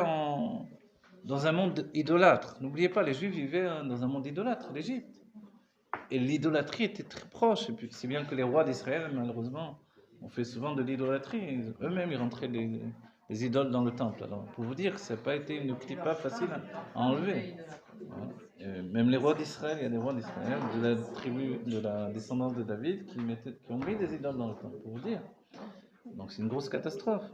Speaker 2: dans un monde idolâtre. N'oubliez pas, les Juifs vivaient dans un monde idolâtre, l'Égypte. Et l'idolâtrie était très proche, et puis c'est bien que les rois d'Israël, malheureusement, on fait souvent de l'idolâtrie. Eux-mêmes, ils rentraient les idoles dans le temple. Alors, pour vous dire que ça n'a pas été une clipa facile à enlever. Voilà. Même les rois d'Israël, il y a des rois d'Israël, de la tribu, de la descendance de David, qui ont mis des idoles dans le temple, pour vous dire. Donc c'est une grosse catastrophe.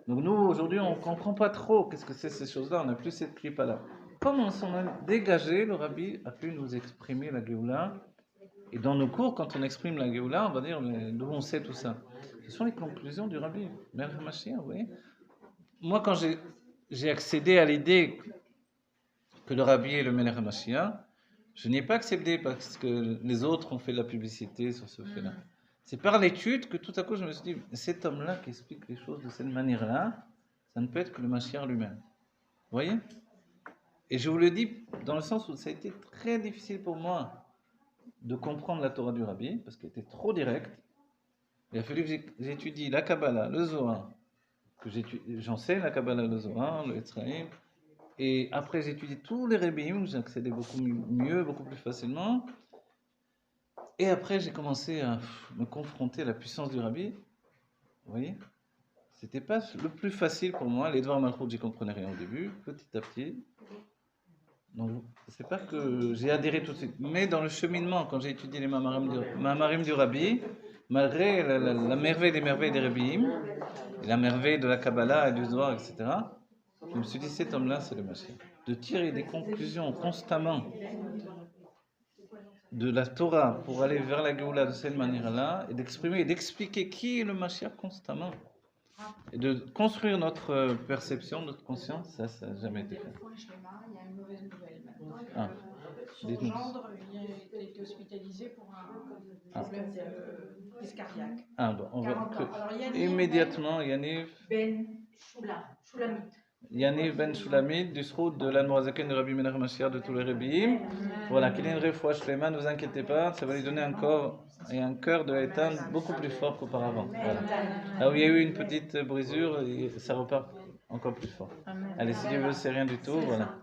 Speaker 2: Donc nous, aujourd'hui, on ne comprend pas trop qu'est-ce que c'est ces choses-là, on n'a plus cette clipa-là. Comme on s'en a dégagé, le Rabbi a pu nous exprimer la Géoula. Et dans nos cours, quand on exprime la Géoula, on va dire d'où on sait tout ça. Ce sont les conclusions du Rabbi, Melech Mashiach, vous voyez. Moi, quand j'ai accédé à l'idée que le Rabbi est le Melech Mashiach, je n'y ai pas accepté parce que les autres ont fait de la publicité sur ce fait-là. C'est par l'étude que tout à coup je me suis dit, cet homme-là qui explique les choses de cette manière-là, ça ne peut être que le Mashiach lui-même. Vous voyez? Et je vous le dis dans le sens où ça a été très difficile pour moi de comprendre la Torah du Rabbi, parce qu'elle était trop directe. Il a fallu que j'étudie la Kabbalah, le Zohar, que j'enseigne la Kabbalah, le Zohar, le Etzraïm, et après j'étudie tous les Rebbeim, j'accédais beaucoup mieux, beaucoup plus facilement, et après j'ai commencé à me confronter à la puissance du Rabbi. Vous voyez? C'était pas le plus facile pour moi, les Dvar Malchut, j'y comprenais rien au début, petit à petit. Donc, c'est pas que j'ai adhéré tout de suite, mais dans le cheminement, quand j'ai étudié les Mamarim du Rabbi, malgré la merveille des merveilles des Rebbeim, et la merveille de la Kabbalah et du Zohar, etc., je me suis dit, cet homme-là, c'est le Mashiach. De tirer des conclusions constamment de la Torah pour aller vers la Géoula de cette manière-là, et d'exprimer et d'expliquer qui est le Mashiach constamment. Et de construire notre perception, notre conscience, ça n'a jamais été fait.
Speaker 4: Il y a une mauvaise nouvelle maintenant.
Speaker 2: Ah,
Speaker 4: Son
Speaker 2: dites-nous.
Speaker 4: gendre a été hospitalisé pour un problème de crise cardiaque.
Speaker 2: Ah, bon, on va
Speaker 4: 40 ans. Alors, Yaniv
Speaker 2: immédiatement, Yaniv Ben Shulamit, du Sroud de l'Anmorazaken de Rabbi Menachem Mashiach de tous les Rebbeim. Voilà, qu'il ait une réfoua shlema, ne vous inquiétez pas, ça va lui donner un corps et un cœur de Haïtan beaucoup plus fort qu'auparavant. Voilà. Là où il y a eu une petite brisure, ça repart encore plus fort. Allez, si Dieu veut, c'est rien du tout, voilà.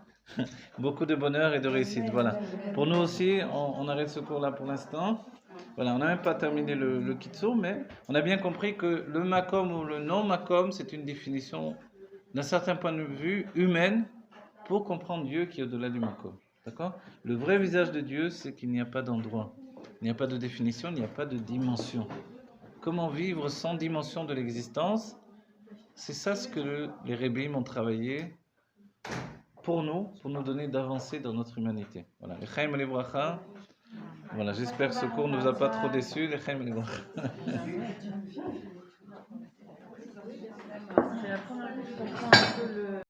Speaker 2: Beaucoup de bonheur et de réussite, voilà. Pour nous aussi, on arrête ce cours-là pour l'instant. Voilà, on n'a même pas terminé le Kitsur, mais on a bien compris que le makom ou le non-makom, c'est une définition d'un certain point de vue humaine pour comprendre Dieu qui est au-delà du makom. D'accord ? Le vrai visage de Dieu, c'est qu'il n'y a pas d'endroit, il n'y a pas de définition, il n'y a pas de dimension. Comment vivre sans dimension de l'existence ? C'est ça ce que les Rebbeim ont travaillé pour nous donner d'avancer dans notre humanité. Voilà, L'Echaim Livracha. Voilà, j'espère que ce cours ne vous a pas trop déçus. L'Echaim Livracha.
Speaker 7: C'est la première fois que je comprends un peu le...